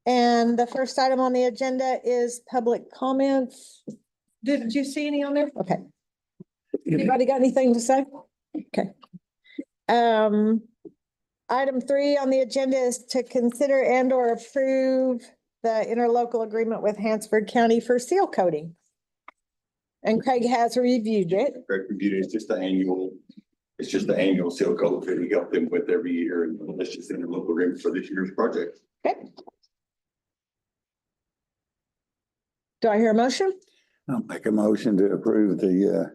And the first item on the agenda is public comments. Did you see any on there? Okay. Anybody got anything to say? Okay. Item 3 on the agenda is to consider and or approve the interlocal agreement with Hansford County for seal coating. And Craig has reviewed it. Craig reviewed it. It's just the annual seal coat that we help them with every year. And let's just send a local agreement for this year's project. Okay. Do I hear a motion? I'll make a motion to approve the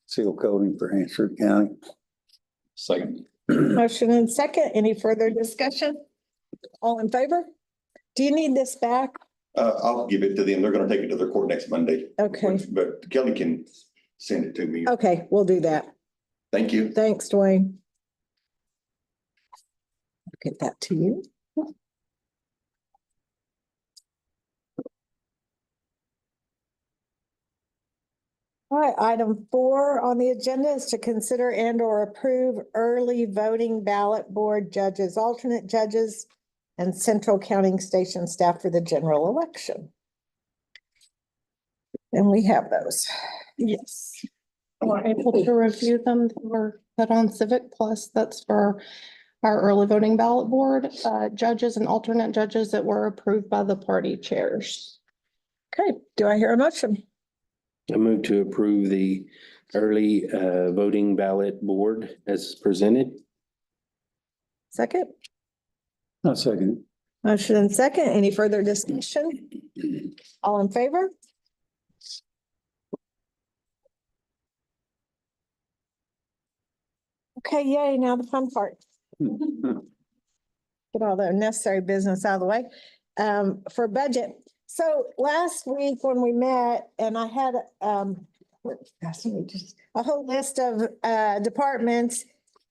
seal coating for Hansford County. Second. Motion and second. Any further discussion? All in favor? Do you need this back? I'll give it to them. They're gonna take it to their court next Monday. Okay. But Kelly can send it to me. Okay, we'll do that. Thank you. Thanks, Dwayne. Get that to you. All right, item 4 on the agenda is to consider and or approve early voting ballot board judges, alternate judges, and central counting station staff for the general election. And we have those. Yes. We're able to review them. We're put on Civic Plus. That's for our early voting ballot board, judges and alternate judges that were approved by the party chairs. Okay, do I hear a motion? I move to approve the early voting ballot board as presented. Second? I'll second. Motion and second. Any further discussion? All in favor? Okay, yay, now the fun part. Get all the necessary business out of the way. For budget. So last week when we met and I had a whole list of departments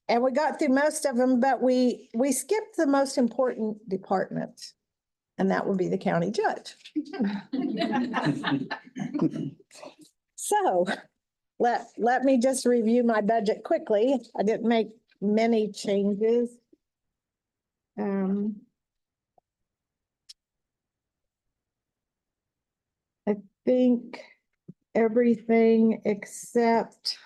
and we got through most of them, but we skipped the most important department. And that would be the county judge. So let me just review my budget quickly. I didn't make many changes. I think everything except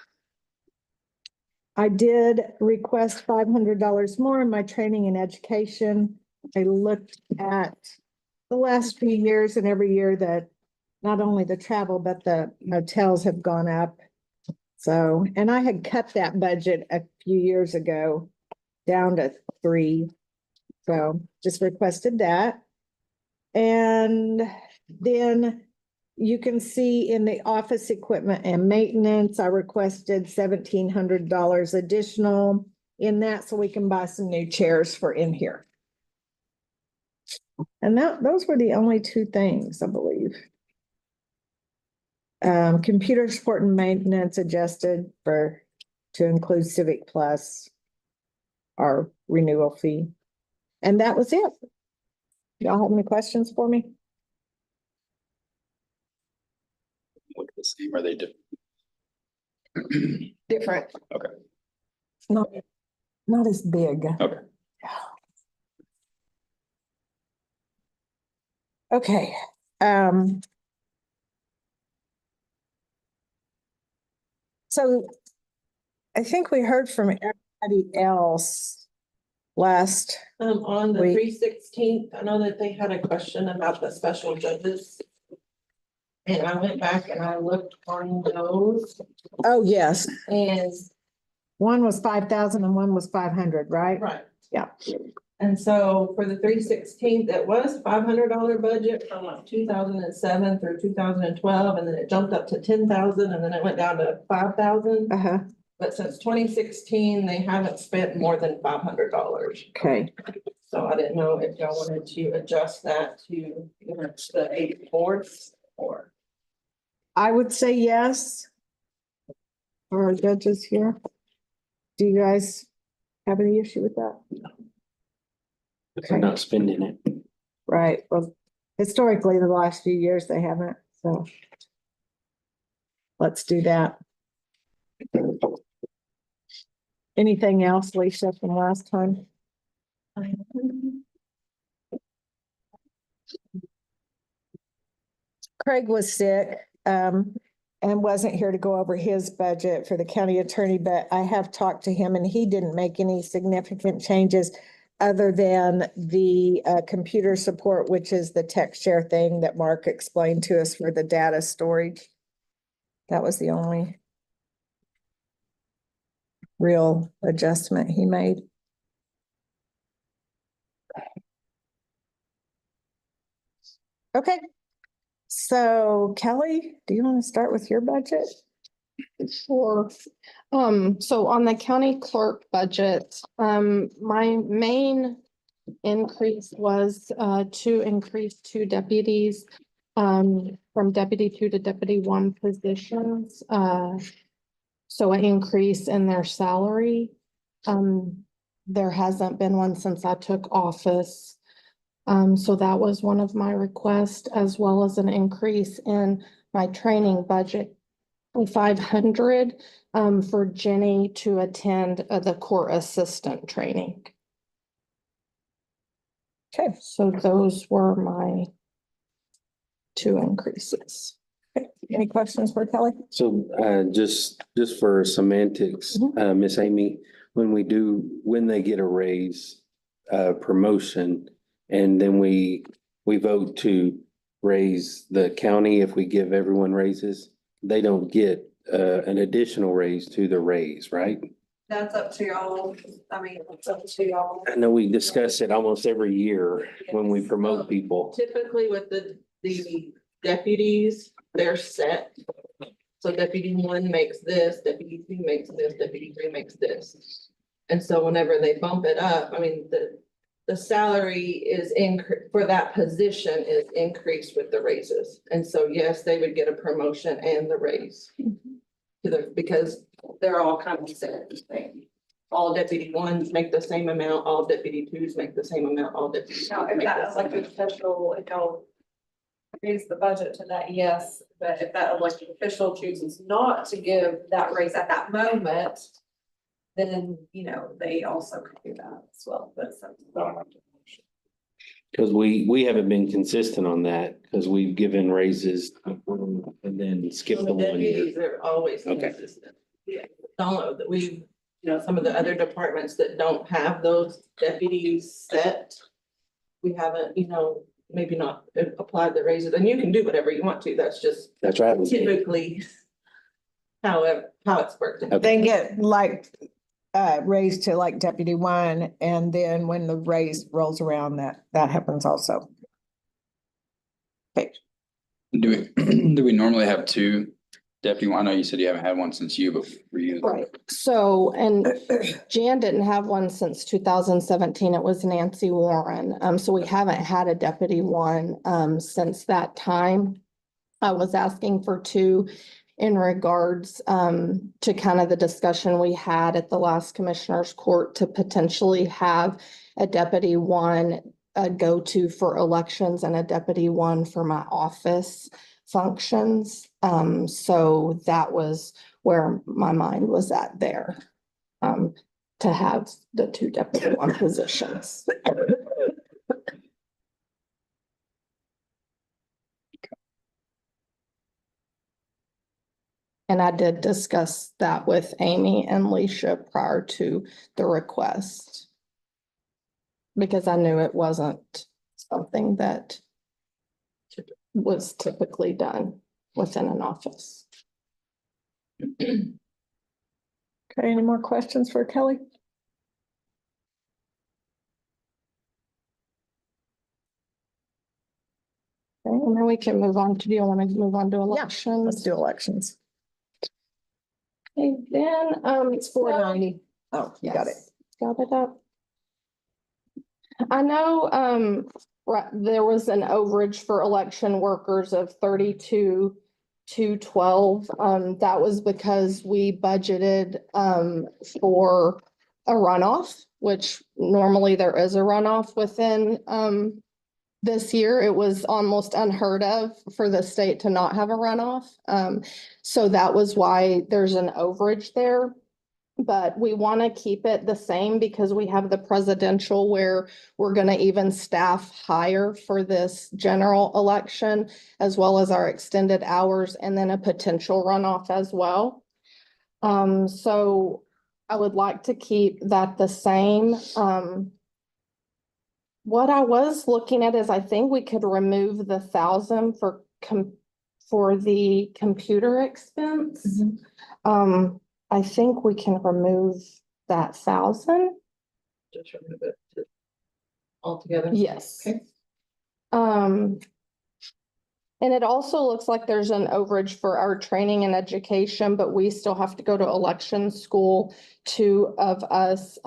I did request $500 more in my training and education. I looked at the last few years and every year that not only the travel, but the hotels have gone up. So, and I had cut that budget a few years ago down to 3. So just requested that. And then you can see in the office equipment and maintenance, I requested $1,700 additional in that so we can buy some new chairs for in here. And those were the only 2 things, I believe. Computer support and maintenance adjusted to include Civic Plus, our renewal fee. And that was it. Y'all have any questions for me? Look the same. Are they different? Different. Okay. Not as big. Okay. Okay. So I think we heard from everybody else last. On the Wait. 3/16, I know that they had a question about the special judges. And I went back and I looked on those Oh, yes. and, One was 5,000 and one was 500, right? right. Yeah. And so for the 3/16, it was $500 budget from like 2007 through 2012, and then it jumped up to 10,000 and then it went down to 5,000. Uh-huh. But since 2016, they haven't spent more than $500. Okay. So I didn't know if y'all wanted to adjust that to the 8 boards or. I would say yes. For our judges here. Do you guys have any issue with that? If they're not spending it. Right. Well, historically, the last few years they haven't, so. Let's do that. Anything else, Lisa, from last time? Craig was sick, and wasn't here to go over his budget for the county attorney, but I have talked to him and he didn't make any significant changes other than the, computer support, which is the text share thing that Mark explained to us for the data storage. That was the only real adjustment he made. Okay. So Kelly, do you want to start with your budget? Sure. So on the county clerk budget, my main increase was, to increase two deputies, from deputy 2 to deputy 1 positions. So an increase in their salary. There hasn't been one since I took office. So that was one of my requests, as well as an increase in my training budget. 500, for Jenny to attend, the court assistant training. Okay. So those were my two increases. Any questions for Kelly? So just for semantics, Miss Amy, when they get a raise, promotion, and then we vote to raise the county if we give everyone raises, they don't get an additional raise to the raise, right? That's up to y'all. I mean, it's up to y'all. I know we discuss it almost every year when we promote people. Typically with the deputies, they're set. So deputy 1 makes this, deputy 2 makes this, deputy 3 makes this. And so whenever they bump it up, I mean, the salary is for that position is increased with the raises. And so, yes, they would get a promotion and the raise. Because they're all kind of set the same. All deputy 1s make the same amount, all deputy 2s make the same amount, all deputy. Now, if that elected official, it don't raise the budget to that, yes, but if that elected official chooses not to give that raise at that moment, then, you know, they also could do that as well, but some. Because we haven't been consistent on that, because we've given raises and then skipped the 1 year. Deputies are always Okay. consistent. Yeah, don't know that we, some of the other departments that don't have those deputies set. We haven't, maybe not applied the raises, and you can do whatever you want to, that's just That's right. typically how it's worked. Okay. They get raised to like deputy 1, and then when the raise rolls around, that happens also. Okay. Do we normally have two deputy? I know you said you haven't had one since you, but for you. Right. So, and Jan didn't have one since 2017. It was Nancy Warren. So we haven't had a deputy 1, since that time. I was asking for 2 in regards, to kind of the discussion we had at the last commissioner's court to potentially have a deputy 1 go-to for elections and a deputy 1 for my office functions. So that was where my mind was at there, to have the 2 deputy 1 positions. And I did discuss that with Amy and Leisha prior to the request. Because I knew it wasn't something that was typically done within an office. Okay, any more questions for Kelly? Okay, and then we can move on to, do you want to move on to Let's elections? do elections. Okay, then, It's 490. Oh, you got it. yes, got it up. I know, there was an overage for election workers of 32,212. That was because we budgeted, for a runoff, which normally there is a runoff within, this year. It was almost unheard of for the state to not have a runoff. So that was why there's an overage there. But we want to keep it the same because we have the presidential where we're going to even staff higher for this general election, as well as our extended hours and then a potential runoff as well. So I would like to keep that the same. What I was looking at is I think we could remove the 1,000 for the computer expense. I think we can remove that 1,000. Just remove it altogether. Yes. Okay. And it also looks like there's an overage for our training and education, but we still have to go to election school, 2 of us,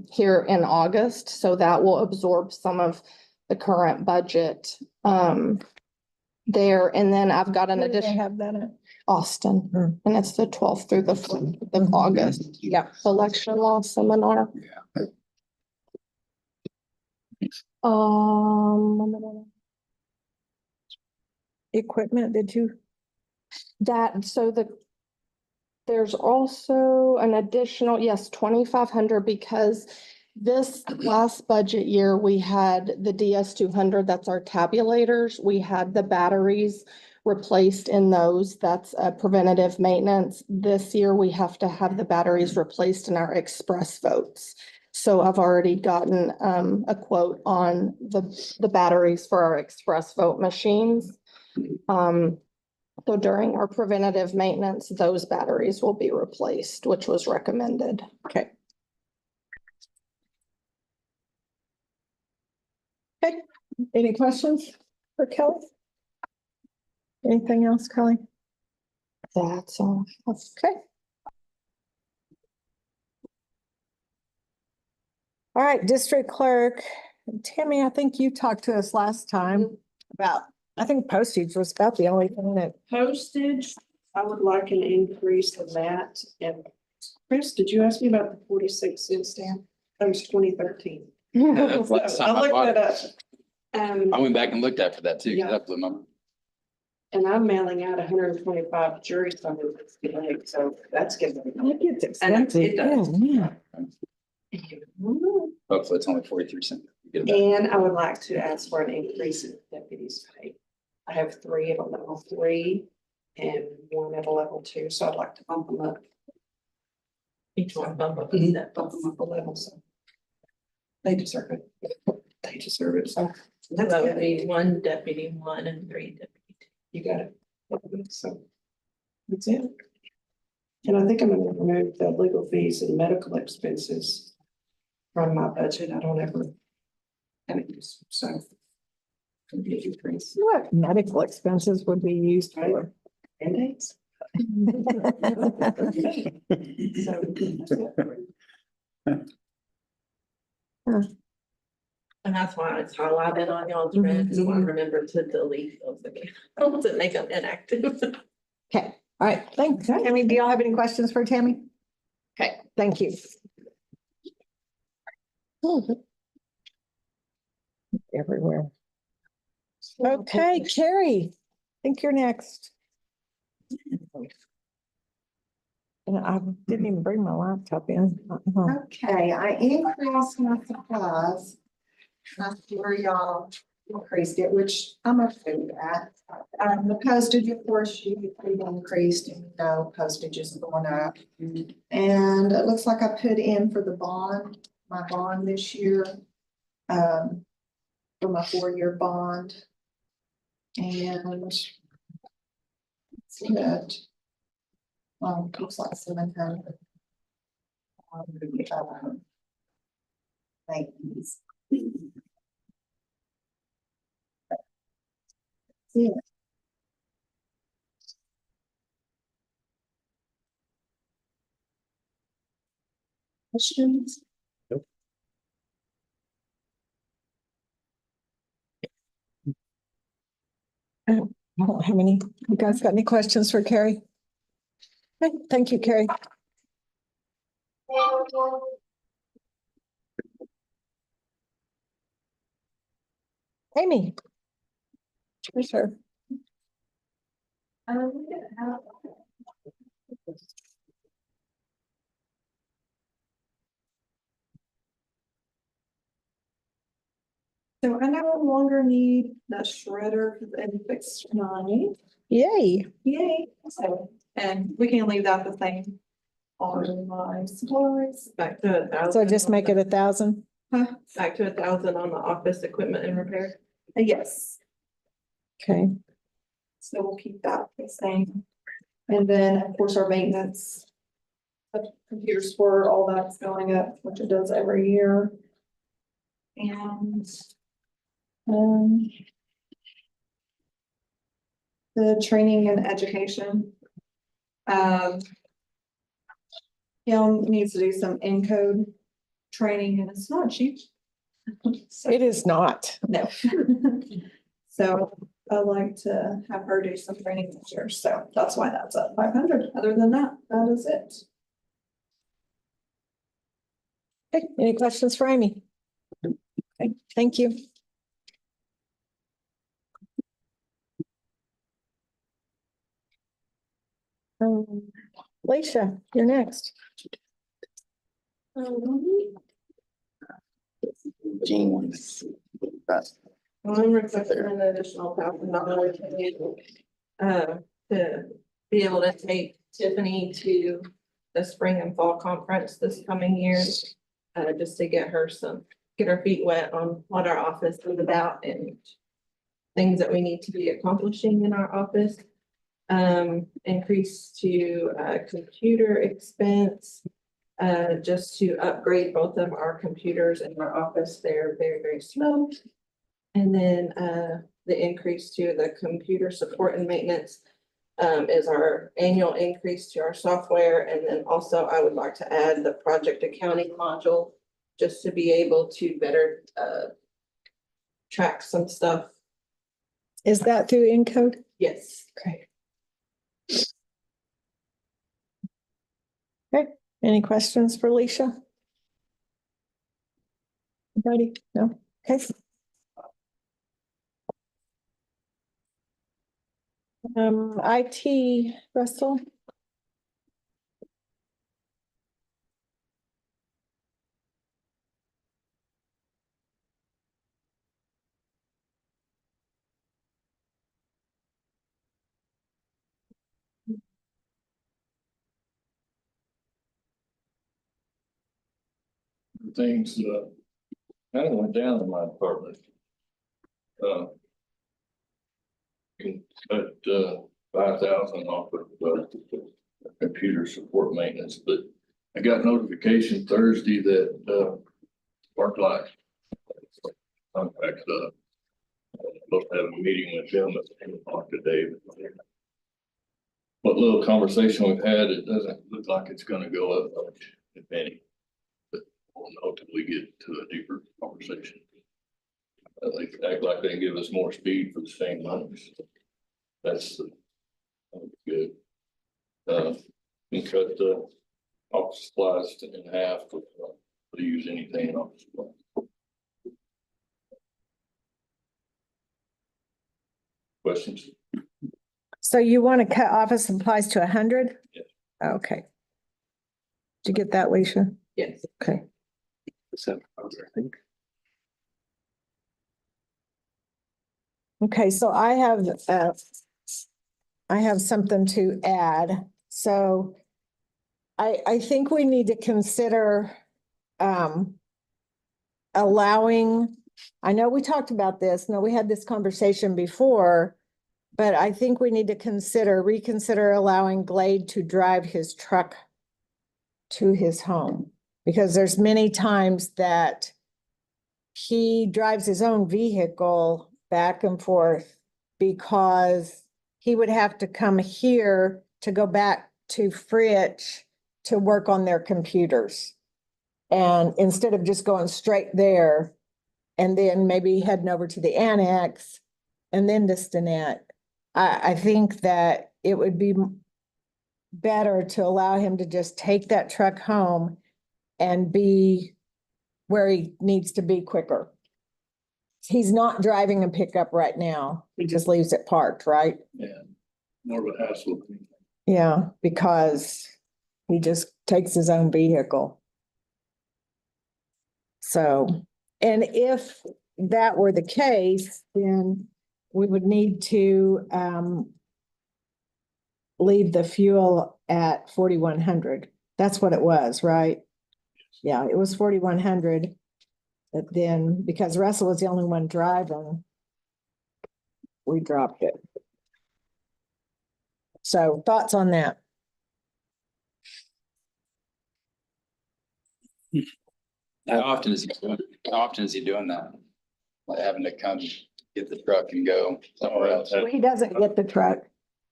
here in August. So that will absorb some of the current budget, there. And then I've got an Where do they addition, have that at? Austin, and it's the 12th through the 14th of August. Yeah. Election law seminar. Equipment, did you? There's also an additional, yes, 2,500 because this last budget year, we had the DS-200, that's our tabulators. We had the batteries replaced in those. That's a preventative maintenance. This year, we have to have the batteries replaced in our express votes. So I've already gotten a quote on the batteries for our express vote machines. So during our preventative maintenance, those batteries will be replaced, which was recommended. Okay. Okay, any questions for Kelly? Anything else, Kelly? That's all. Okay. All right, district clerk. Tammy, I think you talked to us last time about, I think postage was about the only thing that, Postage, I would like an increase of that. And Chris, did you ask me about the 46 cent stamp? That was 2013. That's last time I looked bought that it. up. I went back and looked after that too, 'cause Yeah. that blew my mind. And I'm mailing out 125 jury summonses today, so that's getting. it gets And expensive. it does. Yeah. Hopefully it's only 43 cents. Get it back. And I would like to ask for an increase in deputies' pay. I have 3 at a level 3 and 1 at a level 2, so I'd like to bump them up. Each one bump up. Bump them up a level, so. They deserve it. They deserve it, so. That's That would good. be 1 deputy 1 and 3 deputy 2. You got it. So. That's it. And I think I'm gonna remove the legal fees and medical expenses from my budget. I don't ever. Have it used, so. Can be a decrease. What medical expenses would be used for? Band-aids. So, that's it. And that's why it's highlighted on y'all's red, so I remember to delete those accounts and make them inactive. Okay, all right, thanks. Tammy, do y'all have any questions for Tammy? Okay, thank you. Everywhere. Okay, Carrie, I think you're next. And I didn't even bring my laptop in. Okay, I increased my supplies. Not sure y'all increased it, which I'm okay with that. The postage, of course, you increased, and postage is going up. And it looks like I put in for the bond, my bond this year. For my 4-year bond. And it's good. Looks like 700. Thank you. Yeah. Questions? I don't have any. You guys got any questions for Carrie? Okay, thank you, Carrie. Amy. Here's her. So I no longer need the shredder and fixed money. Yay. Yay. So, and we can leave that the same on my supplies. Back to 1,000. So just make it 1,000. Back to 1,000 on the office equipment and repair. Yes, Okay. so we'll keep that the same. And then, of course, our maintenance of computers for all that's going up, which it does every year. And the training and education. He needs to do some encode training and it's not cheap. So- It is not. No. So I'd like to have her do some training this year, so that's why that's at 500. Other than that, that is it. Okay, any questions for Amy? Okay, thank you. Leisha, you're next. Gene. I'm requesting an additional $1,000 to be able to take Tiffany to the spring and fall conference this coming year. Just to get her feet wet on what our office is about and things that we need to be accomplishing in our office. Increase to computer expense, just to upgrade both of our computers in our office. They're very, very slow. And then the increase to the computer support and maintenance is our annual increase to our software. And then also I would like to add the project accounting module just to be able to better track some stuff. Is that through Encode? Yes. Okay. Okay, any questions for Leisha? Anybody? No? Okay. IT, Russell? Things, kind of went down in my department. Can cut, 5,000 off of, computer support maintenance, but I got notification Thursday that, Park Life contracts, supposed to have a meeting with them at 10 o'clock today. What little conversation we've had, it doesn't look like it's gonna go up much, if any. But we'll know till we get to a deeper conversation. They act like they can give us more speed for the same money. So that's good. We cut the office supplies in half to use anything in office supplies. Questions? So you want to cut office supplies to 100? Yes. Okay. Did you get that, Leisha? Yes. Okay. I think. Okay, so I have something to add. So I think we need to consider allowing, I know we talked about this, no, we had this conversation before, but I think we need to reconsider allowing Glade to drive his truck to his home. Because there's many times that he drives his own vehicle back and forth because he would have to come here to go back to Fritch to work on their computers. And instead of just going straight there and then maybe heading over to the annex and then to Stinnett, I think that it would be better to allow him to just take that truck home and be where he needs to be quicker. He's not driving a pickup right now. He just leaves it parked, right? Yeah, more of a hassle. Yeah, because he just takes his own vehicle. So, and if that were the case, then we would need to, leave the fuel at 4,100. That's what it was, right? Yeah, it was 4,100. But then, because Russell was the only one driving, we dropped it. So thoughts on that? How often is he doing that? Like having to come get the truck and go somewhere else? Well, he doesn't get the truck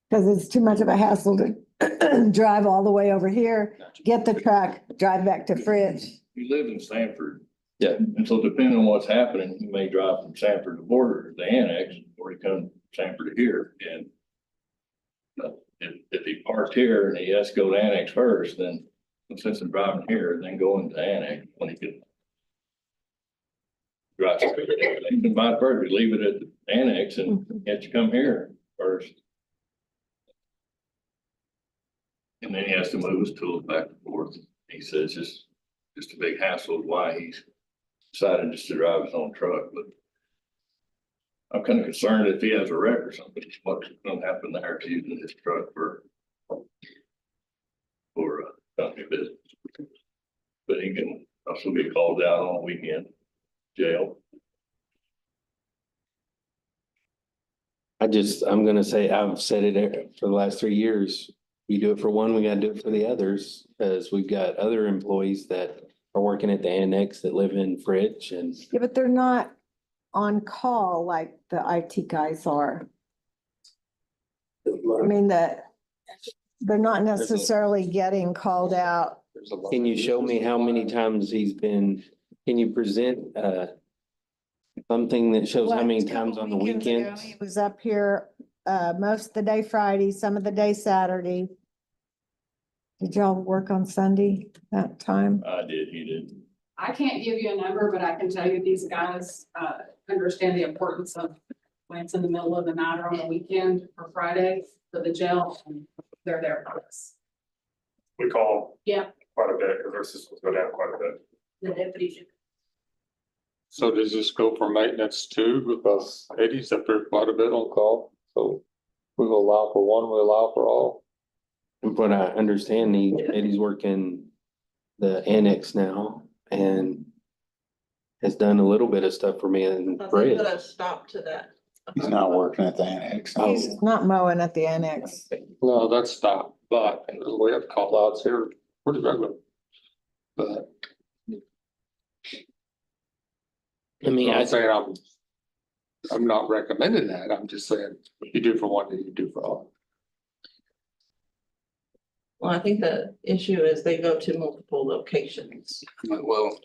because it's too much of a hassle to drive all the way over here, get the truck, drive back to Fridge. He lives in Sanford. Yeah. And so depending on what's happening, he may drive from Sanford to border, the annex, or he comes from Sanford to here, and if he parks here and he has to go to annex first, then since I'm driving here, then go into annex when he can drive. He can buy it first, leave it at the annex and he has to come here first. And then he has to move his tools back and forth. He says just a big hassle of why he's decided just to drive his own truck, but I'm kind of concerned if he has a wreck or something, what's gonna happen there to using his truck for company business. But he can also get called out on a weekend, jail. I'm gonna say, I've said it for the last 3 years. We do it for one, we gotta do it for the others, because we've got other employees that are working at the annex that live in Fridge and. Yeah, but they're not on call like the IT guys are. I mean, they're not necessarily getting called out. Can you show me how many times can you present, something that shows how many times on the weekends? He was up here, most of the day Friday, some of the day Saturday. Did y'all work on Sunday that time? I did, he did. I can't give you a number, but I can tell you these guys, understand the importance of when it's in the middle of the night or on the weekend or Friday for the jail, and they're there for us. We call Yeah, quite a bit because our systems go down quite a bit. the deputies. So does this go for maintenance too? Because Eddie's up there quite a bit on call, so we will allow for one, we allow for all. But I understand Eddie's working the annex now and has done a little bit of stuff for me in I think Fridge. put a stop to that. He's not working at the annex. He's not mowing at the annex. No, that's stopped, but we have call outs here pretty regular. But I mean, I'm saying I'm not recommending that. I'm just saying you do for one, you do for all. Well, I think the issue is they go to multiple locations. Well,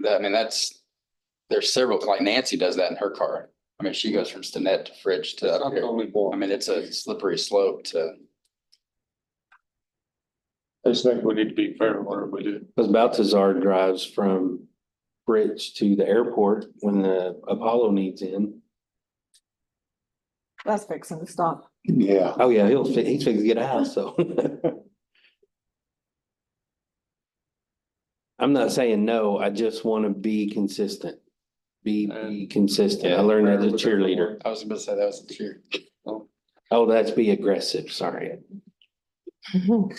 there's several, like Nancy does that in her car. I mean, she goes from Stinnett to Fridge to That's up not the here. only I one. mean, it's a slippery slope to, I just think we need to be fair whenever we do. because Baltazar drives from Fridge to the airport when the Apollo needs in. That's fixing to stop. Yeah, Oh, yeah, he's fixing to get out, so. I'm not saying no, I just want to be consistent. Be consistent. I learned that as a cheerleader. I was gonna say that was a cheer. Oh, that's be aggressive, sorry. Well,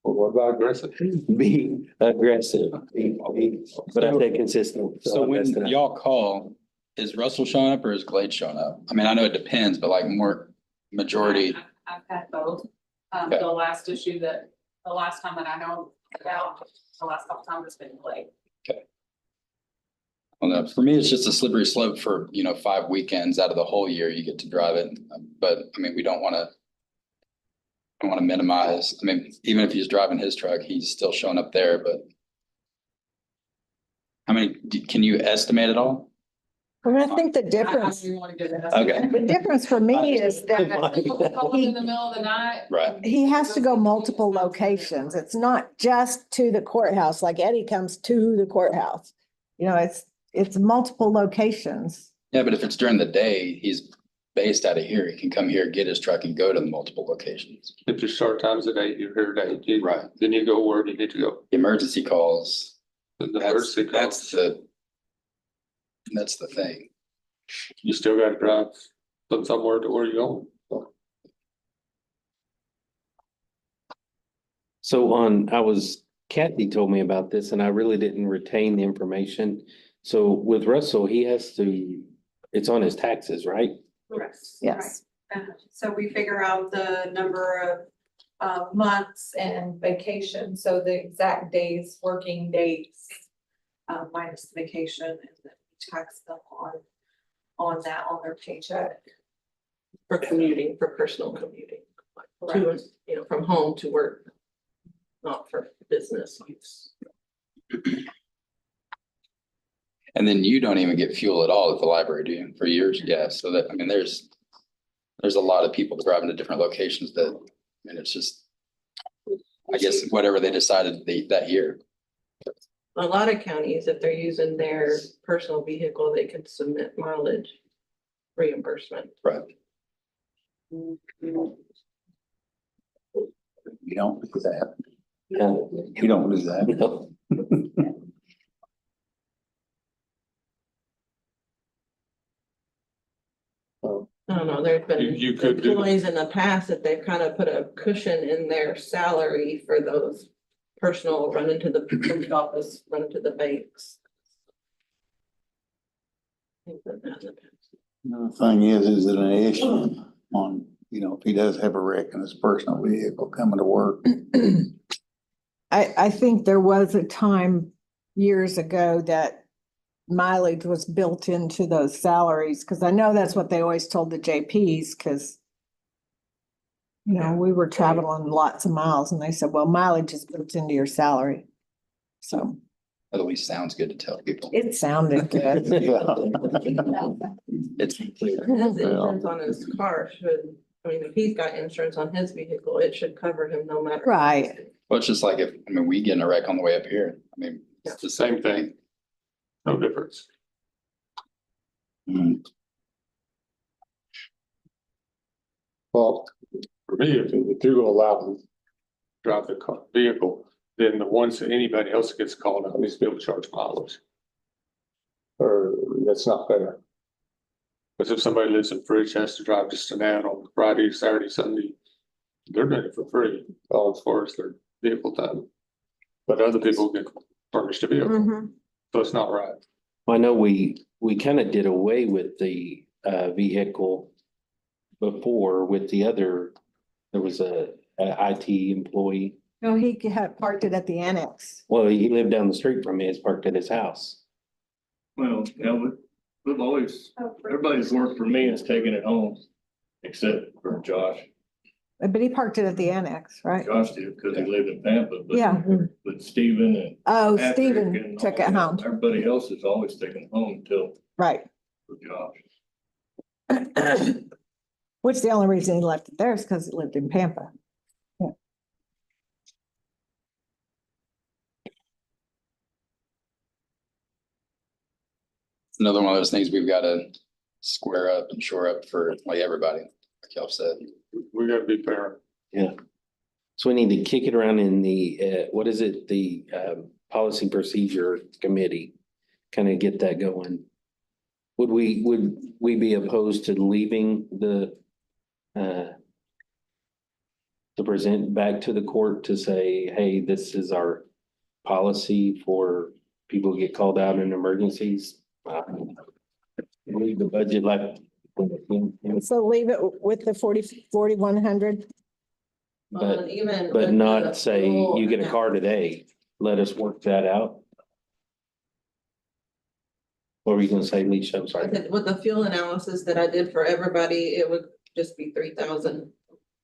what about aggressive? Be aggressive, but I say consistent. So I when messed it up. y'all call, is Russell showing up or is Glade showing up? I mean, I know it depends, but like more majority. I've had both. Okay. The last time that I know about, the last couple times it's been late. Well, no, for me, it's just a slippery slope for, 5 weekends out of the whole year you get to drive it. But I mean, we don't want to minimize. I mean, even if he's driving his truck, he's still showing up there, but how many, can you estimate it all? I mean, I think the I difference, don't want to get that. Okay. the difference for me is that Call in the middle of the night. Right. he has to go multiple locations. It's not just to the courthouse, like Eddie comes to the courthouse. It's multiple locations. Yeah, but if it's during the day, he's based out of here. He can come here, get his truck and go to the multiple locations. If your start time's at 8, you're here at 8. Right. Then you go where you need to go. Emergency calls, Then the that's emergency calls. that's the thing. you still gotta drive from somewhere to where you're going. So, So Kathy told me about this and I really didn't retain the information. So with Russell, he has to, it's on his taxes, right? Correct. Yes. Right. So we figure out the number of months and vacation, so the exact days, working days. Minus the vacation and then we tax them on that, on their paycheck. For commuting, for personal commuting, to, Correct. you know, from home to work, not for business use. And then you don't even get fuel at all at the library, do you, for years? Yeah, so that, I mean, there's a lot of people driving to different locations that, I mean, it's just, I guess, whatever they decided that year. A lot of counties, if they're using their personal vehicle, they can submit mileage reimbursement. Right. You don't do that. No. You don't do that. No. I don't know, there's been You could do- employees in the past that they've kind of put a cushion in their salary for those personal run into the post office, run into the banks. Things like that in the past. The thing is it an issue on, you know, if he does have a wreck in his personal vehicle coming to work? I think there was a time years ago that mileage was built into those salaries, because I know that's what they always told the JPs, because you know, we were traveling lots of miles and they said, well, mileage is built into your salary. So That at least sounds good to tell people. it sounded good. It's His insurance on his car should, I mean, if he's got insurance on his vehicle, it should cover him no matter. Right. well, it's just like if, I mean, we get in a wreck on the way up here. I mean, It's the same thing. No difference. Mm. Well, for me, if you're gonna allow them to drive the vehicle, then the ones that anybody else gets called out needs to be able to charge mileage. Or that's not fair. Because if somebody lives in Bridge, has to drive just an hour on Friday, Saturday, Sunday, they're doing it for free, as far as their vehicle time. But other people get furnished a vehicle, Mhm. so it's not right. I know we kind of did away with the vehicle before with the other, there was a IT employee. No, he had parked it at the annex. Well, he lived down the street from me, it's parked at his house. Well, yeah, we've always, everybody's worked for me is taking it home, except for Josh. But he parked it at the annex, right? Josh did, because he lived in Pampa, Yeah. but Stephen and Oh, Patrick Stephen and took all it that, home. everybody else is always taking it home until Right. for Josh. Which the only reason he left it there is because it lived in Pampa. It's another one of those things we've got to square up and shore up for like everybody, like y'all said. We gotta be fair. Yeah. So we need to kick it around in the, what is it, the policy procedure committee, kind of get that going. Would we be opposed to leaving the to present back to the court to say, hey, this is our policy for people who get called out in emergencies? Leave the budget like. So leave it with the 4,100. But, Even. but with not the say fuel you get a and car today, let us work that out. What were you gonna say, Leisha? I'm I sorry. said, with the fuel analysis that I did for everybody, it would just be 3,000.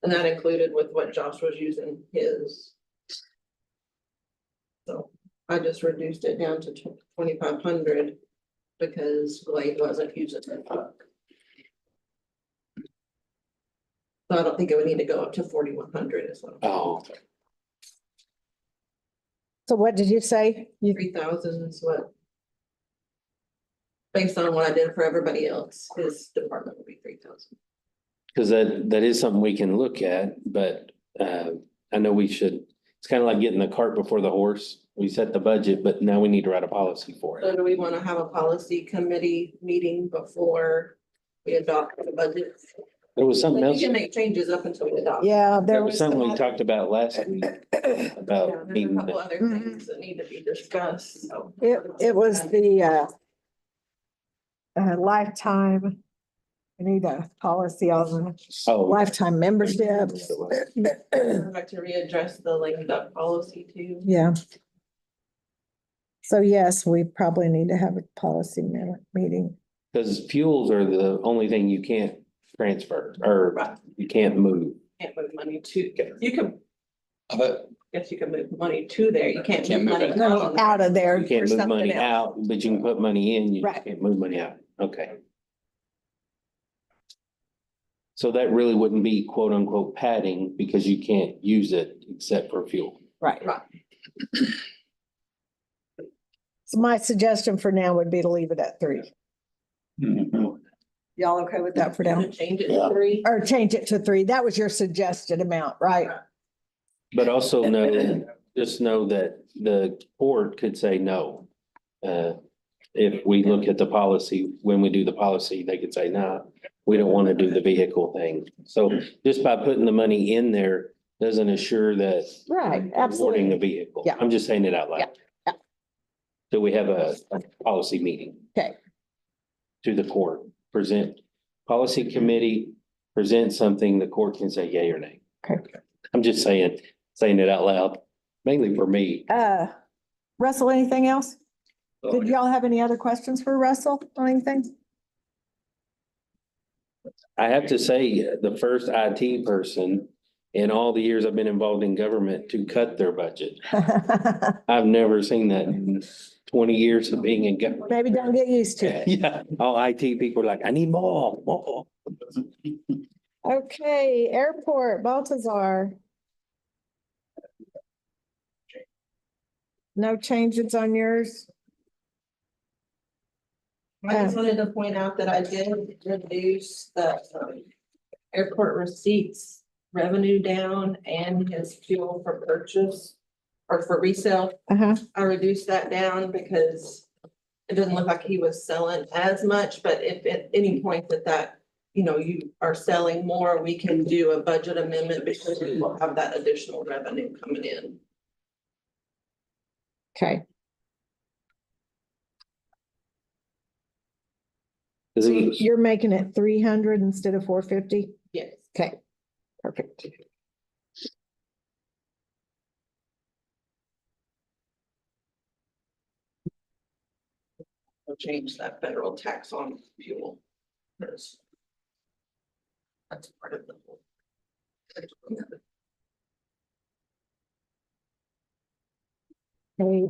And that included with what Josh was using his. So I just reduced it down to 2,500 because Blade wasn't using the truck. So I don't think it would need to go up to 4,100 as well. Oh, So what did you say? 3,000 is what. Based on what I did for everybody else, his department would be 3,000. because that is something we can look at, but I know we should, It's kind of like getting the cart before the horse. We set the budget, but now we need to write a policy for So it. do we want to have a policy committee meeting before we adopt the budget? There was something We else, can make changes up until we adopt. Yeah, there was something we talked about last week Yeah, about there's a being, couple other things that need to be discussed, so. it was the, lifetime. I need a policy on oh, lifetime memberships. I'd like to readdress the lame duck policy too. Yeah. So yes, we probably need to have a policy meeting. because fuels are the only thing you can't transfer or Right. you can't move. Can't move money to, you can, But guess you can move money to there, you can't Can't move move money it. out. Out of there. You can't for move money something else. out, but you can put money in, you Right. can't move money out. Okay. So that really wouldn't be quote unquote padding because you can't use it except for fuel. Right. Right. So my suggestion for now would be to leave it at 3. Mhm. Y'all okay with that for now? To change it Yeah. to 3. Or change it to 3. That was your suggested amount, right? But also know, just know that the court could say no. If we look at the policy, when we do the policy, they could say, nah, we don't want to do the vehicle thing. So just by putting the money in there doesn't assure that. Right, we're awarding absolutely. the vehicle. Yeah. I'm just saying it out Yeah, loud. yeah. So we have a policy meeting. Okay. To the court, present, policy committee, present something, the court can say yay or nay. Okay. I'm just saying it out loud, mainly for me. Russell, anything else? Did y'all have any other questions for Russell on anything? I have to say, the first IT person in all the years I've been involved in government to cut their budget. I've never seen that in 20 years of being in government. Maybe don't get used to it. Yeah, all IT people are like, I need more. Okay, airport, Baltazar. No changes on yours? I just wanted to point out that I did reduce the airport receipts revenue down and his fuel for purchase or for resale. Uh-huh. I reduced that down because it doesn't look like he was selling as much, but if at any point that, you are selling more, we can do a budget amendment because we will have that additional revenue coming in. Okay, Cause so it was, you're making it 300 instead of 450? Yes. Okay, perfect. We'll change that federal tax on fuel. That's part of the whole. Okay,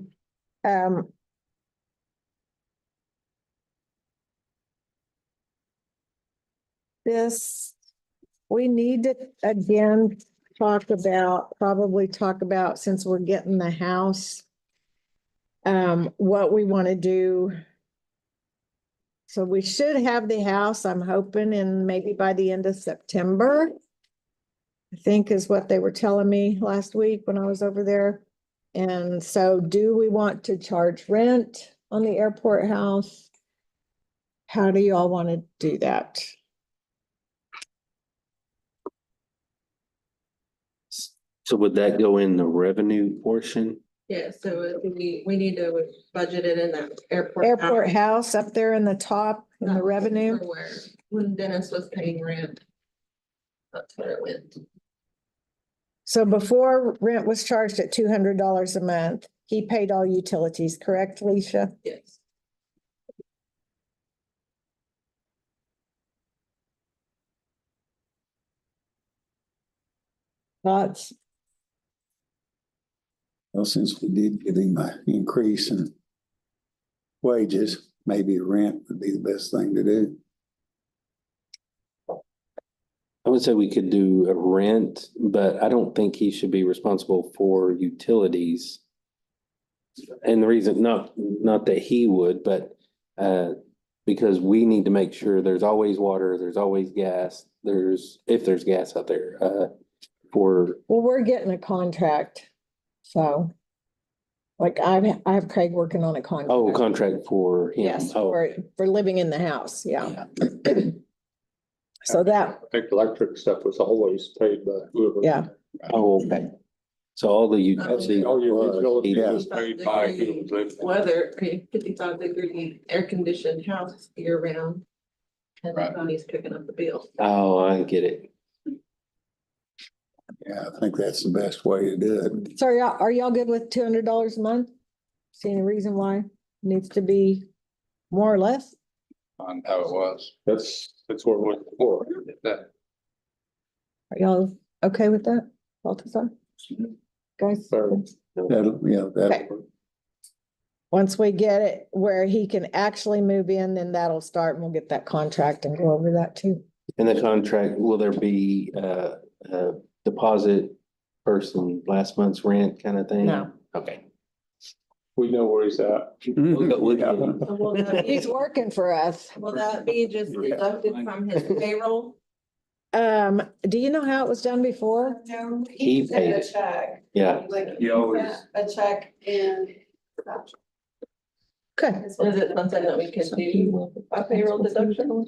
this, we need to again probably talk about, since we're getting the house, what we want to do. So we should have the house, I'm hoping, and maybe by the end of September, I think is what they were telling me last week when I was over there. And so do we want to charge rent on the airport house? How do you all want to do that? so would that go in the revenue portion? Yeah, so we need to budget it in that airport. Airport house up there in the top in the revenue? Where, when Dennis was paying rent. That's where it went. So before rent was charged at $200 a month, he paid all utilities, correct, Leisha? Yes. Thoughts? Well, since we did give him an increase in wages, maybe rent would be the best thing to do. I would say we could do a rent, but I don't think he should be responsible for utilities. And the reason, not that he would, but because we need to make sure there's always water, there's always gas, if there's gas out there, for, Well, we're getting a contract So. Like I have Craig working on a contract. Oh, contract for him. Yes, Oh, for living in the house, yeah. So that, I think electric stuff was always paid by whoever. yeah, oh, okay. So all the utilities. All your utilities Yeah. was paid by whoever was living. Weather, 55-degree air-conditioned house year round. And the Right. county's picking up the bill. Oh, I get it. Yeah, I think that's the best way to do it. so are y'all good with $200 a month? See any reason why it needs to be more or less? On how it was. That's what it went for. That, Are y'all okay with that, Baltazar? Guys? so, That'll, yeah, Okay. that'll, Once we get it where he can actually move in, then that'll start and we'll get that contract and go over that too. In the contract, will there be a deposit person last month's rent kind of thing? No. Okay. we know where he's at. We'll go with Yeah. you. So will that He's be, working for us. will that be just deducted from his payroll? Do you know how it was done before? No, He he sent paid a it. check. Yeah. Like, He always- a check in. Okay, Is it something that we could do by payroll deduction?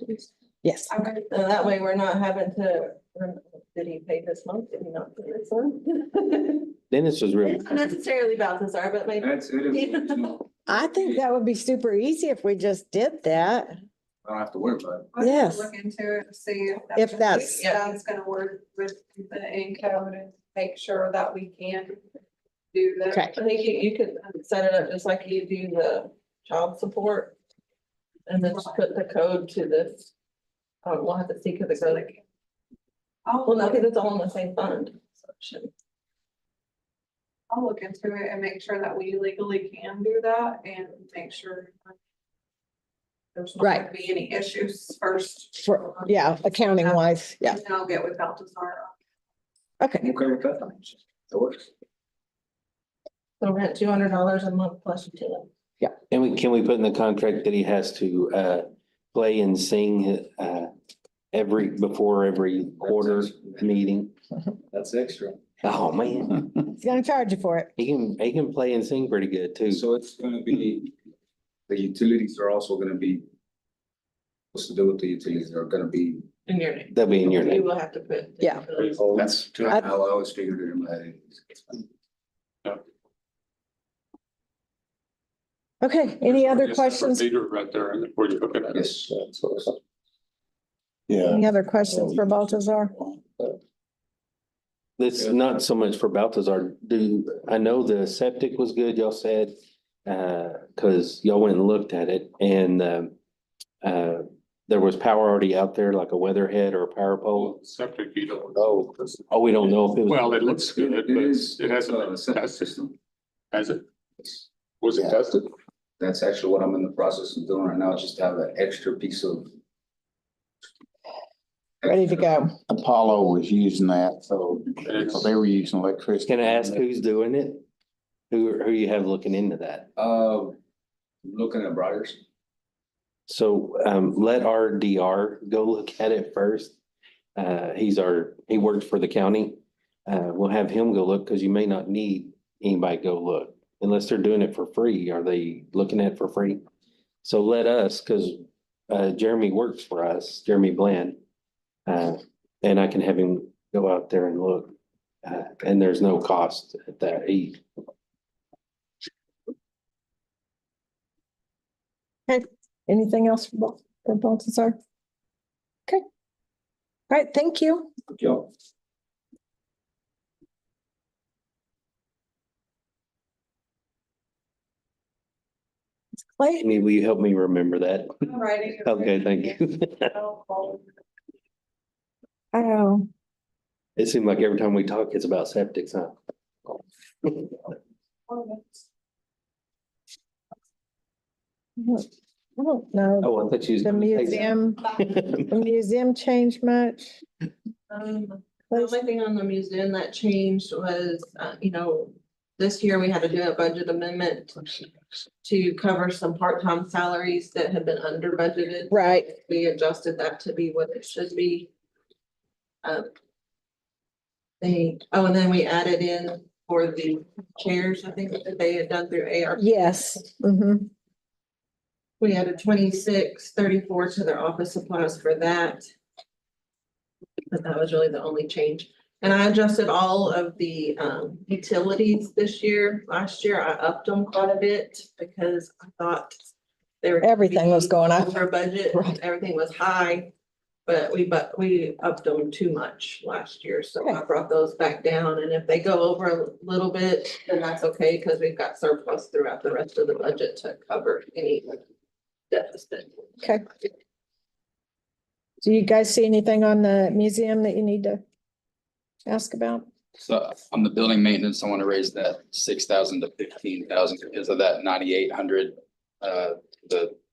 yes. Okay. And that way we're not having to, did he pay this month? Did he not pay this month? Dennis was really, Not necessarily Balthazar, but maybe. That's it. I think that would be super easy if we just did that. I don't have to worry about it. I'll have to Yes. Look into it and see If that's- That's gonna work with the encode and make sure that we can do that. Okay. I think you could set it up just like you do the child support. And then just put the code to this. We'll have to see, because it's like, well, no, because it's all in the same fund. So it shouldn't- I'll look into it and make sure that we legally can do that and make sure. There's not gonna Right. be any issues first. For, yeah, accounting wise, yeah, And then I'll get with Baltazar. okay. Okay with that. That works. So rent $200 a month plus utility. and can we put in the contract that he has to play and sing before every quarter meeting? That's extra. Oh, man, He's gonna charge you for it. he can play and sing pretty good too. So it's gonna be, the utilities are also gonna be, what's to do with the utilities are gonna be, In your name. That'll be in your You name. will have to put. Yeah. that's I- how I always figured it in my head. Okay, any other Just have a questions? Meter right there and where you're looking at it. Yes. So, yeah. Any other questions for Baltazar? It's not so much for Baltazar. I know the septic was good, y'all said, cause y'all went and looked at it and, there was power already out there, like a weatherhead or a power pole. septic, you don't know. Oh, we don't know if it was. Well, it looks good, but it hasn't been septic tested. system. Has it? Was it Yeah. tested? That's actually what I'm in the process of doing right now, just to have an extra piece of. Ready to go. Apollo was using that, so It's- they were using electricity. Can I ask who's doing it? Who you have looking into that? Looking at Briars. So, let our DR go look at it first. He works for the county. We'll have him go look, cause you may not need anybody go look. Unless they're doing it for free. Are they looking at it for free? So let us, cause, Jeremy works for us, Jeremy Bland. And I can have him go out there and look. And there's no cost at that. Anything else for Baltazar? Okay. All right, thank you. Yo. Clay? Will you help me remember that? I'm writing it. Okay, thank you. Oh, It seemed like every time we talk, it's about septic, huh? I don't know. Oh, I thought you was. The museum, the museum changed much? The only thing on the museum that changed was, this year we had to do a budget amendment to cover some part-time salaries that had been under budgeted. Right, We adjusted that to be what it should be. And then we added in for the chairs, I think that they had done through AR. Yes. Mhm. We added 2634 to their office supplies for that. But that was really the only change. And I adjusted all of the utilities this year. Last year, I upped them quite a bit because I thought they were. Everything was going up. Over budget, Right. everything was high. But we upped them too much last year, so I Okay. brought those back down, and if they go over a little bit, then that's okay, because we've got surplus throughout the rest of the budget to cover any deficit. Okay. Do you guys see anything on the museum that you need to ask about? So on the building maintenance, I want to raise that 6,000 to 15,000 because of that 9,800.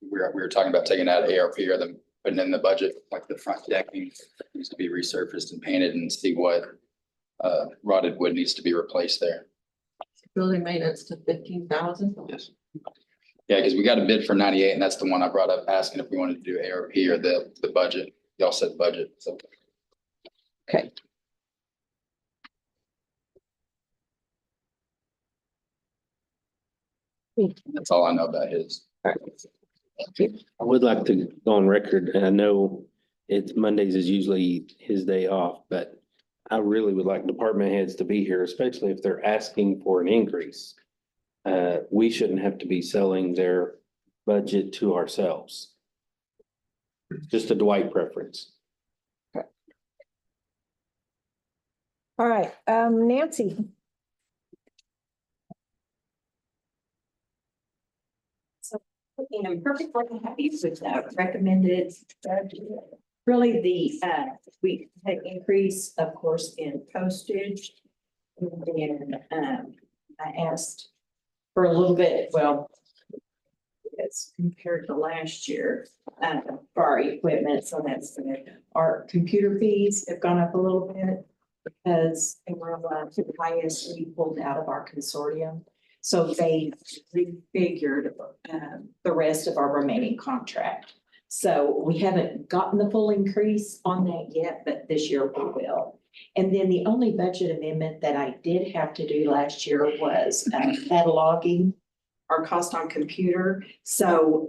We were talking about taking out ARP or them putting in the budget, like the front decking needs to be resurfaced and painted and see what rotted wood needs to be replaced there. Building maintenance to 15,000. Yes. Yeah, because we got a bid for 98 and that's the one I brought up asking if we wanted to do ARP or the budget. Y'all said budget, so. Okay. That's all I know about his. I would like to go on record, and I know it's Mondays is usually his day off, but I really would like department heads to be here, especially if they're asking for an increase. We shouldn't have to be selling their budget to ourselves. Just a Dwight preference. All right, Nancy. I'm perfectly happy with that recommended. Really, we had increase, of course, in postage. And I asked for a little bit, well, it's compared to last year, for our equipment, so that's good. Our computer fees have gone up a little bit because they were the highest we pulled out of our consortium. So they refigured the rest of our remaining contract. So we haven't gotten the full increase on that yet, but this year we will. And then the only budget amendment that I did have to do last year was cataloging our cost on computer. So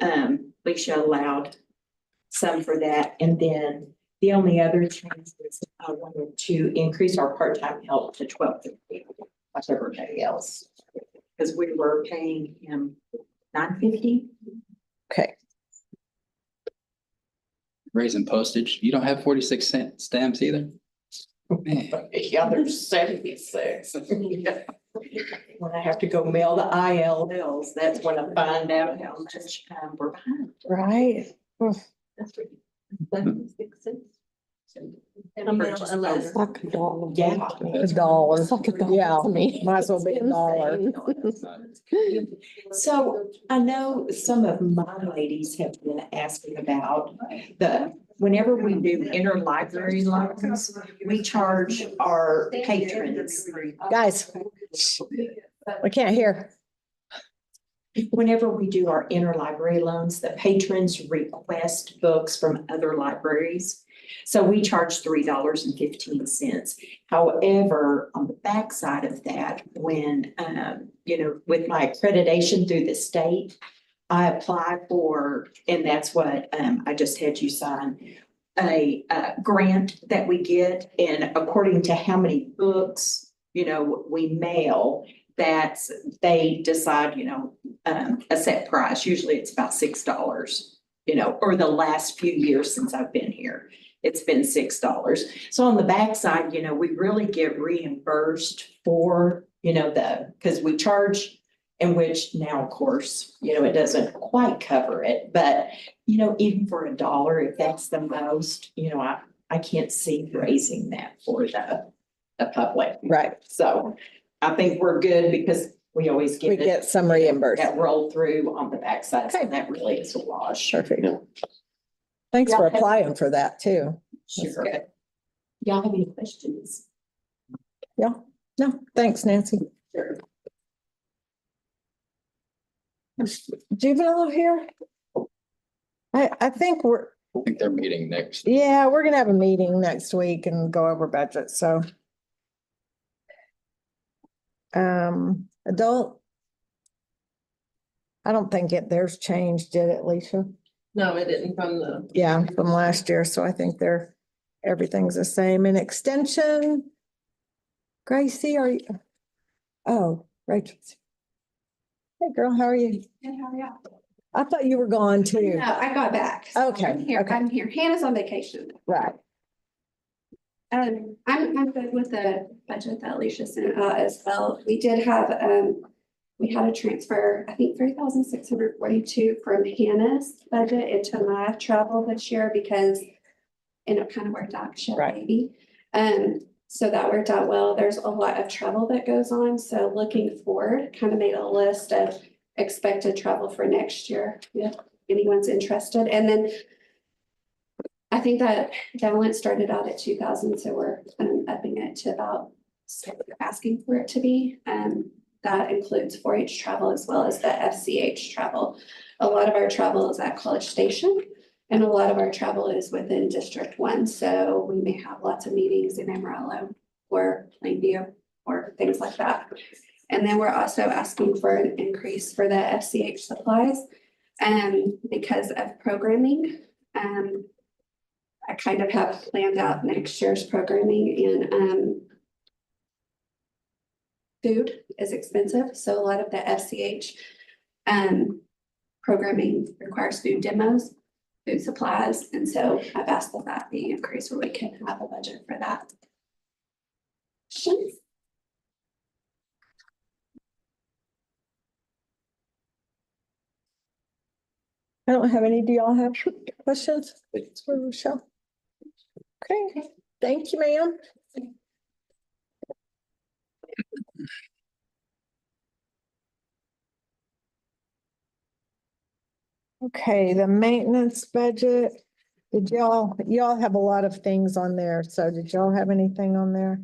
Alicia allowed some for that. And then the only other change is I wanted to increase our part-time help to $12.50, like everybody else. Because we were paying him $9.50. Okay. Raising postage. You don't have 46-cent stamps either? Man. Yeah, there's 76. When I have to go mail the ILLs, that's when I find out how much we're behind. Right. That's pretty. 76 cents. It's like a dollar. Yeah. A dollar. It's like a dollar Yeah, to me. might as well be a It's dollar. insane. So I know some of my ladies have been asking about whenever we do interlibrary loans, we charge our patrons. Guys, we can't hear. Whenever we do our interlibrary loans, the patrons request books from other libraries. So we charge $3.15. However, on the backside of that, when, with my accreditation through the state, I apply for, and that's what I just had you sign, a grant that we get. And according to how many books, we mail, that's, they decide, a set price. Usually it's about $6, or the last few years since I've been here. It's been $6. So on the backside, we really get reimbursed for, because we charge, in which now, of course, it doesn't quite cover it, but, even for $1, if that's the most, I can't see raising that for the public. Right. So I think we're good because we always We get some reimbursement. that roll through on the backside. So Okay. that really is a wash. Perfect. Thanks for applying for that too. Sure. Y'all have any questions? Yeah, no, thanks, Nancy. Sure. Juvenile here? I think I think they're meeting next. we're gonna have a meeting next week and go over budget, so. Adult. I don't think theirs changed, did it, Alicia? No, it didn't from the, Yeah, from last year, so I think everything's the same. In extension. Gracie, are you? Oh, Rachel. Hey, girl, how are you? Good, how are you? I thought you were gone too. No, I got back. So Okay, I'm here, okay. I'm here. Hannah's on vacation. Right. I'm good with the budget that Alicia sent out as well. We did have, we had a transfer, I think 3,642 from Hannah's budget into my travel this year because it kind of worked out, shit, Right. maybe. So that worked out well. There's a lot of travel that goes on. So looking forward, kind of made a list of expected travel for next year, if anyone's interested. And then I think that balance started out at 2,000, so we're upping it to about, so we're asking for it to be. That includes 4-H travel as well as the FCH travel. A lot of our travel is at College Station, and a lot of our travel is within District 1. So we may have lots of meetings in Amarillo or Plainview or things like that. And then we're also asking for an increase for the FCH supplies. Because of programming, I kind of have planned out next year's programming, and food is expensive. So a lot of the FCH programming requires food demos, food supplies. And so I've asked that that be increased where we can have a budget for that. Questions? I don't have any. Do y'all have questions for Rochelle? Okay, thank you, ma'am. Okay, the maintenance budget. Did y'all have a lot of things on there, so did y'all have anything on there?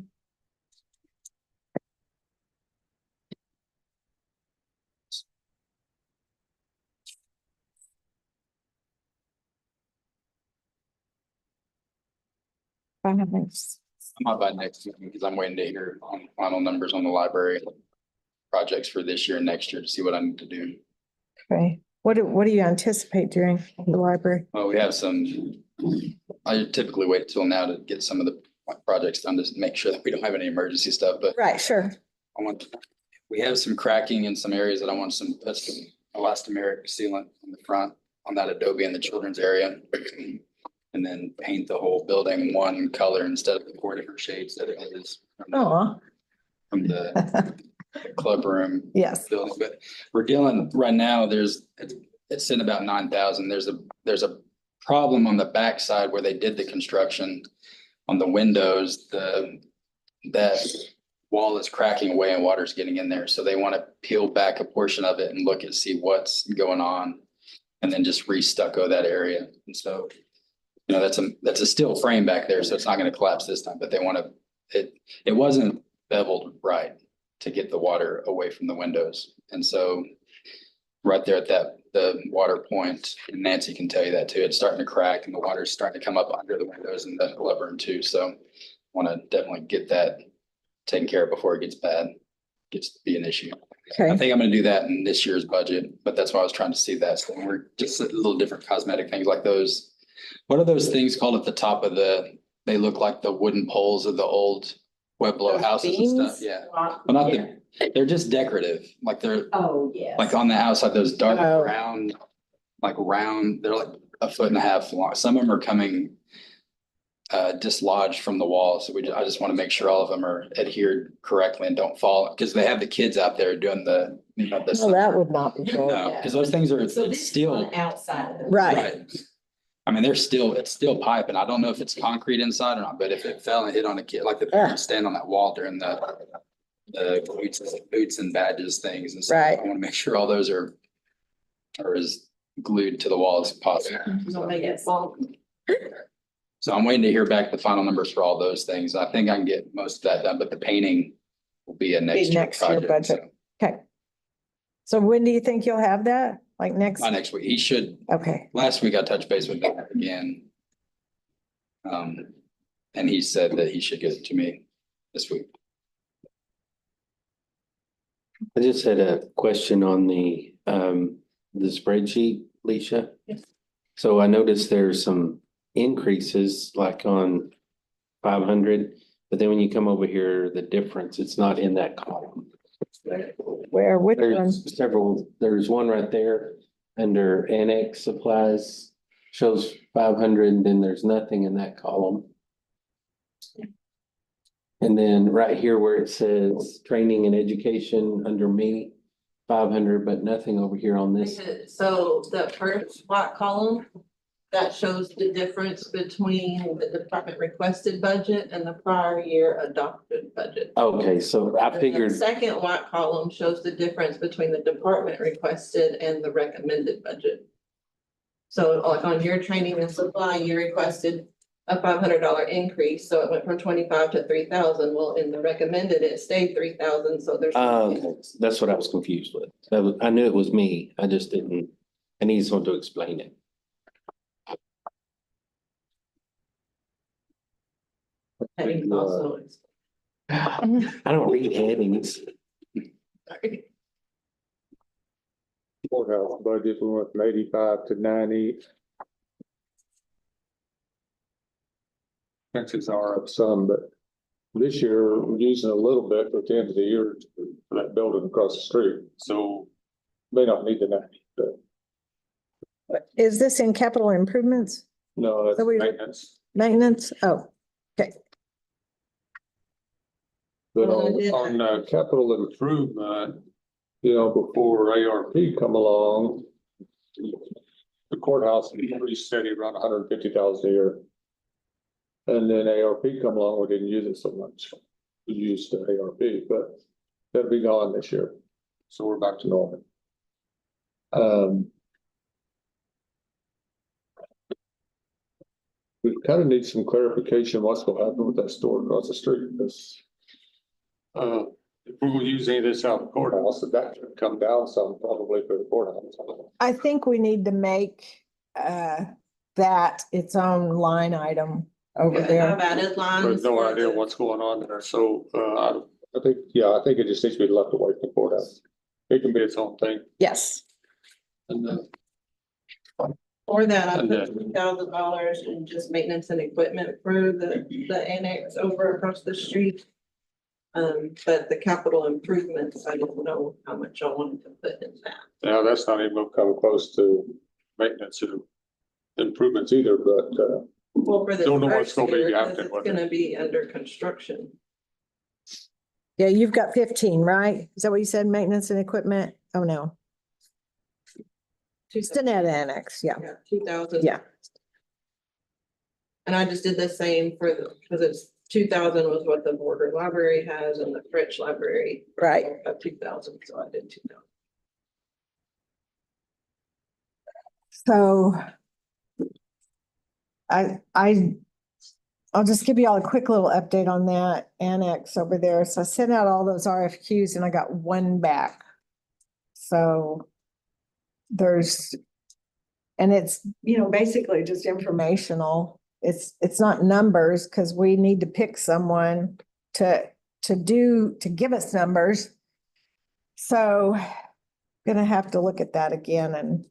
Finance. I'm not by next week because I'm waiting to hear on final numbers on the library projects for this year and next year to see what I need to do. Okay, what do you anticipate doing at the library? Well, we have some, I typically wait till now to get some of the projects done to make sure that we don't have any emergency stuff, but Right, sure. we have some cracking in some areas that I want some, that's some elastomeric sealant on the front on that Adobe in the children's area. And then paint the whole building one color instead of the 4 different shades that it is Oh, from the club room yes. building. But we're dealing right now, it's sitting about 9,000. There's a problem on the backside where they did the construction on the windows. That wall is cracking away and water's getting in there. So they want to peel back a portion of it and look and see what's going on and then just re-stucco that area. And so, you know, that's a steel frame back there, so it's not going to collapse this time, but they want to, it wasn't beveled right to get the water away from the windows. And so right there at the water point, and Nancy can tell you that too, it's starting to crack and the water's starting to come up under the windows and the glove room too. So want to definitely get that taken care of before it gets to be an issue. I Okay, think I'm gonna do that in this year's budget, but that's why I was trying to see that. So we're just a little different cosmetic things like those. What are those things called at the top of they look like the wooden poles of the old Pueblo Those houses and stuff, beams? yeah. Well, not they're just decorative, like they're Oh, yes. like on the outside, those dark Oh. round, they're like 1.5 feet long. Some of them are coming dislodged from the wall. So I just want to make sure all of them are adhered correctly and don't fall, because they have the kids out there doing the. well, that would not be good. No, because those things are So this is steel. on outside of the. Right. I mean, it's still pipe, and I don't know if it's concrete inside or not, but if it fell and hit on a kid, like the parents stand on that wall during the boots and badges things. And so Right. I want to make sure all those are as glued to the wall as possible. don't make it fall. So I'm waiting to hear back the final numbers for all those things. I think I can get most of that done, but the painting will be a next year next year project. budget. Okay. So when do you think you'll have that? Like next? By next week, he should. Okay, Last week I touched base with him again. And he said that he should get it to me this week. I just had a question on the spreadsheet, Leisha. Yes. So I noticed there's some increases like on 500, but then when you come over here, the difference, it's not in that column. Where, which one? There's several, there's one right there under annex supplies, shows 500, and then there's nothing in that column. And then right here where it says training and education under me, 500, but nothing over here on this. So the first black column, that shows the difference between the department requested budget and the prior year adopted budget. Okay, so I And the figured, second white column shows the difference between the department requested and the recommended budget. So like on your training and supply, you requested a $500 increase, so it went from 25 to 3,000. Well, in the recommended, it stayed 3,000, so there's. okay, that's what I was confused with. I knew it was me, I just didn't, I need someone to explain it. Headings also. I don't read headings. Courthouse budget, we went from 85 to 90. Expenses are up some, but this year we're using a little bit at the end of the year for that building across the street, so may not need the 90, but Is this in capital improvements, no, that's So we- maintenance. maintenance? Oh, okay. But Well, I did- on capital improvement, you know, before ARP come along, the courthouse is pretty steady around 150,000 a year. And then ARP come along, we didn't use it so much. We used the ARP, but that'll be gone this year. So we're back to normal. We kind of need some clarification what's gonna happen with that store across the street, because if we're gonna use any of this out of the courthouse, that should come down some probably for the courthouse. I think we need to make that its own line item over I've there. added But lines. no for idea the- what's going on there, so I think it just needs to be left away from the courthouse. It can be its own thing. Yes. And then For that, I And put then- $3,000 in just maintenance and equipment for the annex over across the street. But the capital improvements, I didn't know how much I wanted to put in that. now that's not even gonna come close to maintenance or improvements either, but Well, for the Don't know what's first gonna be year, 'cause happening it's with it. gonna be under construction. Yeah, you've got 15, right? Is that what you said? Maintenance and equipment? Oh, no. It's the net annex, yeah. 2,000. Yeah. And I just did the same for because it's 2,000 was what the border library has and the French library. Right. Of 2,000, so I did 2,000. So I'll just give you all a quick little update on that annex over there. So I sent out all those RFQs and I got one back. So and it's, basically just informational. It's not numbers because we need to pick someone to give us numbers. So gonna have to look at that again and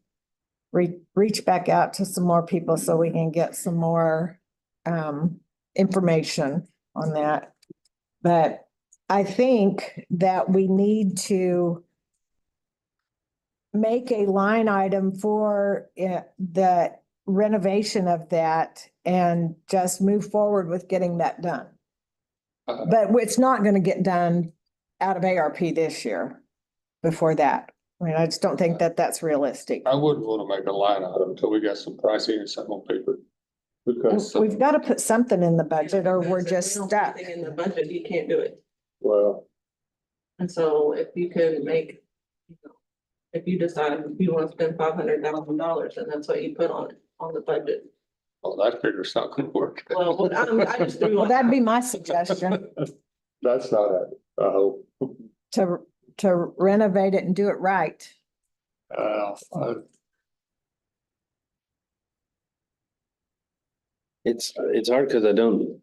reach back out to some more people so we can get some more information on that. But I think that we need to make a line item for the renovation of that and just move forward with getting that done. But it's not gonna get done out of ARP this year before that. I mean, I just don't think that that's realistic. I wouldn't want to make a line item until we got some pricing and something on paper. Because, We've got to put something in the budget or we're Because if just we don't stuck. put anything in the budget, you can't do it. well, And so if you can make, if you decide you want to spend $500,000, then that's what you put on the budget. well, that figure's not gonna work. Well, I just threw. Well, that'd be my suggestion, That's not it, I hope. to renovate it and do it right. It's hard because I don't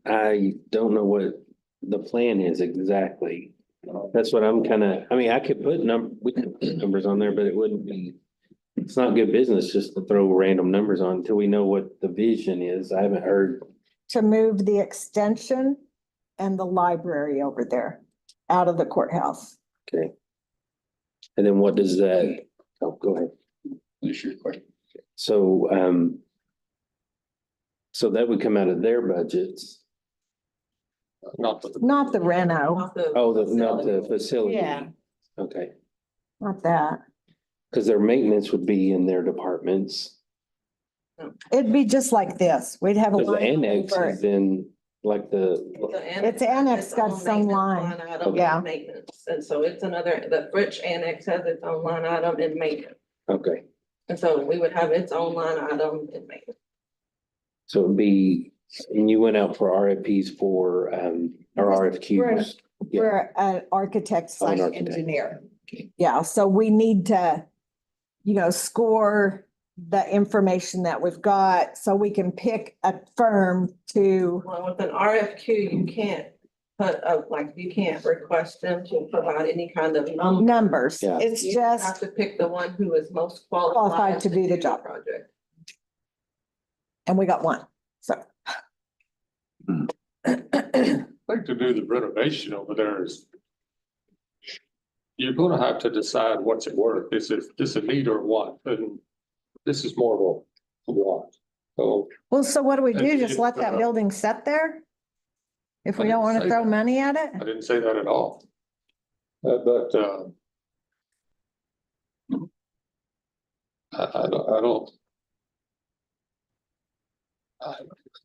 know what the plan is exactly. That's what I'm I mean, I could put we could put numbers on there, but it wouldn't be, it's not good business just to throw random numbers on until we know what the vision is. I haven't heard. To move the extension and the library over there out of the courthouse. Okay. And then what does that, oh, go ahead. Finish your question. So, so that would come out of their budgets. Not the. Not the reno, Not the Oh, not facility. the facility. Yeah. Okay, not that. because their maintenance would be in their departments. It'd be just like this. We'd have a Because the line annex for is in like the, It's annexed, got its some own line. maintenance item Yeah. in Maintenance, and so it's another, the Fritch Annex has its own line item in maintenance, okay, and so we would have its own line item in maintenance. so it'd be, and you went out for RFPs for, or RFQs. Yeah. We're an architect Oh, an slash architect. engineer. Yeah, so we need to, score the information that we've got so we can pick a firm to, Well, with an RFQ, you can't you can't request them to provide any kind of number. numbers. Yeah. It's You just, have to pick the one who is most Qualified qualified to do the job. project. and we got one, so. I think to do the renovation over there is. You're gonna have to decide what's it worth. Is this a need or a want? And this is more of a want. So Well, so what do we do? And Just if, let that building sit there? If I we don't didn't want to say throw that. money at it? I didn't say that at all. But I don't.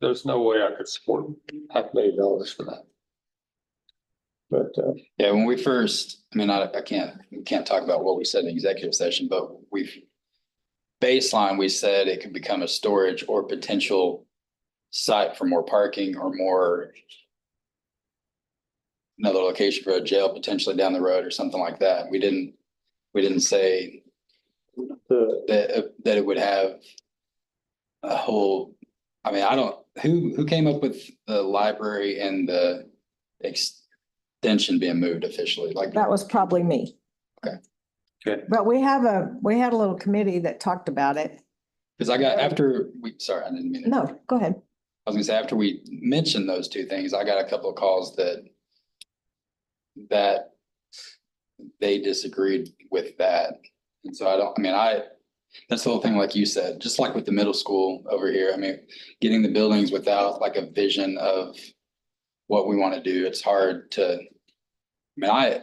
There's no way I could support $500,000 for that. But Yeah, when we first, I mean, we can't talk about what we said in executive session, but baseline, we said it could become a storage or potential site for more parking or more another location for a jail potentially down the road or something like that. We didn't say that it would have a whole, I mean, I don't, who came up with the library and the extension being moved officially? Like, That was probably me. Okay. Okay. But we had a little committee that talked about it. because I didn't mean to. No, go ahead. I was gonna say, after we mentioned those two things, I got a couple of calls that they disagreed with that. And so that's the whole thing, like you said, just like with the middle school over here, I mean, getting the buildings without like a vision of what we want to do, it's hard to, I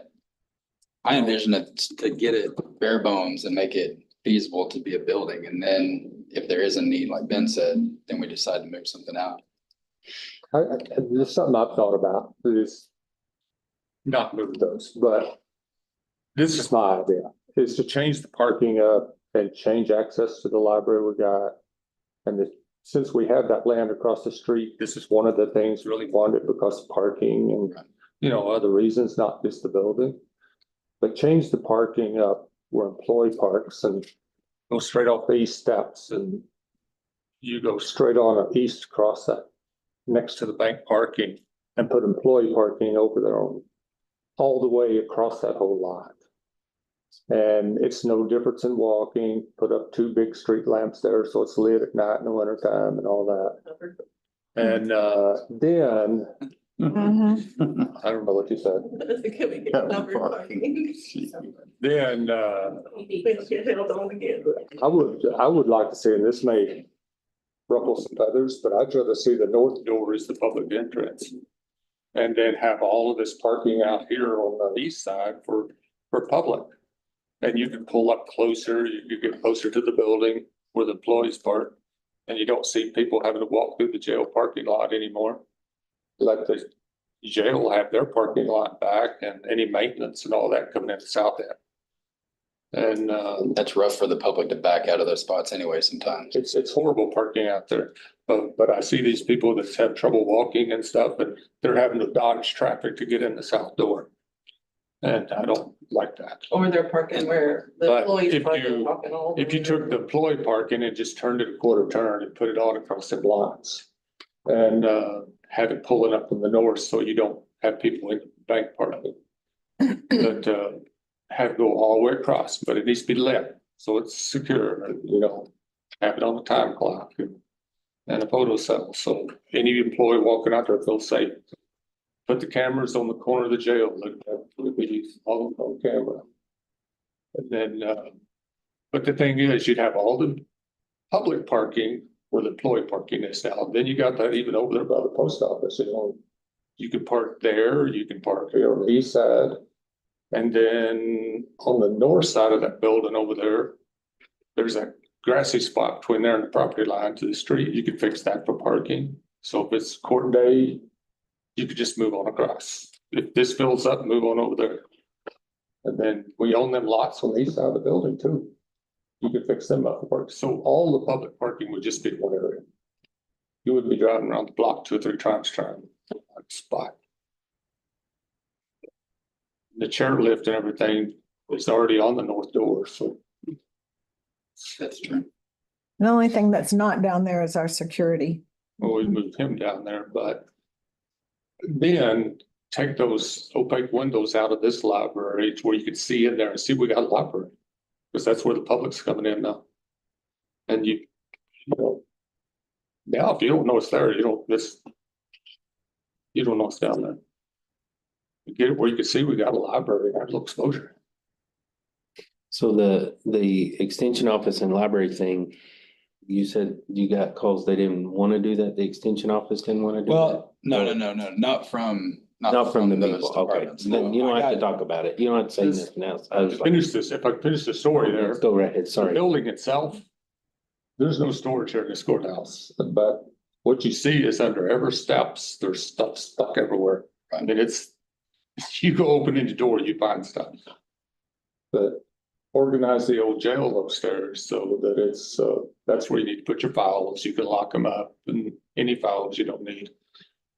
envision it to get it bare bones and make it feasible to be a building. And then if there is a need, like Ben said, then we decide to move something out. there's something I've thought about, is not move those, but this is my idea, is to change the parking up and change access to the library we got. And since we have that land across the street, this is one of the things really wanted because of parking and, other reasons, not just the building. But change the parking up where employee parks and go straight off the east steps and you go straight on east across that next to the bank parking and put employee parking over there all the way across that whole lot. And it's no difference in walking, put up 2 big street lamps there so it's lit at night in the winter time and all that. And then, I don't know what you said. Can we get number parking? Then We get held on again. I would like to see, and this may ruffle some feathers, but I'd rather see the north door is the public entrance. And then have all of this parking out here on the east side for public. And you can pull up closer, you get closer to the building where the employees park. And you don't see people having to walk through the jail parking lot anymore. Let the jail have their parking lot back and any maintenance and all that coming in the south end. And That's rough for the public to back out of those spots anyway sometimes. it's horrible parking out there. But I see these people that have trouble walking and stuff, and they're having to dodge traffic to get in the south door. And I don't like that. Or they're parking where the But employees if parking, you- walking all. the If you way took the there. employee parking and just turned it a quarter turn and put it all across the lines. And have it pulling up from the north so you don't have people in bank parking. But, have to go all the way across, but it needs to be lit, so it's secure, you know, have it on the time clock and a photo cell, so any employee walking out there feels safe. Put the cameras on the corner of the jail, look at it, all on camera. And then, but the thing is, you'd have all the public parking where the employee parking is now. Then you got that even over there by the post office, you know. You can park there, you can park here on the east side. And then on the north side of that building over there, there's a grassy spot between there and the property line to the street. You can fix that for parking. So if it's court day, you could just move on across. If this fills up, move on over there. And then we own them lots on the east side of the building too. You could fix them up for park. So all the public parking would just be in one area. You wouldn't be driving around the block 2 or 3 times trying to find a spot. The chairlift and everything is already on the north door, so. That's true. The only thing that's not down there is our security. Well, we moved him down there, but then take those opaque windows out of this library to where you can see in there and see we got a library. Because that's where the public's coming in now. And you know, now if you don't know it's there, you don't know it's down there. You get it where you can see we got a library, and a little exposure. So the extension office and library thing, you said you got calls, they didn't want to do that, the extension office didn't want to do that? Well, no, not from the those people, okay, departments. then you No, don't I have to got- talk about it, you don't have to say This- nothing else. I was like, Finish this, if I finish the story there. go right ahead, The sorry. building itself, there's no storage here in this courthouse, but what you see is under every steps, there's stuff stuck everywhere. I mean, you go opening the door, you find stuff. But organize the old jail upstairs so that it's, that's where you need to put your files, you can lock them up, and any files you don't need.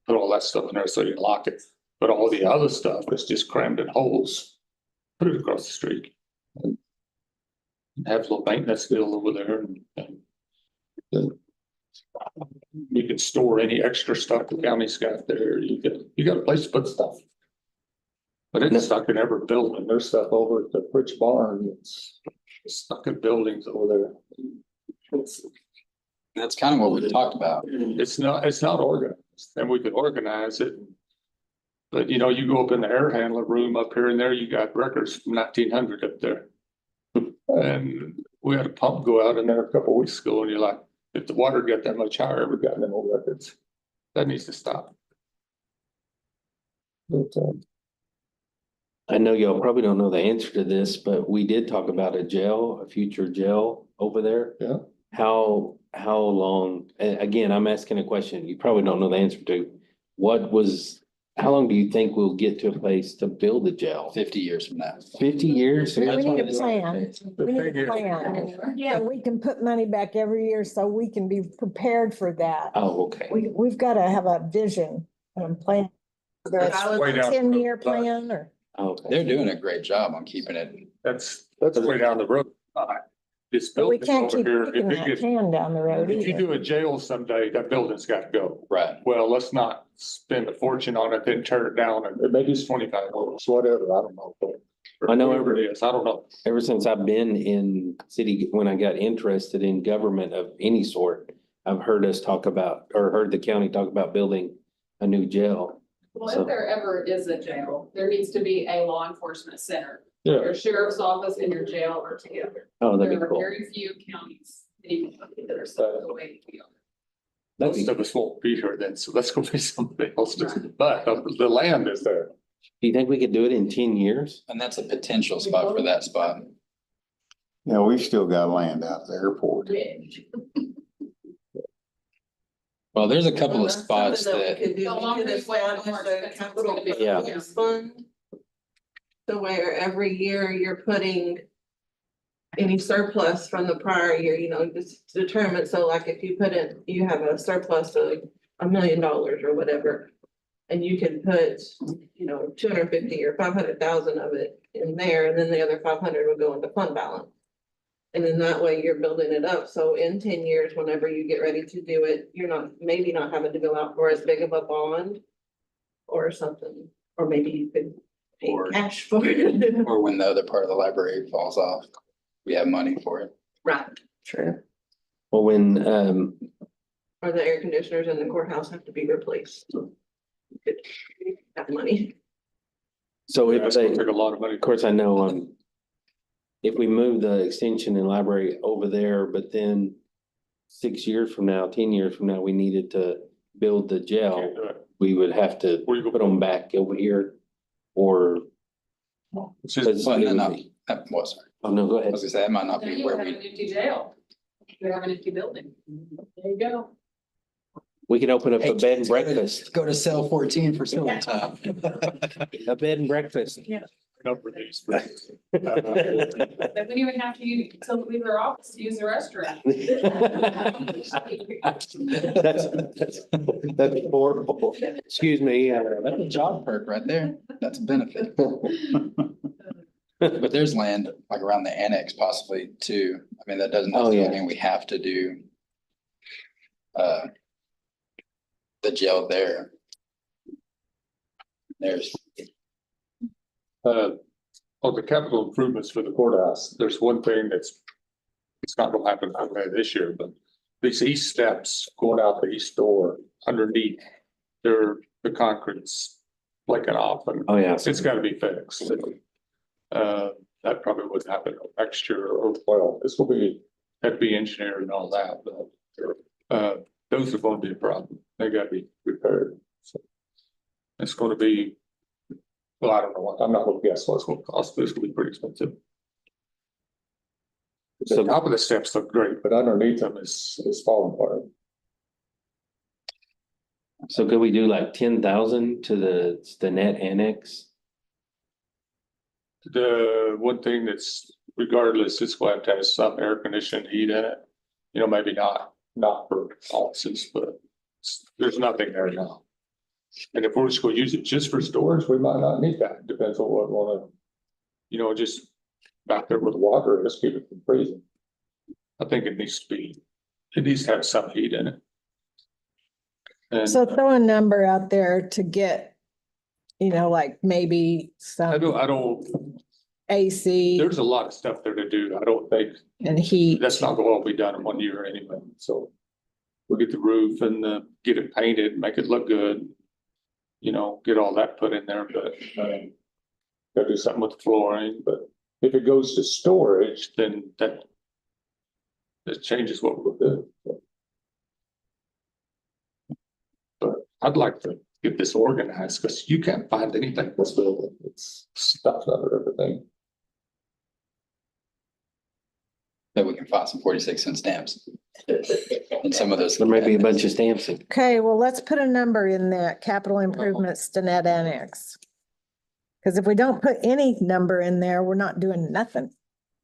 Put all that stuff in there so you can lock it, but all the other stuff is just crammed in holes. Put it across the street. And have a little maintenance deal over there and you can store any extra stuff the county's got there. You got a place to put stuff. But it's stuck in every building. There's stuff over at the Rich Barn. It's stuck in buildings over there. That's kind of what we talked about. It's not organized, and we could organize it. But you know, you go up in the air handler room up here and there, you got records from 1900 up there. And we had a pump go out in there a couple of weeks ago, and you're like, if the water got that much higher, we've got them old records. That needs to stop. But, I know y'all probably don't know the answer to this, but we did talk about a future jail over there. Yeah. How long, again, I'm asking a question you probably don't know the answer to. How long do you think we'll get to a place to build a jail? 50 years from now. 50 years? We That's need what a it is. plan. We need a plan. Yeah, we can put money back every year so we can be prepared for that. Oh, okay. We've got to have a vision and plan. Whether it's a way down the 10-year road. plan or. Okay. They're doing a great job on keeping it. that's way down the road. This But we building can't over keep here, kicking if it that gets, can down the road if you either. do a jail someday, that building's got to go. Right. Well, let's not spend a fortune on it, then tear it down, and maybe it's 25 years, whatever, I don't know. I know Whatever it is, I don't know. Ever since I've been in city, when I got interested in government of any sort, I've heard us talk about, or heard the county talk about building a new jail. Well, So- if there ever is a jail, there needs to be a law enforcement center. Yeah, Your sheriff's office and your jail are together. Oh, that'd There be are cool. very few counties that are set the way we are. That'd most be, of us won't be here then, so let's go be somebody else, but the land is there. do you think we could do it in 10 years? And that's a potential spot for that spot. Yeah, we've still got land out at the airport. Well, there's a couple of That's something spots we that, could do. The We longer could you wait, the establish more a expensive it's capital gonna be. Yeah. improvements fund. To where every year you're putting any surplus from the prior year, you know, just determine, so like if you put in, you have a surplus of $1 million or whatever. And you can put, you know, 250 or 500,000 of it in there, and then the other 500 will go into fund balance. And then that way you're building it up, so in 10 years, whenever you get ready to do it, you're not, maybe not having to go out for as big of a bond. Or something, or maybe you could Or- cash for it. Or when the other part of the library falls off, we have money for it. Right, True. Well, when, or the air conditioners in the courthouse have to be replaced. Good. Have money. so if That's they, gonna take a lot of money. of course, I know, if we move the extension and library over there, but then 6 years from now, 10 years from now, we needed to build the Can't jail, do it. we would have to Where you go? put them back over here or. It's just, Well, it no, would no, be- well, sorry. Oh, no, go I ahead. was gonna say, that might not Then be you where have an we, empty jail. You have an empty building. There you go. We could open up a bed and breakfast, Go to cell 14 for summer time. a bed and breakfast. number of these. They wouldn't even have to use, to leave their office to use the restroom. That's horrible. Excuse me. That's a job perk right there. That's a benefit. But there's land like around the annex possibly too. I mean, that doesn't Oh, yeah. necessarily mean we have to do the jail there. There's, On the capital improvements for the courthouse, there's one thing it's not gonna happen this year, but these east steps going out the east door underneath, the concrete's flaking off and Oh, yeah. it's gotta be fixed. That probably would happen next year or, well, this will be, have to be engineered and all that, but those are gonna be a problem. They gotta be repaired. So it's gonna be, well, I don't know what, I'm not gonna guess what it's gonna cost, but it's gonna be pretty expensive. The So- top of the steps look great, but underneath them is falling apart. So could we do like 10,000 to the net annex? The one thing that's regardless, it's going to have some air conditioning heat in it. You know, maybe not for offices, but there's nothing there now. And if we're just gonna use it just for storage, we might not need that. Depends on what we wanna, you know, just back there with water, let's keep it from freezing. I think it needs to have some heat in it. And So throw a number out there to get, like maybe I some don't, AC there's a lot of stuff there to do. I don't think and heat. that's not gonna all be done in 1 year anyway, so. We'll get the roof and get it painted, make it look good. You know, get all that put in there, but gotta do something with the flooring, but if it goes to storage, then that changes what we'll do. But I'd like to get this organized, because you can't find anything in this building. It's stuffed under everything. that we can find some 46-cent stamps. And some of those. There may be a bunch of stamps. Okay, well, let's put a number in that capital improvements to net annex. Because if we don't put any number in there, we're not doing nothing.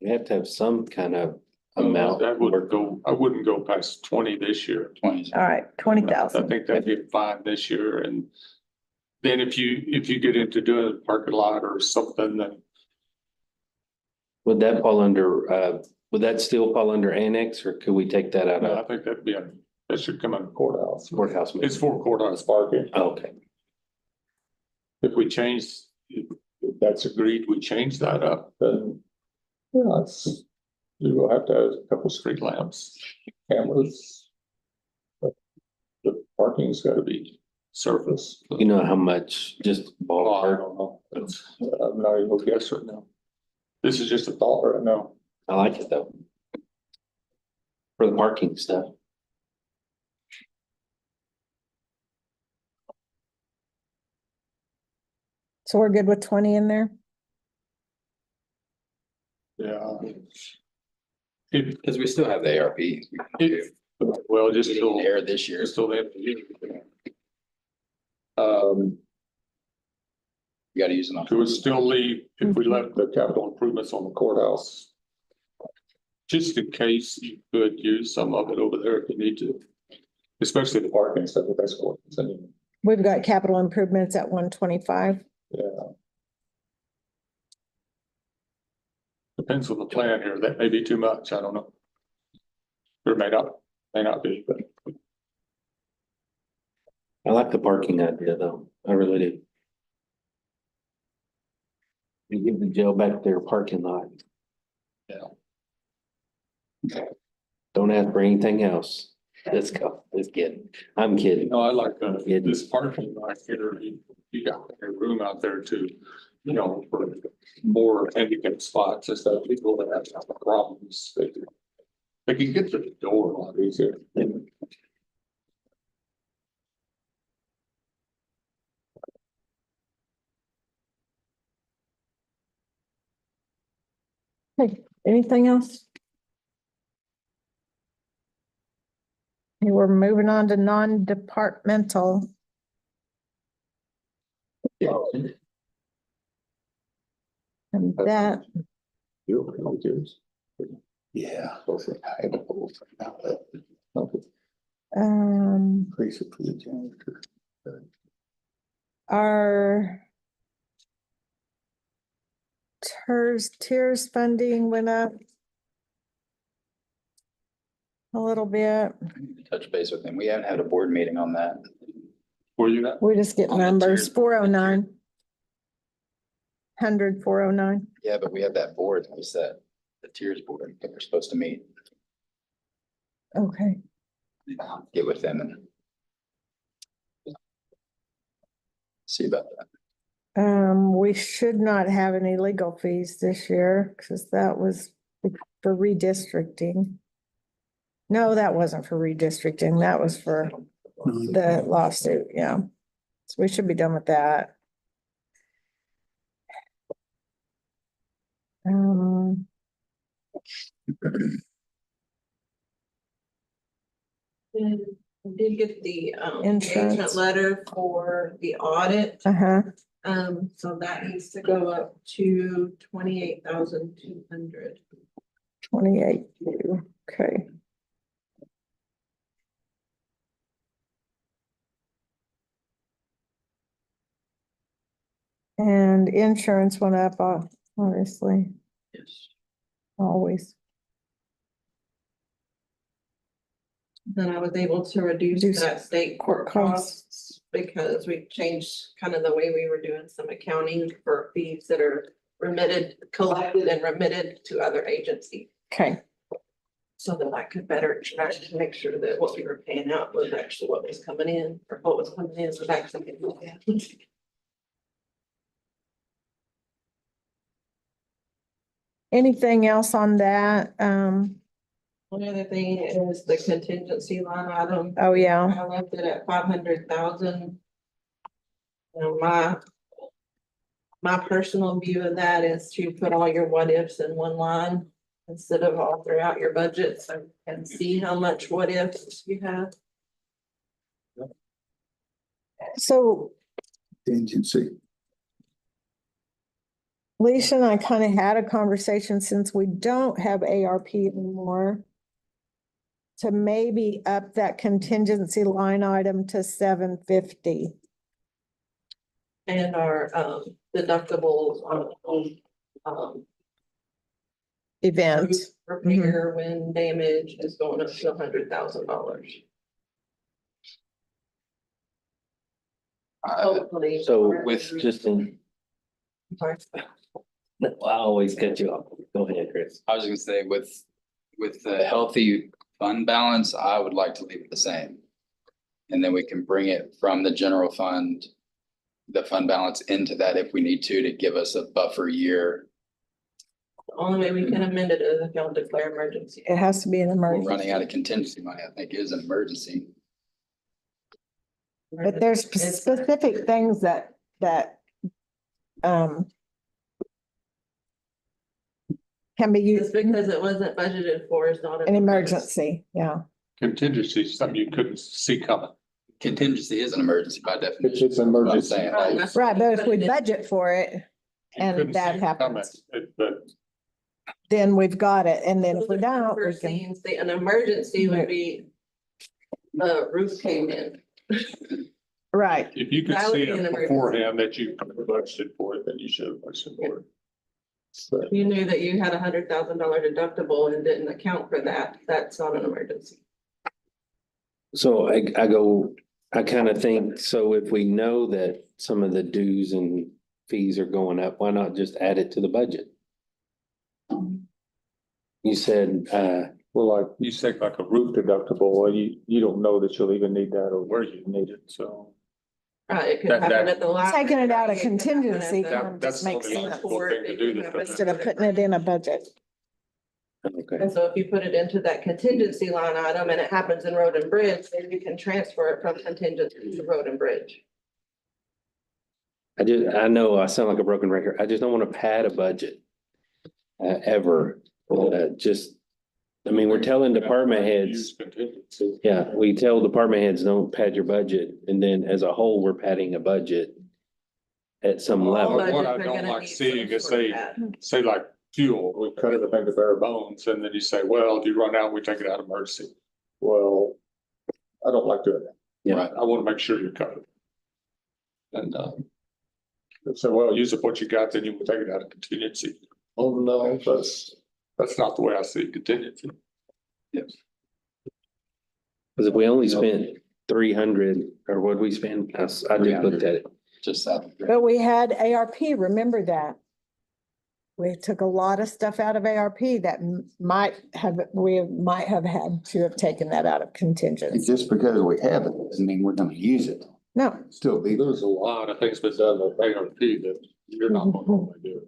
We have to have some kind of amount. I wouldn't go past 20 this year. 20s. All right, 20,000. I think that'd be fine this year, and then if you get into doing a parking lot or something, then Would that fall under, would that still fall under annex or could we take that out I of think that should come in the courthouse. courthouse? It's for courthouse parking. Oh, okay. If we change, if that's agreed, we change that up, then you will have to have a couple street lamps, cameras. But the parking's gotta be surface. You know how much, just Oh, I ballpark? don't know. I'm not even gonna guess right now. This is just a thought right now. I like it though. For the parking stuff. So we're good with 20 in there? Yeah. If, Because we still have the ARP. well, just Getting till, air this year. just till the end of the year. You gotta use it on. Could we still leave, if we left the capital improvements on the courthouse? Just in case you could use some of it over there if you need to. Especially the parking stuff with escorts. We've got capital improvements at 125. Yeah. Depends on the plan here. That may be too much. I don't know. Or may not be, but I like the parking idea though. I really do. You give the jail back their parking lot. Yeah. Don't ask for anything else. Let's go. Just kidding. I'm kidding. No, I like this parking lot here. You got a room out there to, you know, for more handicap spots and stuff. People that have problems, they can get to the door a lot easier. Hey, anything else? Okay, we're moving on to non-departmental. And that, Yeah. Increase it for the janitor. our tiers funding went up a little bit. Touch base with him. We haven't had a board meeting on that. Where you at? We just get On the numbers, tiers. 409. 409. Yeah, but we have that board that we set, the tiers board that we're supposed to meet. Okay. Get with them and see about that. We should not have any legal fees this year because that was for redistricting. No, that wasn't for redistricting. That was for the lawsuit. Yeah. So we should be done with that. I did get the Insurance. engagement letter for the audit. Uh-huh. So that needs to go up to 28,200. 28. Okay. And insurance went up, obviously, Yes. always. Then I was able to reduce Reduce that state court costs because we changed kind of the way we were doing some accounting for fees that are collected and remitted to other agencies. Okay. So that I could better track to make sure that what we were paying out was actually what was coming in, or what was coming in was actually getting paid. Anything else on that? One other thing is the contingency line item. Oh, yeah. I left it at 500,000. You know, my personal view of that is to put all your what ifs in one line instead of all throughout your budget, so you can see how much what ifs you have. So Contingency. Lisa and I kind of had a conversation since we don't have ARP anymore to maybe up that contingency line item to 750. And our deductibles on Event. roof repair when damage is going up to $100,000. Hopefully. So with just in, I always cut you off. Go ahead, Chris. I was gonna say with the healthy fund balance, I would like to leave it the same. And then we can bring it from the general fund, the fund balance into that if we need to give us a buffer year. The only way we can amend it is if y'all declare emergency. It has to be an We're emergency. running out of contingency money, I think is an emergency. But there's specific things that can be Just used because it wasn't budgeted for is not an emergency, yeah. Contingency is something you couldn't see coming. Contingency is an emergency by definition. It's an emergency. That's what I'm saying. Right, but if we budget for it You and couldn't that see it coming, happens, But then we've got it. And then if we don't, we can, Unforeseen state, an emergency would be the roof came in. right. if you could That would see be an it emergency. beforehand that you budgeted for it, then you should have budgeted for it. But You knew that you had $100,000 deductible and didn't account for that. That's not an emergency. So I kind of think, so if we know that some of the dues and fees are going up, why not just add it to the budget? You said, Well, like you say, like a roof deductible, well, you don't know that you'll even need that or where you need it, so. Right, it could That- happen that- at the last. Taking it out of contingency That- that's just makes the sense logical thing to do. that- instead of putting it in a budget. okay, And so if you put it into that contingency line item and it happens in road and bridge, then you can transfer it from contingency to road and bridge. I know I sound like a broken record, I just don't want to pad a budget. Ever, I mean, we're telling department heads, Use contingency. yeah, we tell department heads, don't pad your budget, and then as a whole, we're padding a budget. At some All level, What I budgets are don't gonna like need seeing some is sort of say, pad. say like fuel, we cut everything to bare bones, and then you say, well, if you run out, we take it out of emergency. Well, I don't like doing that. Yeah. Right, I wanna make sure you're covered. And, so, well, use up what you got, then you will take it out of contingency. Oh, no, that's not the way I see contingency. Yes. because if we only spent 300, or what we spend, I just looked at it. Just that. But we had ARP, remember that? We took a lot of stuff out of ARP that we might have had to have taken that out of contingency. Just because we have it doesn't mean we're gonna use it. No, Still be. There's a lot of things been done with ARP that you're not gonna normally do.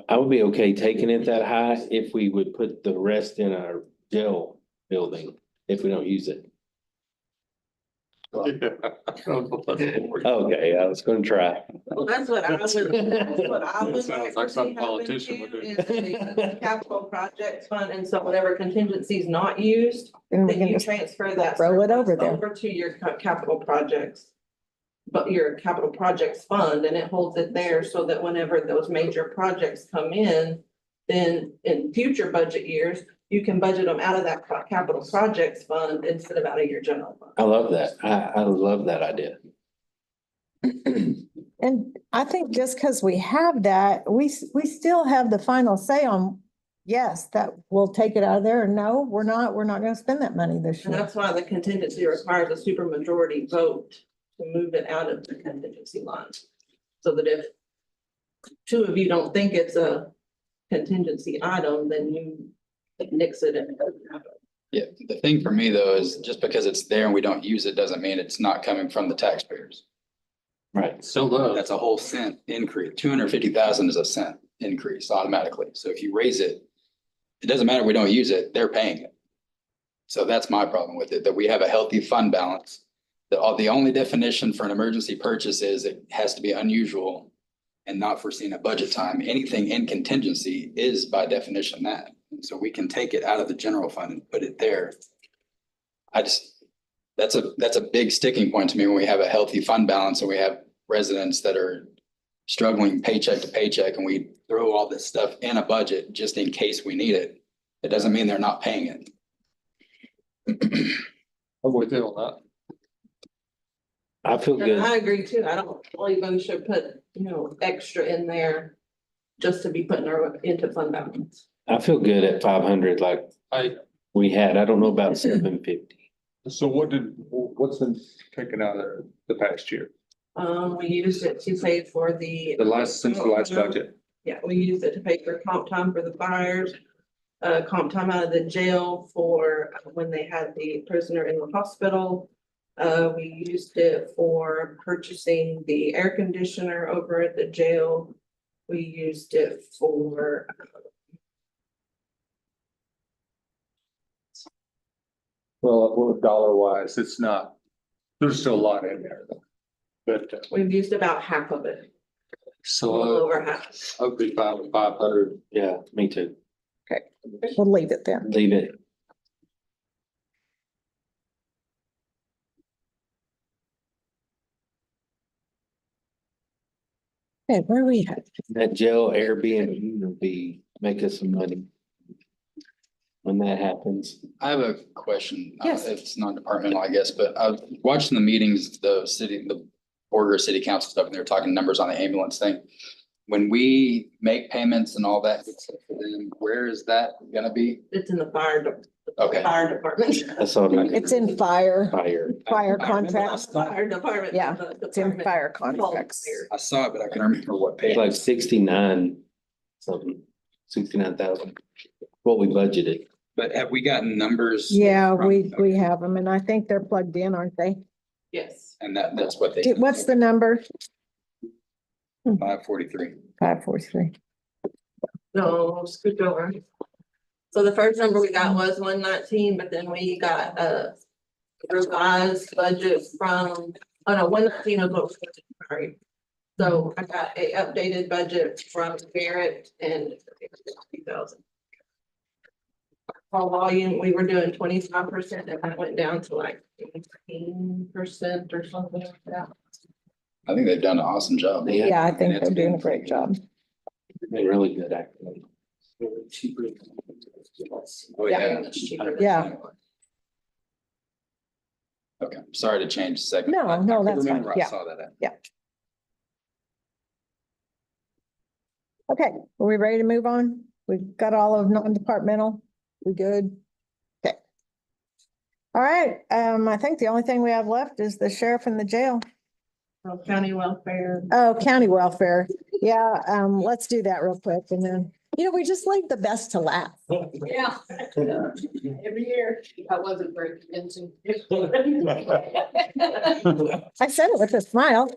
I would be okay taking it that high if we would put the rest in our jail building, if we don't use it. Okay, I was gonna try. Well, that's what I would Sounds like like to some see happen politician would too, do. is the capital projects fund, and so whatever contingency is not used, then we then can you just transfer that. throw it over surplus there. Over to your capital projects. But your capital projects fund, and it holds it there so that whenever those major projects come in, then in future budget years, you can budget them out of that capital projects fund instead of out of your general fund. I love that. I love that idea. And I think just because we have that, we still have the final say on, yes, that we'll take it out of there, and no, we're not gonna spend that money this And year. that's why the contingency requires a supermajority vote to move it out of the contingency line. So that if two of you don't think it's a contingency item, then you nix it and it doesn't happen. Yeah, the thing for me though is just because it's there and we don't use it, doesn't mean it's not coming from the taxpayers. Right. So That's a whole cent increase. 250,000 is a cent increase automatically. So if you raise it, it doesn't matter if we don't use it, they're paying it. So that's my problem with it, that we have a healthy fund balance. The only definition for an emergency purchase is it has to be unusual and not foreseen at budget time. Anything in contingency is by definition that. And so we can take it out of the general fund and put it there. That's a big sticking point to me when we have a healthy fund balance and we have residents that are struggling paycheck to paycheck and we throw all this stuff in a budget just in case we need it. It doesn't mean they're not paying it. I'm with you on that. I feel And good. I agree too. I don't believe we should put, extra in there just to be putting our into fund balance. I feel good at 500 like we had. I don't know about 750. So what's been taken out of the past year? We used it to pay for Since the last budget? Yeah, we used it to pay for comp time for the fires, comp time out of the jail for when they had the prisoner in the hospital. We used it for purchasing the air conditioner over at the jail. We used it for. Well, dollar wise, it's not, there's still a lot in there though. But We've used about half of it, a so little over half. I'd be fine with 500. Yeah, me too. We'll leave it then. Leave it. Okay, where are we at? That jail Airbnb will make us some money. When that happens. I have a question. Yes. It's non-departmental, I guess, but I was watching the meetings, the Borger City Council stuff, and they were talking numbers on the ambulance thing. When we make payments and all that, except for them, where is that gonna be? It's in the Okay. Fire department. That's all. It's in fire Fire. contracts. Fire department. Yeah, the it's in department fire called contracts. fire. I saw it, but I couldn't remember what It's page. like 69 something, 69,000, what we budgeted. But have we gotten numbers? Yeah, from- we have them, and I think they're plugged in, aren't they? Yes. And that's what they. What's the number? 543. 543. No, scoot over. So the first number we got was 119, but then we got a revised budget from, oh no, 119 is what was, sorry. So I got a updated budget from Garrett and 50,000. Call volume, we were doing 25% and that went down to like 18% or something like that. I think they've done an awesome job. Yeah, I think And they're it's doing a been- great job. They're really good, actually. Oh, Very yeah. much cheaper than Yeah. that one. Okay, sorry to change the segment. No, I no, couldn't that's fine. remember I Yeah. saw that at. Okay, are we ready to move on? We've got all of non-departmental. We good? Okay. All right, I think the only thing we have left is the sheriff and the jail. Oh, county welfare. Oh, county welfare. Yeah, let's do that real quick and then, we just leave the best to last. Yeah. Every year, that wasn't very convincing. I said it with a smile.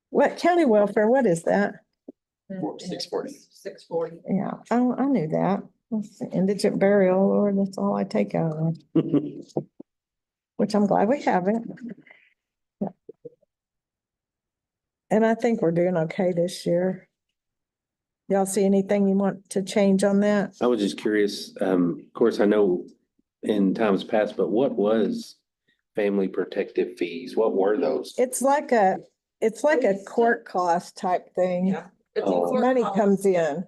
What county welfare, what is that? 640. 640. Yeah, I knew that. That's the indigent burial, Lord, that's all I take out of it, which I'm glad we haven't. Yeah. And I think we're doing okay this year. Y'all see anything you want to change on that? I was just curious, of course, I know in times past, but what was family protective fees? What were those? It's like a court cost type thing. Yeah. It's a Oh. court Money cost. comes in.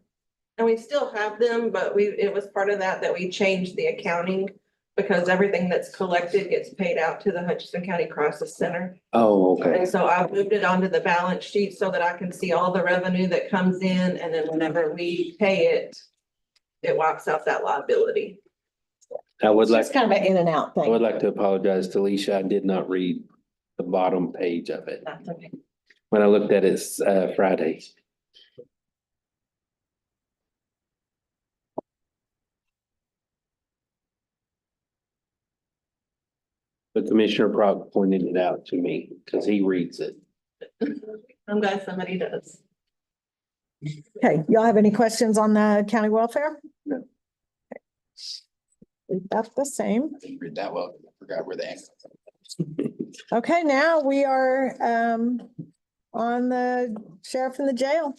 And we still have them, but it was part of that we changed the accounting because everything that's collected gets paid out to the Hutchinson County Crisis Center. Oh, okay. And so I've moved it onto the balance sheet so that I can see all the revenue that comes in, and then whenever we pay it, it wipes out that liability. I would It's like, just kind of an in and out I would thing. like to apologize to Alicia. I did not read the bottom page of it That's okay. when I looked at it, Friday. But Commissioner Brock pointed it out to me because he reads it. I'm glad somebody does. Okay, y'all have any questions on the county welfare? No. Leave that the same. I didn't read that well. I forgot where they ended. Okay, now we are on the sheriff and the jail.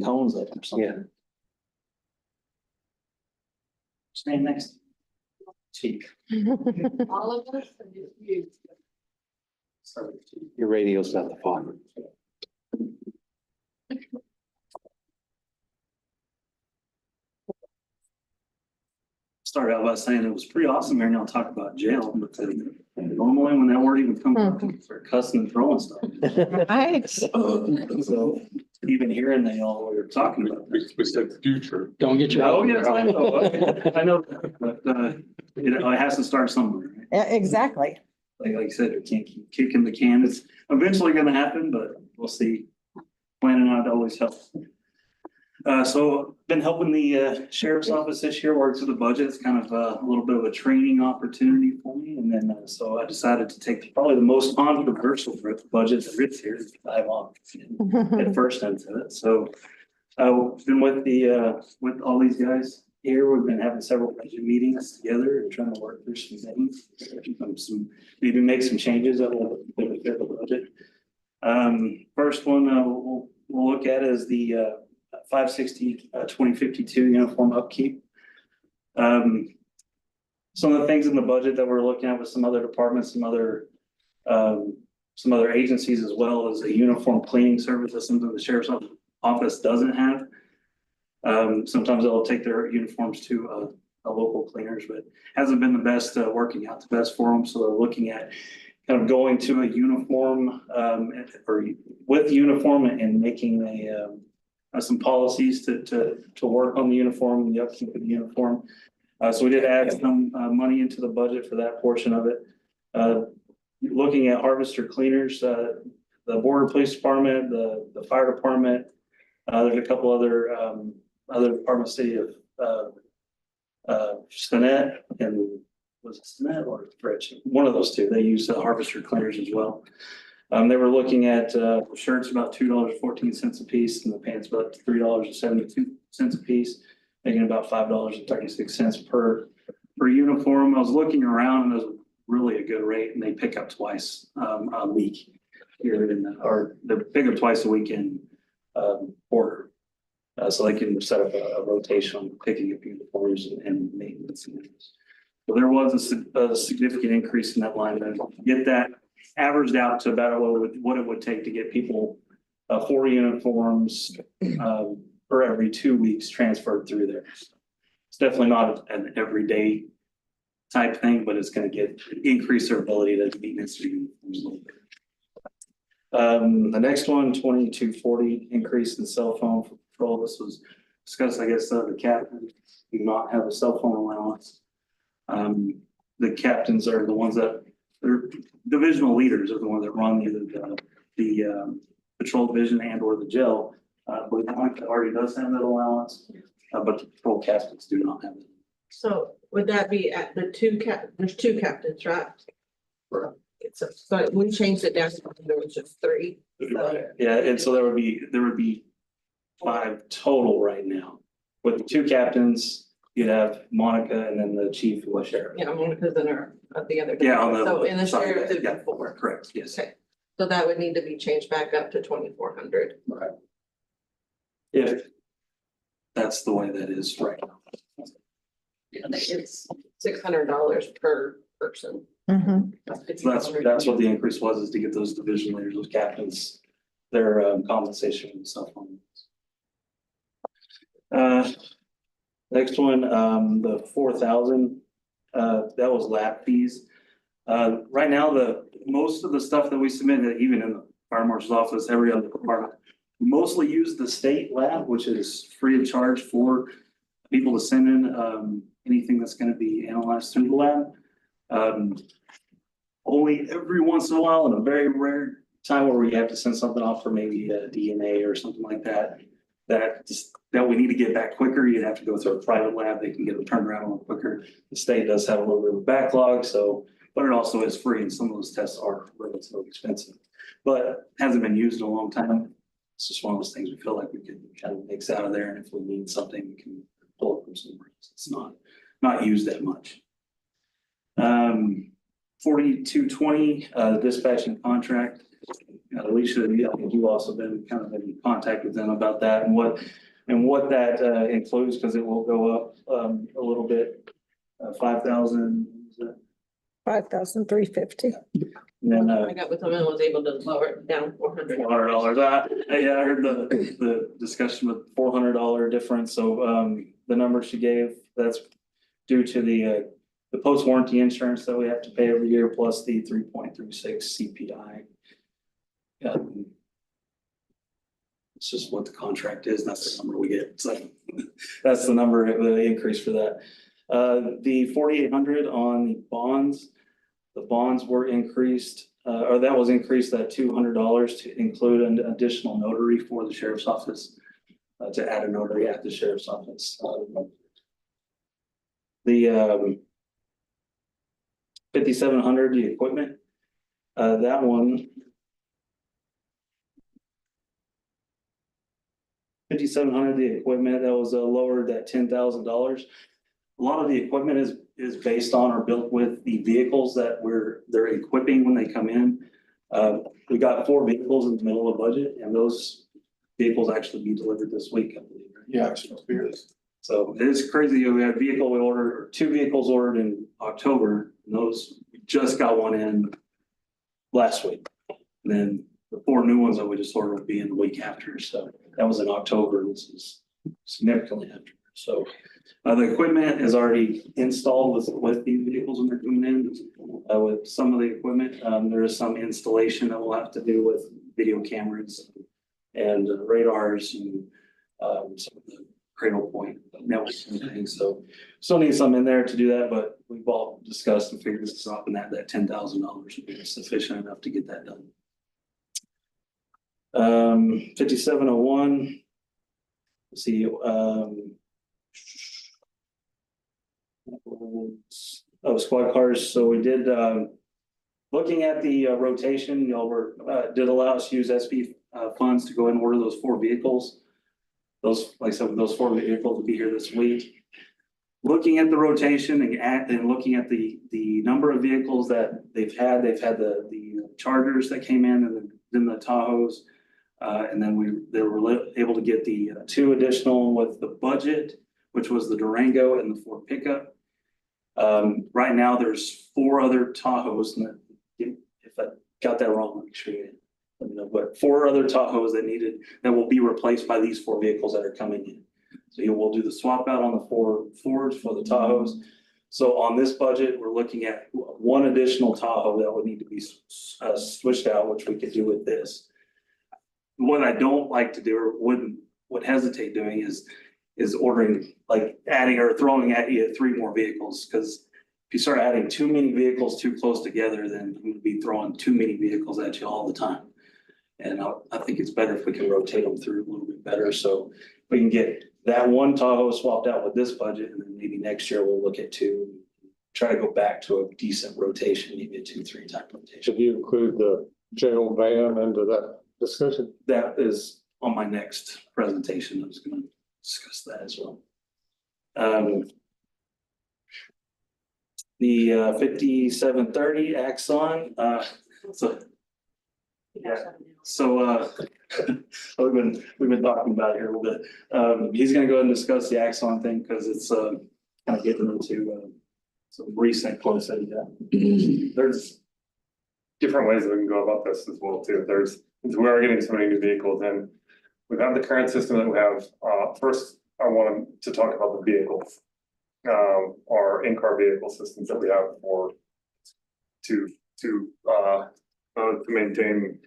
Tones up or something. Yeah. Stand next. Cheek. All of us, and just you. Sorry. Your radio's not the fault. Started out by saying it was pretty awesome hearing y'all talk about jail, but then normally when that word even comes up, you start cussing and throwing stuff. Right. So even hearing that y'all were talking about. We said the future. Don't get your. Oh, yes, I know. I know, but it has to start somewhere, right? Yeah, exactly. Like you said, you can't keep kicking the can. It's eventually gonna happen, but we'll see. Planning out always helps. So been helping the sheriff's office this year work through the budget. It's kind of a little bit of a training opportunity for me. And then so I decided to take probably the most controversial budget there is here, to dive on at first into it. So been with all these guys here. We've been having several budget meetings together and trying to work through some things. Maybe make some changes that will fit the budget. First one we'll look at is the 2052 uniform upkeep. Some of the things in the budget that we're looking at with some other departments, some other agencies, as well as a uniform cleaning service. That's something the sheriff's office doesn't have. Sometimes they'll take their uniforms to a local cleaners, but hasn't been the best, working out the best for them. So they're looking at kind of going to a uniform, or with uniform and making some policies to work on the uniform and the upkeep of the uniform. So we did add some money into the budget for that portion of it. Looking at harvester cleaners, the border police department, the fire department, there's a couple other departments, city of Stinnett and was it Stinnett or Fritch? One of those two. They use harvester cleaners as well. They were looking at shirts about $2.14 a piece, and the pants about $3.72 a piece, making about $5.36 per uniform. I was looking around, and it was really a good rate, and they pick up twice a week here or they pick up twice a week in order. So they can set up a rotation on picking up uniforms and maintenance. So there was a significant increase in that line. And get that averaged out to about what it would take to get people 4 uniforms for every 2 weeks transferred through there. It's definitely not an everyday type thing, but it's going to increase their ability to meet necessary uniforms a little bit. The next one, 2240 increase in cell phone for patrol. This was discussed, I guess, the captain do not have a cell phone allowance. The captains are the ones that they're divisional leaders are the ones that run either the patrol division and or the jail. But Monica already does have that allowance, but the patrol captains do not have it. So would that be at the there's 2 captains, right? Right. So we changed it down, there was just 3. So Yeah, and so there would be 5 total right now. With the 2 captains, you'd have Monica and then the chief of the sheriff. yeah, Monica's in her, the other. Yeah, on the. So in the sorry, sheriff, it'd yeah, be 4. correct, yes. Okay, so that would need to be changed back up to 2,400. Right. If that's the way that is right now. It's $600 per person. Mhm. So that's what the increase was, is to get those division leaders, those captains, their compensation and stuff on. Next one, the 4,000, that was lab fees. Right now, most of the stuff that we submitted, even in the fire marshal's office, every other department, mostly use the state lab, which is free of charge for people to send in anything that's going to be analyzed through the lab. Only every once in a while, in a very rare time where we have to send something off for maybe a DNA or something like that, that we need to get back quicker, you'd have to go through a private lab. They can get them turned around a little quicker. The state does have a little bit of a backlog, but it also is free, and some of those tests are relatively expensive, but hasn't been used in a long time. It's just one of those things we feel like we can kind of mix out of there, and if we need something, we can pull it from somewhere else. It's not used that much. 4220, dispatching contract. Alicia, I think you've also been kind of in contact with them about that and what that includes, because it will go up a little bit, 5,000. 5,350. And then I got with them and was able to lower it down $400. $400. Yeah, I heard the discussion with $400 difference. So the number she gave, that's due to the post warranty insurance that we have to pay every year, plus the 3.36 CPI. It's just what the contract is. That's the number we get. So that's the number, the increase for that. The 4,800 on the bonds. The bonds were increased, or that was increased at $200 to include an additional notary for the sheriff's office, to add a notary at the sheriff's office. The 5,700, the equipment, that one. 5,700, the equipment, that was lowered at $10,000. A lot of the equipment is based on or built with the vehicles that they're equipping when they come in. We got 4 vehicles in the middle of budget, and those vehicles actually be delivered this week, I believe. Right? Yeah, it's So it is crazy. We had 2 vehicles ordered in October, and those, we just got one in last week. And then the 4 new ones that we just ordered would be in the week after. So that was in October. This is significantly after. So the equipment is already installed with these vehicles when they're coming in. With some of the equipment, there is some installation that we'll have to do with video cameras and radars and some of the cradle point networks and things. So still need some in there to do that, but we've all discussed and figured this out, and that $10,000 would be sufficient enough to get that done. 5701. Let's see, squad cars. So we did, looking at the rotation, y'all did allow us to use SP funds to go and order those 4 vehicles. Those, like I said, those 4 vehicles will be here this week. Looking at the rotation and looking at the number of vehicles that they've had the Chargers that came in, and then the Tahoes. And then they were able to get the 2 additional with the budget, which was the Durango and the Ford pickup. Right now, there's 4 other Tahoes, and if I got that wrong, make sure you let me know. But 4 other Tahoes that will be replaced by these 4 vehicles that are coming in. So we'll do the swap out on the 4 Fords for the Tahoes. So on this budget, we're looking at 1 additional Tahoe that would need to be switched out, which we could do with this. What I don't like to do, or would hesitate doing, is ordering, like adding or throwing at you 3 more vehicles. Because if you start adding too many vehicles too close together, then I'm gonna be throwing too many vehicles at you all the time. And I think it's better if we can rotate them through a little bit better. So we can get that 1 Tahoe swapped out with this budget, and then maybe next year we'll look at 2, try to go back to a decent rotation, maybe a 2-3 type rotation. Should you include the jail van into that discussion? That is on my next presentation. I was gonna discuss that as well. The 5730 Axon, we've been talking about it here a little bit. He's gonna go ahead and discuss the Axon thing, because it's kind of getting into some recent quotes that he got. There's different ways that we can go about this as well too. We are getting so many new vehicles, and we've had the current system that we have. First, I wanted to talk about the vehicles, our in-car vehicle systems that we have to maintain,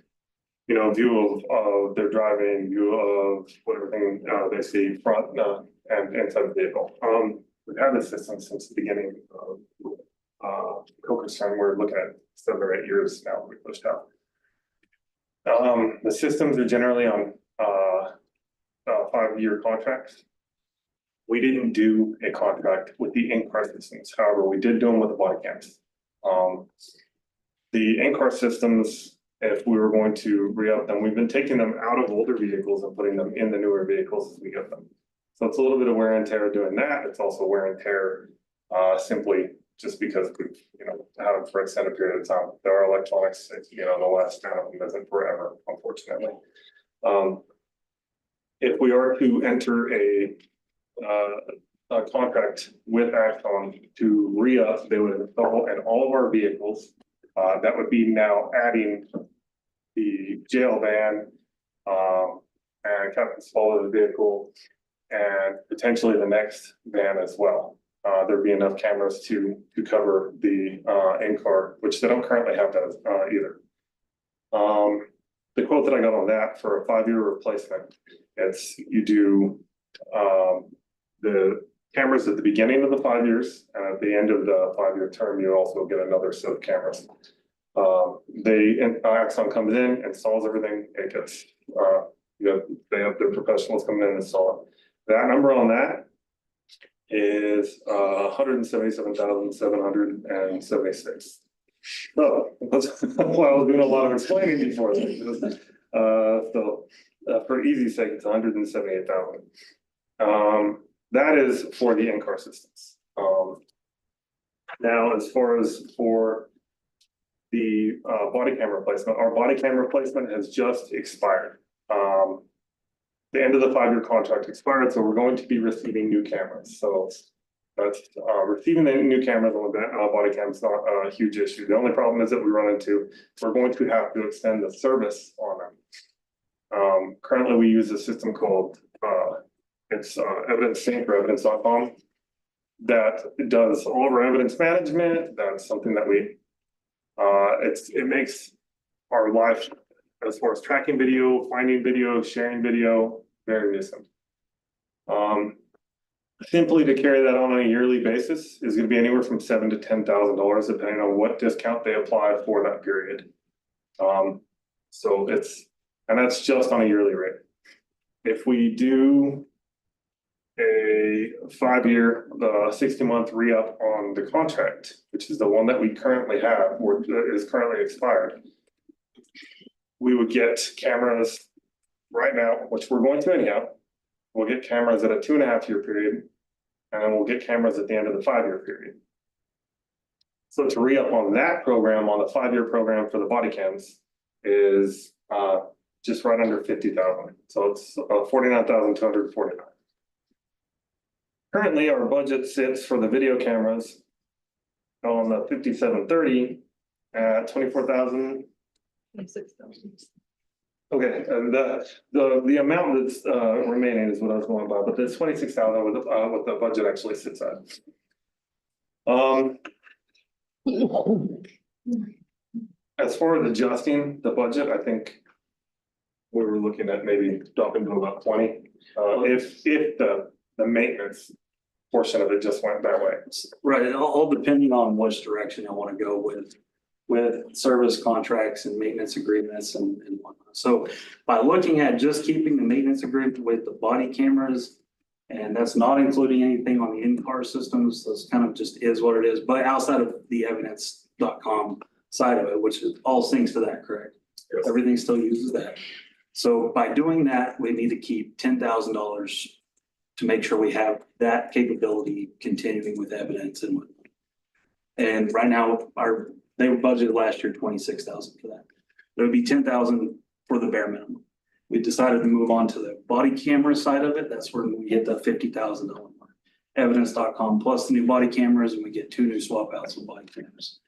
view of their driving, view of what everything they see front and inside the vehicle. We've had this system since the beginning of co-concern. We're looking at 7 or 8 years now we pushed out. The systems are generally on 5-year contracts. We didn't do a contract with the in-car systems. However, we did do them with the body cams. The in-car systems, if we were going to re-up them, we've been taking them out of older vehicles and putting them in the newer vehicles as we get them. So it's a little bit of wear and tear doing that. It's also wear and tear simply just because we've had them for an extended period of time. There are electronics, the lifespan of them isn't forever, unfortunately. If we are to enter a contract with Axon to re-up, they would install in all of our vehicles. That would be now adding the jail van and captain's follow the vehicle, and potentially the next van as well. There'd be enough cameras to cover the in-car, which they don't currently have that either. The quote that I got on that for a 5-year replacement, you do the cameras at the beginning of the 5 years, and at the end of the 5-year term, you also get another set of cameras. Axon comes in, installs everything. It gets they have their professionals come in and install it. That number on that is $177,776. So that's why I was doing a lot of explaining before this. For easy sake, it's $178,000. That is for the in-car systems. Now, as far as for the body camera replacement, our body camera replacement has just expired. The end of the 5-year contract expired, so we're going to be receiving new cameras. So that's receiving the new cameras on the body cam is not a huge issue. The only problem is that we're going to have to extend the service on them. Currently, we use a system called It's evidence sync or evidence.com. That does all of our evidence management. That's something that we, it makes our life as far as tracking video, finding video, sharing video, very easy. Simply to carry that on a yearly basis is gonna be anywhere from $7,000 to $10,000, depending on what discount they apply for that period. So and that's just on a yearly rate. If we do a 5-year, 60-month re-up on the contract, which is the one that we currently have, or is currently expired, we would get cameras right now, which we're going to anyhow. We'll get cameras at a 2.5-year period, and then we'll get cameras at the end of the 5-year period. So to re-up on that program, on the 5-year program for the body cams, is just right under 50,000. So it's 49,249. Currently, our budget sits for the video cameras on the 5730 at 24,000. 26,000. Okay, and the amount that's remaining is what I was going by, but there's 26,000 with what the budget actually sits at. As far as adjusting the budget, I think we were looking at maybe dropping to about 20. If the maintenance portion of it just went that way. Right, all depending on which direction I want to go with service contracts and maintenance agreements and whatnot. So by looking at just keeping the maintenance agreement with the body cameras, and that's not including anything on the in-car systems, that's kind of just is what it is, but outside of the evidence.com side of it, which is all syncs to that, correct? Yes. Everything still uses that. So by doing that, we need to keep $10,000 to make sure we have that capability continuing with evidence and whatnot. And right now, they were budgeted last year 26,000 for that. There would be 10,000 for the bare minimum. We decided to move on to the body camera side of it. That's where we hit the $50,000 mark. Evidence.com plus the new body cameras, and we get 2 new swap outs of body cameras.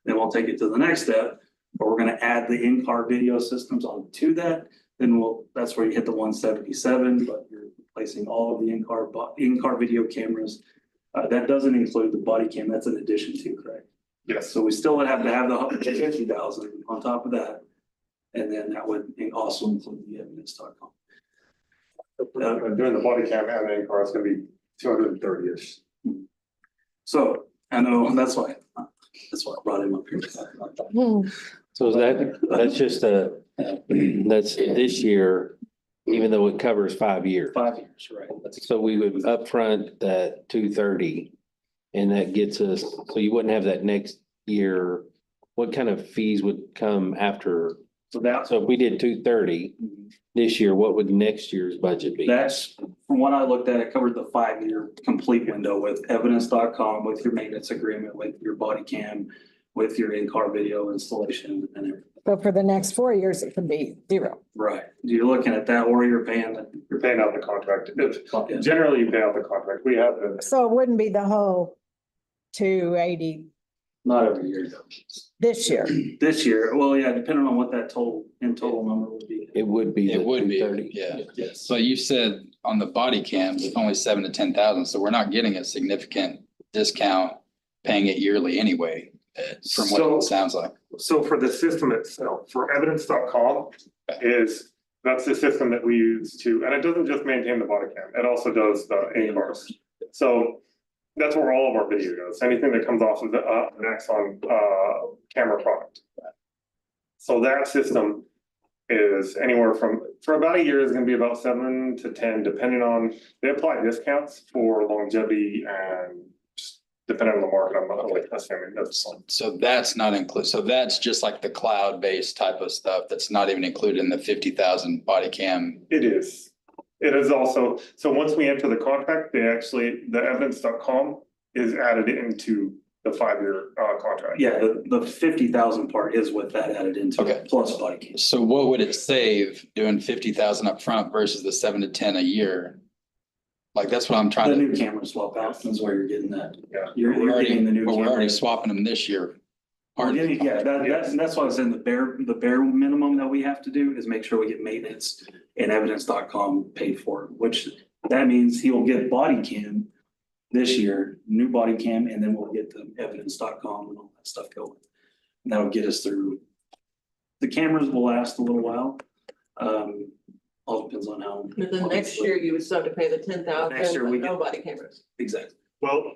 Then we'll take it to the next step, but we're going to add the in-car video systems onto that. Then that's where you hit the 177, but you're replacing all of the in-car video cameras. That doesn't include the body cam. That's an addition to, correct? Yes. So we still would have to have the 50,000 on top of that. And then that would also include the evidence.com. Doing the body cam and the in-car is gonna be 230-ish. So I know that's why I brought him up here. So that's just that's this year, even though it covers 5 years. 5 years, right? So we would upfront that 230, and that gets us, so you wouldn't have that next year. What kind of fees would come after? So if we did 230 this year, what would next year's budget be? That's, from what I looked at, it covered the 5-year complete window with evidence.com, with your maintenance agreement, with your body cam, with your in-car video installation and everything. So for the next 4 years, it could be 0. Right. You're looking at that, or you're paying out the contract. Generally, you pay out the contract. We have So it wouldn't be the whole 280 not every year though. this year. This year, well, yeah, depending on what that total number would be. It would be. It would be, 230. yeah. Yes. But you said on the body cams, it's only 7,000 to 10,000, so we're not getting a significant discount paying it yearly anyway, from what it sounds like. So for the system itself, for evidence.com that's the system that we use and it doesn't just maintain the body cam, it also does the in-cars. So that's where all of our video goes, anything that comes off of the Axon camera product. So that system is anywhere for about a year is gonna be about 7 to 10, depending on, they apply discounts for longevity and just depending on the market. I'm not really assuming that's. So that's not included. So that's just like the cloud-based type of stuff that's not even included in the 50,000 body cam. It is. It is also, so once we enter the contract, the evidence.com is added into the 5-year contract. Yeah, the 50,000 part is what that added into. Okay. Plus body cam. So what would it save doing 50,000 up front versus the 7 to 10 a year? Like, that's what I'm trying The to. new camera swap out is where you're getting that. Yeah. You're getting the new. But we're camera. already swapping them this year. Yeah, that's why I was saying the bare minimum that we have to do is make sure we get maintenance and evidence.com paid for, which That means he'll get body cam this year, new body cam, and then we'll get the evidence.com and all that stuff going. And that'll get us through. The cameras will last a little while. All depends on how. But then next year you would still have to pay the 10,000, Next year but we no get- body cameras. Exactly. Well,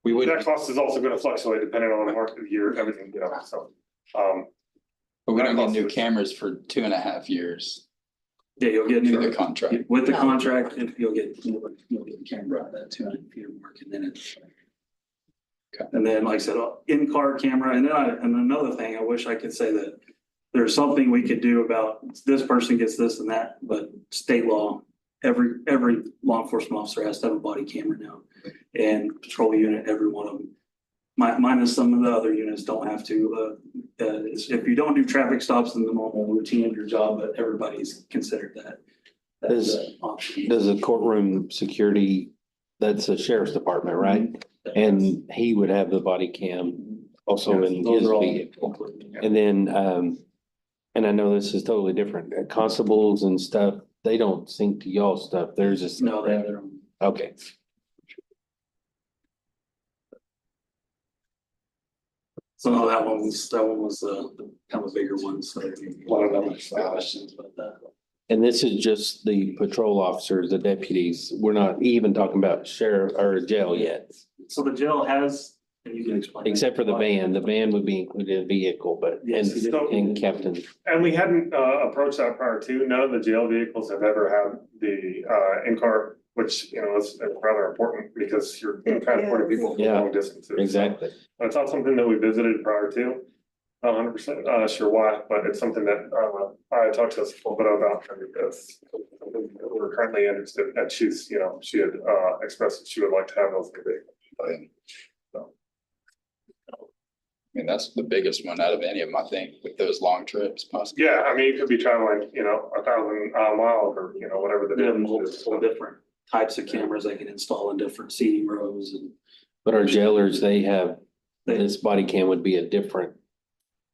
We would, that cost is also gonna fluctuate depending on the market of the year, everything, so. but we don't get new cameras for 2.5 years Yeah, you'll get through new the contract. with the No. contract, if you'll get the camera at that 200 feet mark, and then it's. Okay. And then, like I said, in-car camera, and another thing, I wish I could say that there's something we could do about this person gets this and that, but state law, every law enforcement officer has to have a body camera now. And patrol unit, every one of them. Minus some of the other units don't have to, if you don't do traffic stops in the normal routine of your job, but everybody's considered that. That's an option. Does the courtroom security, that's the sheriff's department, right? And he would have the body cam also in Those his are all vehicle. included. And then, and I know this is totally different, constables and stuff, they don't sync to y'all stuff, there's just. No, they have their own. Okay. So that one was kind of a bigger one, so. A lot of questions about that. And this is just the patrol officers, the deputies, we're not even talking about sheriff or jail yet. So the jail has, and you can explain. Except for the van would be included in vehicle, but, Yes, it is. and captain. And we hadn't approached that prior to, none of the jail vehicles have ever had the in-car, which, is rather important because you're transporting people for Yeah. long distances. Exactly. It's not something that we visited prior to, 100% sure why, but it's something that I talked to us a little bit about. Because we're currently interested, and she had expressed that she would like to have those vehicles. I mean, that's the biggest one out of any of them, I think, with those long trips possibly. Yeah, I mean, you could be traveling, 1,000 miles or, whatever the They have distance is. multiple different types of cameras they can install in different seating rows and. But our jailers, they have, this body cam would be a different.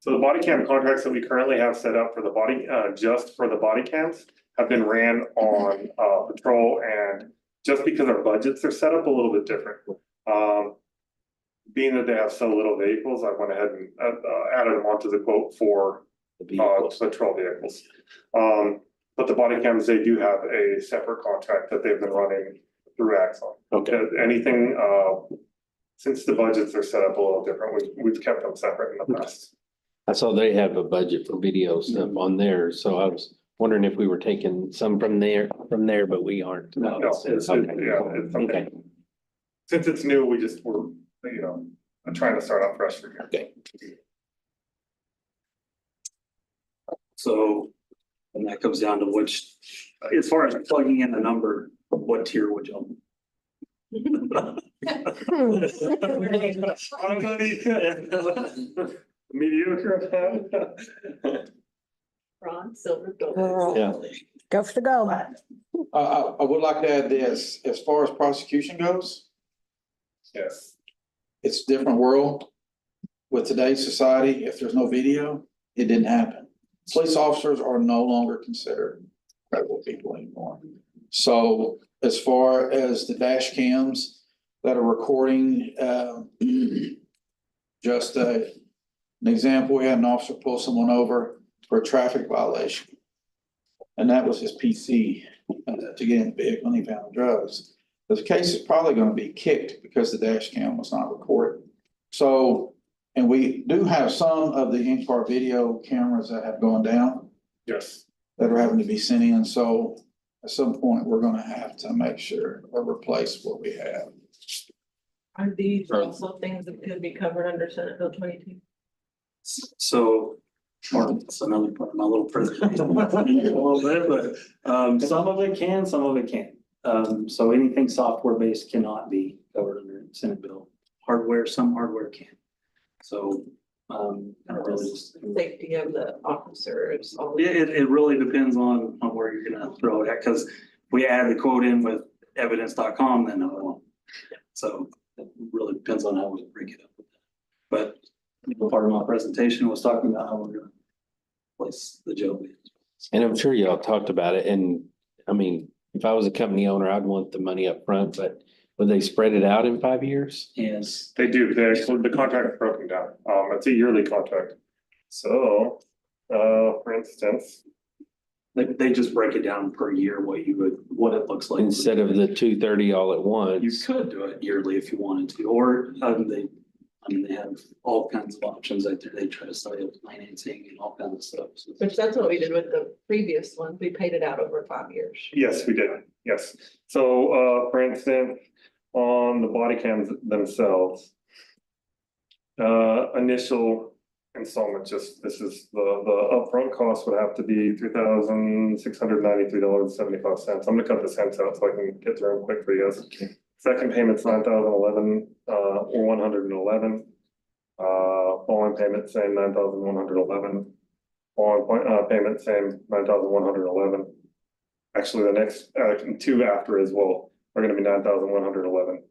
So the body cam contracts that we currently have set up for the body, just for the body cams have been ran on patrol, and just because our budgets are set up a little bit different. Being that they have so little vehicles, I went ahead and added them onto the quote for patrol vehicles. But the body cams, they do have a separate contract that they've been running through Axon. Okay. Anything, since the budgets are set up a little different, we've kept them separate in the past. I saw they have a budget for video stuff on there, so I was wondering if we were taking some from there, but we aren't. No, it's Okay. it's okay. Okay. Since it's new, we're, I'm trying to start out fresh for here. Okay. So, and that comes down to which, as far as plugging in the number, what tier would you? Mediocre. Bronze, silver, gold. Yeah. Go for the gold. I would like to add this, as far as prosecution goes, Yes. it's a different world. With today's society, if there's no video, it didn't happen. Police officers are no longer considered credible people anymore. So as far as the dash cams that are recording, just an example, we had an officer pull someone over for a traffic violation. And that was his PC to get in the vehicle, and he found drugs. The case is probably gonna be kicked because the dash cam was not recorded. So, and we do have some of the in-car video cameras that have gone down Yes. that are having to be sent in. So at some point, we're gonna have to make sure or replace what we have. Are these also things that could be covered under Senate Bill 22? So, or it's another part of my little presentation. A little bit, but some of it can, some of it can't. So anything software-based cannot be covered under Senate bill. Hardware, some hardware can. So, kind of really just. Safety of the officers. all of Yeah, it really depends on where you're gonna throw it at, because if we add the quote in with evidence.com, then no, it won't. So it really depends on how we break it up with that. But part of my presentation was talking about how we're gonna place the jail. And I'm sure y'all talked about it, and I mean, if I was a company owner, I'd want the money up front, but would they spread it out in 5 years? Yes. They do, the contract is broken down, it's a yearly contract. So, for instance, They just break it down per year, what it looks like. Instead of the 230 all at You once. could do it yearly if you wanted to, or they have all kinds of options out there. They try to sell you financing and all kinds of stuff. So- Which that's what we did with the previous one. We paid it out over 5 years. yes, we did, yes. So, for instance, on the body cams themselves, initial installment, this is the upfront cost would have to be $3,693.75. I'm gonna cut the cents out so I can get through them quick for you guys. Second payment's $9,011, or 111. Following payment, same $9,111. Following payment, same $9,111. Actually, the next, two after as well are gonna be $9,111.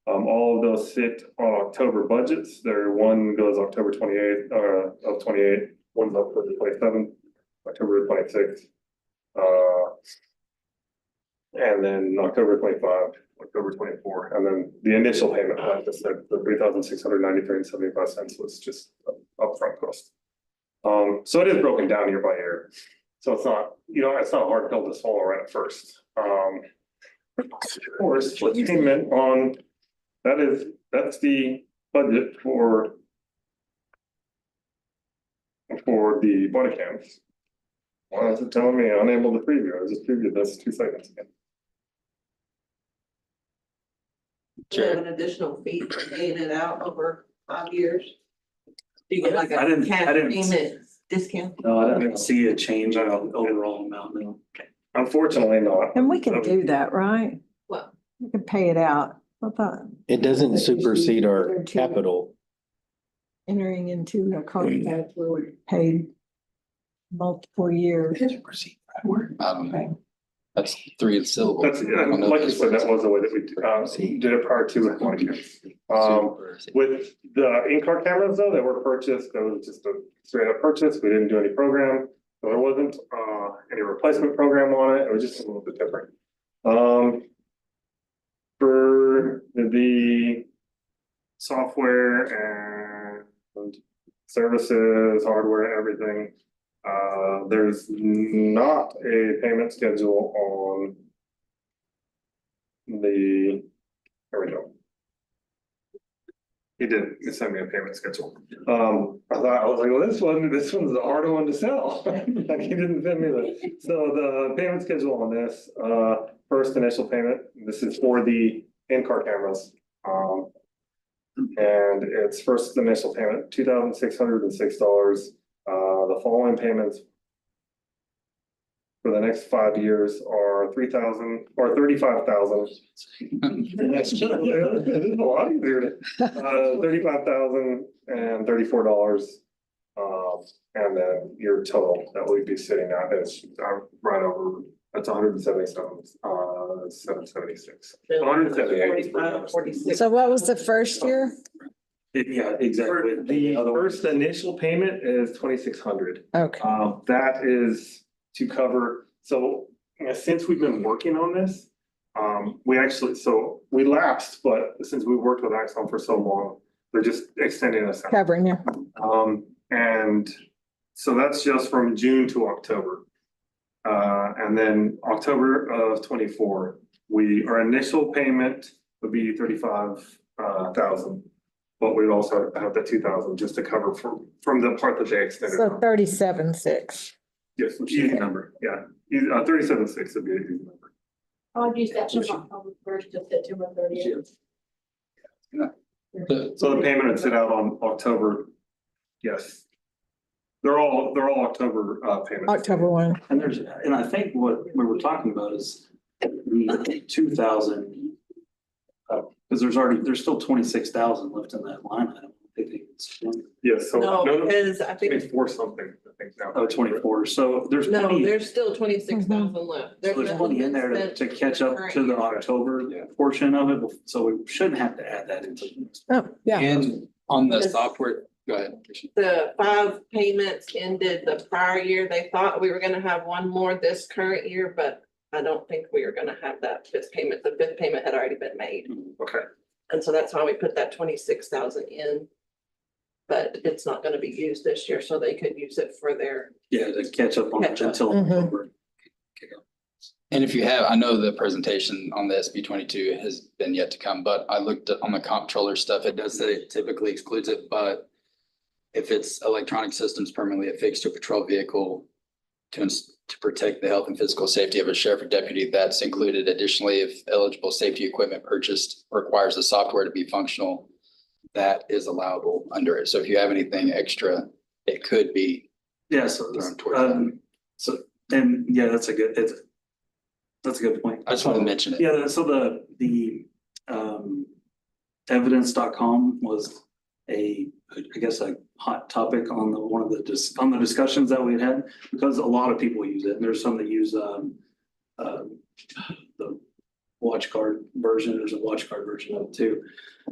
All of those sit on October budgets. One goes October 28th, of 28, one's October 27th, October 26th. And then October 25, October 24, and then the initial payment, like I said, the $3,693.75 was just upfront cost. So it is broken down year by year. So it's not, it's not a hard pill to swallow right at first. Of course, the payment on, that's the budget for the body cams. Why is it telling me unable to preview? I just previewed this 2 seconds ago. Do you have an additional fee for paying it out over 5 years? Do you get like I a didn't- cash I didn't- payment discount? No, I didn't see a change on the overall amount, no. Unfortunately not. And we can do that, right? Well, We can pay it out. I thought It doesn't supersede our capital. entering into a contract where we paid multiple years. I don't know. That's 3 syllables. That's, like you said, that was the way that we did it prior to it. With the in-car cameras though, that were purchased, that was just a straight up purchase. We didn't do any program. So there wasn't any replacement program on it. It was just a little bit different. For the software and services, hardware, everything, there's not a payment schedule on there we go. He did send me a payment schedule. I was like, well, this one's a harder one to sell. Like he didn't send me so the payment schedule on this, first initial payment, this is for the in-car cameras. And it's first initial payment, $2,606. The following payments for the next 5 years are $3,000 or $35,000. It's a lot easier. $35,034. And then your total that we'd be sitting at is right over. That's 177, 776. 178. 46. So what was the first year? Yeah, exactly. The first initial payment is 2,600. Okay. That is to cover, so since we've been working on this, we lapsed, but since we worked with Axon for so long, they're just extending us out. Covering you. And so that's just from June to October. And then October of 24, our initial payment would be 35,000. But we'd also have the 2,000 just to cover from the part that they extended. So 37,600. Yes, easy number, yeah. 37,600 would be an easy number. I'll use that from October 1st to September 30th. So the payment would sit out on October, yes. They're all October payments. October 1. And I think what we were talking about is the 2,000. Because there's still 26,000 left in that line item. Yes, so. No, because I think. 24 something, I think now. Oh, 24, so there's No, plenty, there's still 26,000 left. so there's plenty in there to catch up to the October portion of it, so we shouldn't have to add that into. Oh, yeah. And on the software, go ahead. The 5 payments ended the prior year. They thought we were gonna have one more this current year, but I don't think we are gonna have that fifth payment. The fifth payment had already been made. Okay. And so that's why we put that 26,000 in. But it's not gonna be used this year, so they could use it for their, Yeah, to catch up on it Catch up. until Mhm. October. And if you have, I know the presentation on the SB 22 has been yet to come, but I looked on the comptroller stuff. It does say it typically excludes it, but if it's electronic systems permanently affixed to a patrol vehicle to protect the health and physical safety of a sheriff or deputy, that's included. Additionally, if eligible safety equipment purchased requires the software to be functional, that is allowable under it. So if you have anything extra, it could be Yeah, so, thrown towards that. so, and yeah, that's a good point. I just wanted to mention it. Yeah, so the evidence.com was I guess a hot topic on one of the discussions that we had, because a lot of people use it, and there's some that use the watch guard version. There's a watch guard version of it too.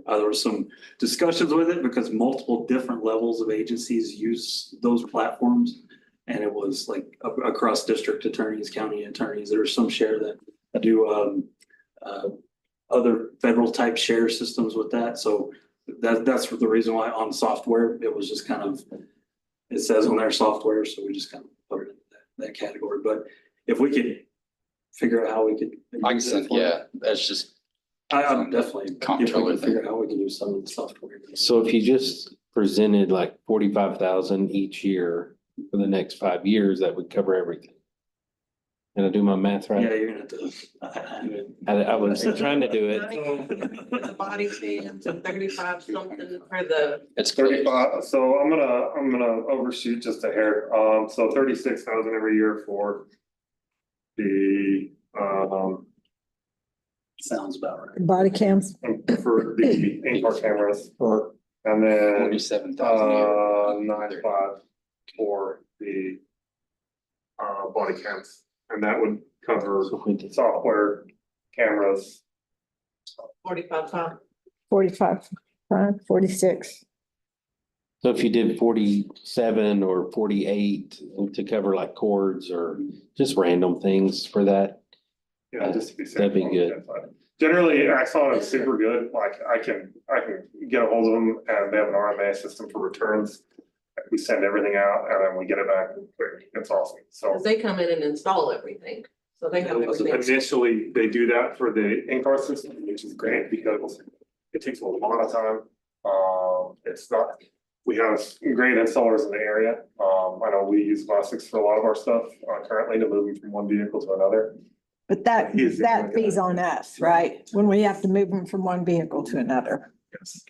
There was some discussions with it because multiple different levels of agencies use those platforms. And it was like across district attorneys, county attorneys, there's some share that do other federal type share systems with that. So that's the reason why on software, it was just kind of, it says on their software, so we just kind of put it in that category. But if we could figure out how we could. I can send, yeah, that's just. I'm definitely, if we Comptroller can figure out how we can use some of the software. So if you just presented like 45,000 each year for the next 5 years, that would cover everything. Can I do my math Yeah, right? you're gonna have to. I was trying to do it. the body cams and 35 something for the, It's 35, so I'm gonna overshoot just a hair, so 36,000 every year for the, Sounds about right. Body cams. for the in-car cameras, and then, 47,000 a year. 9.5 for the, body cams, and that would cover software, cameras. 45 time. 45, 46. So if you did 47 or 48 to cover like cords or just random things for that, Yeah, just to be safe. that'd be good. Generally, Axon is super good, like I can get a hold of them and they have an RMA system for returns. We send everything out and then we get it back quick, it's awesome, so. Cause they come in and install everything. So they have everything. Initially, they do that for the in-car system, which is great because it takes a lot of time. It's not, we have great installers in the area. I know we use Glassix for a lot of our stuff currently to move them from one vehicle to another. But that fee's on us, right? When we have to move them from one vehicle to another. Yes.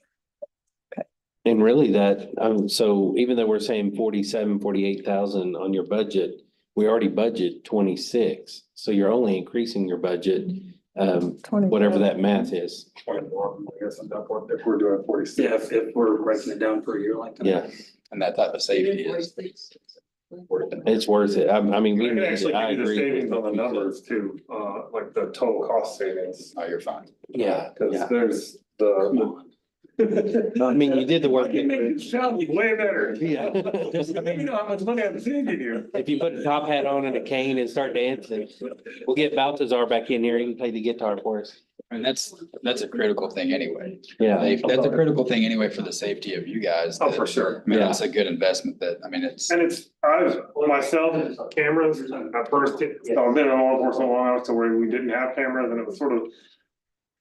And really that, so even though we're saying 47, 48,000 on your budget, we already budget 26. So you're only increasing your budget, whatever that math is. 21, I guess at that point, if we're doing 46. Yeah, if we're breaking it down for a year like that. Yeah, And that type of safety is. it's worth it. I mean, we I can need actually it. I give you the agree. savings on the numbers too, like the total cost savings, Oh, you're fine. Yeah, cause yeah. there's Come the. on. I mean, you did the work. I can make it sound way better. Yeah. You know how much money I'm saving here. If you put a top hat on and a cane and start dancing, we'll get Balthazar back in here. He can play the guitar for us. And that's a critical thing anyway. Yeah. That's a critical thing anyway for the safety of you guys. Oh, that- for sure. I mean, Yeah. that's a good investment that, I mean, it's. And it's, myself, cameras, at first, I've been in law enforcement long enough to where we didn't have cameras and it was sort of.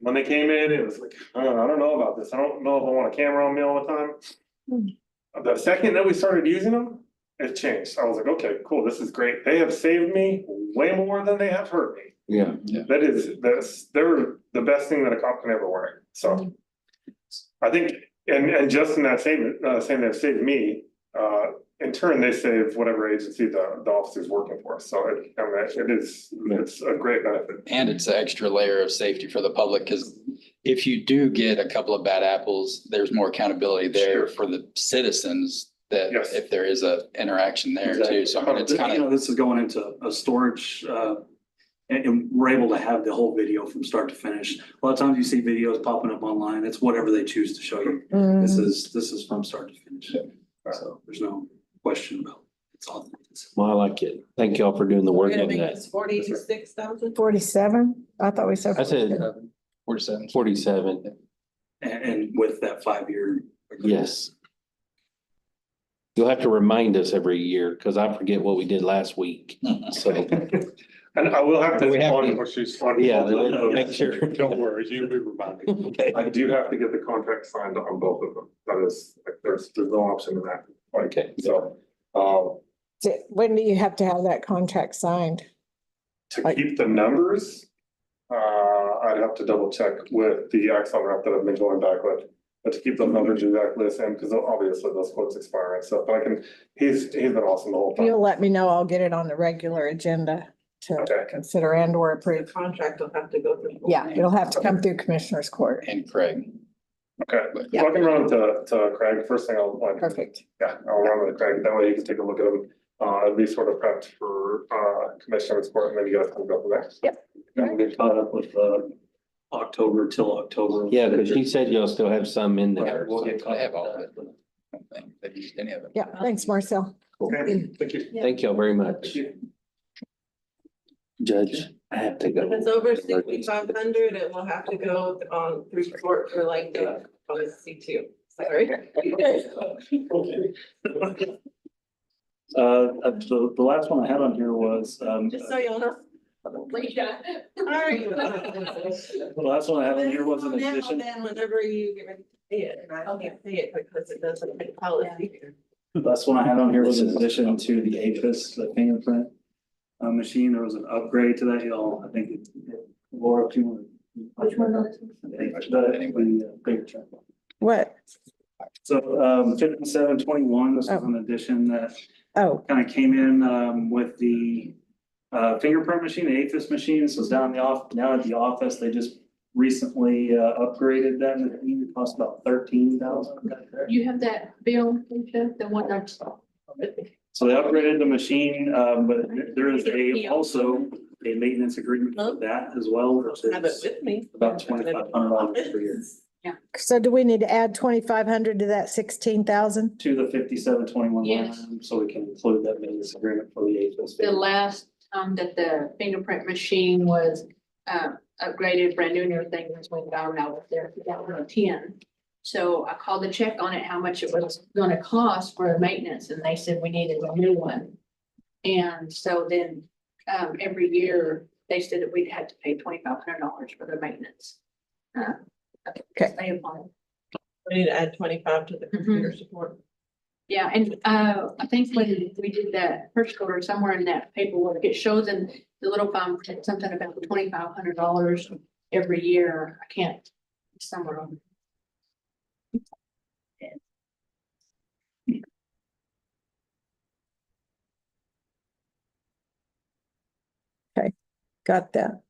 When they came in, it was like, I don't know about this. I don't know if I want a camera on me all the time. The second that we started using them, it changed. I was like, okay, cool, this is great. They have saved me way more than they have hurt me. Yeah. They're the best thing that a cop can ever wear. So I think, and just in that saying they've saved me, in turn, they save whatever agency the officer's working for. So it's a great benefit. And it's an extra layer of safety for the public, because if you do get a couple of bad apples, there's more accountability there for the citizens that Yes. if there is a interaction there too. So I mean, it's kind You know, of, this is going into a storage, and we're able to have the whole video from start to finish. A lot of times you see videos popping up online, it's whatever they choose to show you. This is from start to finish. So there's no question about It's on. Well, I like it. Thank y'all for doing the work We're gonna on make that. this 46,000. 47? I thought we said. I said 47. 47. And with that 5-year. Yes. You'll have to remind us every year because I forget what we did last week. So, And I will have to. We have to- on what she's on. yeah, make sure. Don't worry, you'll be reminded. Okay. I do have to get the contract signed on both of them. That is, like, there's no option to that. Okay. So, When do you have to have that contract signed? to keep the numbers, I'd have to double check with the Axon rep that I've been going back with. But to keep the numbers exactly the same, because obviously those quotes expire and stuff, but I can, he's been awesome the whole You'll time. let me know. I'll get it on the regular agenda to Okay. consider and or The approve. contract will have to go through. Yeah, it'll have to come through Commissioner's Court. And Craig. Okay, so I can run it to Craig. First thing I'll like. Perfect. Yeah, I'll run it to Craig. That way you can take a look at them. It'll be sort of prepped for Commissioner's Court and then you guys can go from there. Yep. And we'll get caught up with, October till October. Yeah, because she said you'll still have some in there. We'll get caught They have up all of with it. that. I don't think they've used any of it. Yeah, thanks, Marcel. Okay, thank you. Thank y'all very much. Judge, I have to If go. it's over 6,500, it will have to go on through court for like the C2. Sorry. The last one I had on here was, Just so you know. Alright. the last one I had on here was an addition. Then whenever you get ready to pay it, and I can't pay it because it doesn't make policy. The last one I had on here was in addition to the APIS, the fingerprint machine. There was an upgrade to that, y'all. I think Laura, if you want. Which one? Fingerprint. What? So 5721, this was an addition that Oh, kind of came in with the fingerprint machine, the APIS machine. This was down now at the office. They just recently upgraded that machine. It cost about 13,000. You have that bill, Lisa, the one that's. So they upgraded the machine, but there is also a maintenance agreement for that as well, which Have it is with me. about $2,500 per year. so do we need to add 2,500 to that 16,000? To the 5721 line, Yes. item, so we can include that maintenance agreement for the APIS. The last time that the fingerprint machine was upgraded, brand new and everything, was when Darrell was there, 2010. So I called to check on it, how much it was gonna cost for the maintenance, and they said we needed a new one. And so then every year, they said that we'd have to pay $2,500 for the maintenance. Okay. Stay upon it. We need to add 25 to the computer support. Yeah, and I think when we did that purchase order, somewhere in that paperwork, it shows in the little file print something about $2,500 every year. I can't, somewhere on. Got that.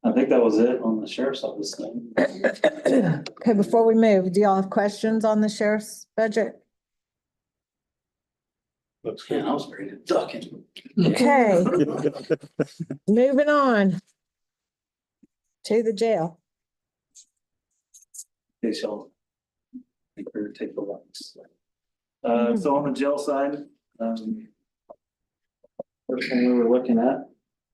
I think that was it on the sheriff's office thing. Okay, before we move, do y'all have questions on the sheriff's budget? Looks Man, good. I was ready to duck it. Okay, moving on to the jail. Okay, so I think we're gonna take the lights. So on the jail side, first one we were looking at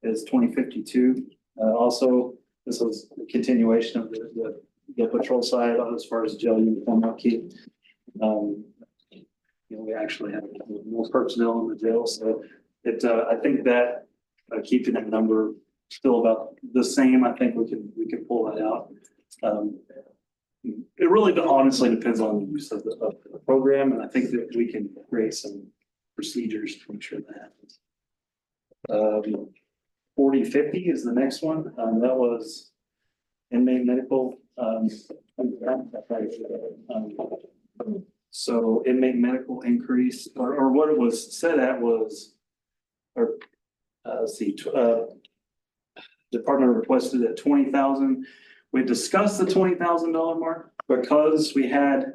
is 2052. Also, this was a continuation of the patrol side as far as jail uniform upkeep. We actually have more personnel in the jail, so I think that keeping that number still about the same, I think we can pull that out. It really honestly depends on the use of the program, and I think that we can create some procedures to make sure that happens. 4050 is the next one. That was inmate medical. So inmate medical increase, or what it was set at was, let's see, department requested at 20,000. We discussed the $20,000 mark because we had,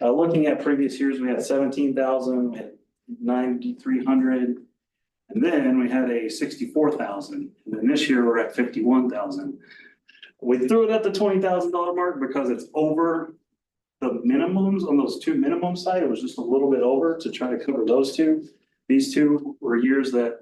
looking at previous years, we had 17,000, we had 9,300. And then we had a 64,000, and then this year we're at 51,000. We threw it at the $20,000 mark because it's over the minimums on those two minimum side, it was just a little bit over to try to cover those two. These two were years that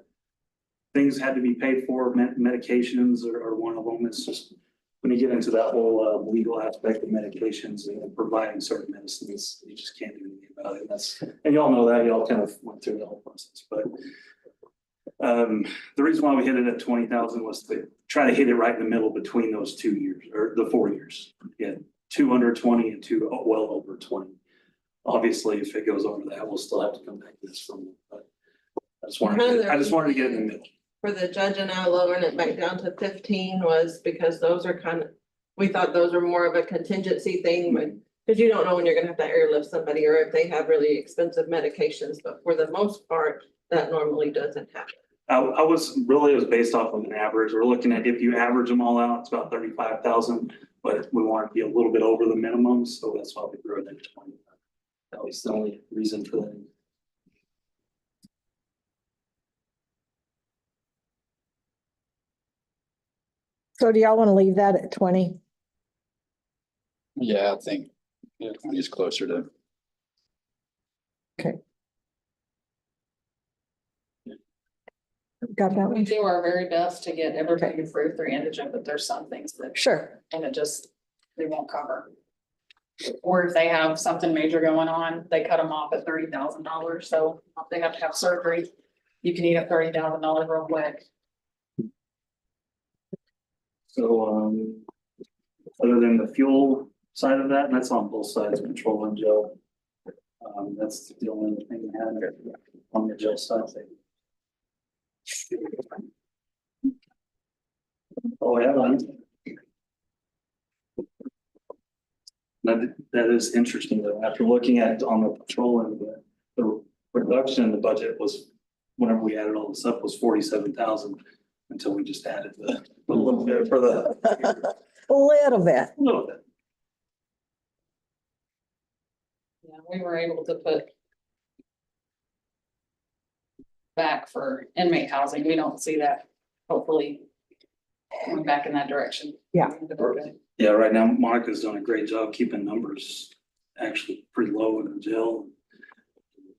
things had to be paid for, medications are one of them. It's just, when you get into that whole legal aspect of medications and providing certain medicines, you just can't do anything about it. And y'all know that, y'all kind of went through the whole process, but the reason why we hit it at 20,000 was to try to hit it right in the middle between those 2 years, or the 4 years. Yeah, 2 under 20 and 2 well over 20. Obviously, if it goes over that, we'll still have to come back to this from, but I just wanted to get it in the middle. For the judge and I lowering it back down to 15 was because those are we thought those are more of a contingency thing, but because you don't know when you're gonna have to airlift somebody or if they have really expensive medications, but for the most part, that normally doesn't happen. It was based off of an average. We're looking at, if you average them all out, it's about 35,000, but we want to be a little bit over the minimum, so that's why we grew it into 20. That was the only reason for that. So do y'all want to leave that at 20? Yeah, I think, yeah, it's closer to. Okay. Got that We one? do our very best to get everything approved through indigent, but there's some things that. Sure. And it just, they won't cover. Or if they have something major going on, they cut them off at $30,000, so if they have to have surgery, you can eat up $30,000 real quick. So, other than the fuel side of that, and that's on both sides, control and jail. That's the only thing we have on the jail side. Oh, yeah. That is interesting though, after looking at on the patrol and the reduction in the budget was, whenever we added all this up, was 47,000 until we just added the little bit for the. A little bit. A little bit. Yeah, we were able to put back for inmate housing. We don't see that, hopefully, going back in that direction. Yeah. Yeah, right now Monica's done a great job keeping numbers actually pretty low in the jail.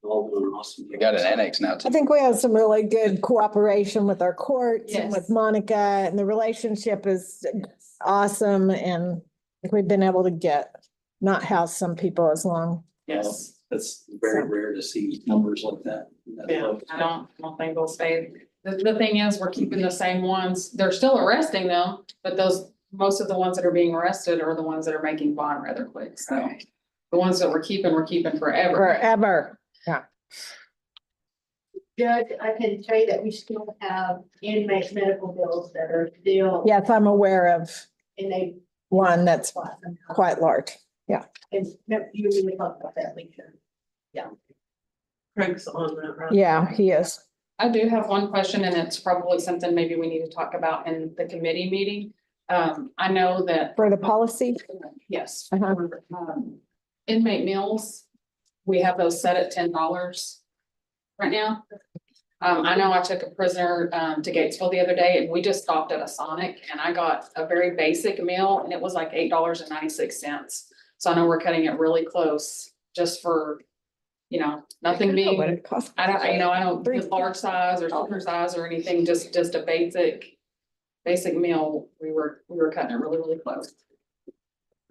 All doing awesome. We got an annex now too. I think we have some really good cooperation with our courts and with Yes. Monica, and the relationship is awesome, and we've been able to not house some people as long. Yes. That's very rare to see numbers like that. Yeah, I don't think they'll stay. The thing is, we're keeping the same ones. They're still arresting them, but most of the ones that are being arrested are the ones that are making bond rather quick, so. The ones that we're keeping forever. Forever. Judge, I can tell you that we still have inmate medical bills that are still. Yes, I'm aware of And they. one that's quite large. Yeah. And you really talk about that, Lisa. Craig's on that, right? Yeah, he is. I do have one question, and it's probably something maybe we need to talk about in the committee meeting. I know that. For the policy? Yes. Uh-huh. Inmate meals, we have those set at $10 right now. I know I took a prisoner to Gatesville the other day, and we just stopped at a Sonic, and I got a very basic meal, and it was like $8.96. So I know we're cutting it really close, just for, nothing being, What it costs. I don't get large size or super size or anything, just a basic meal. We were cutting it really, really close.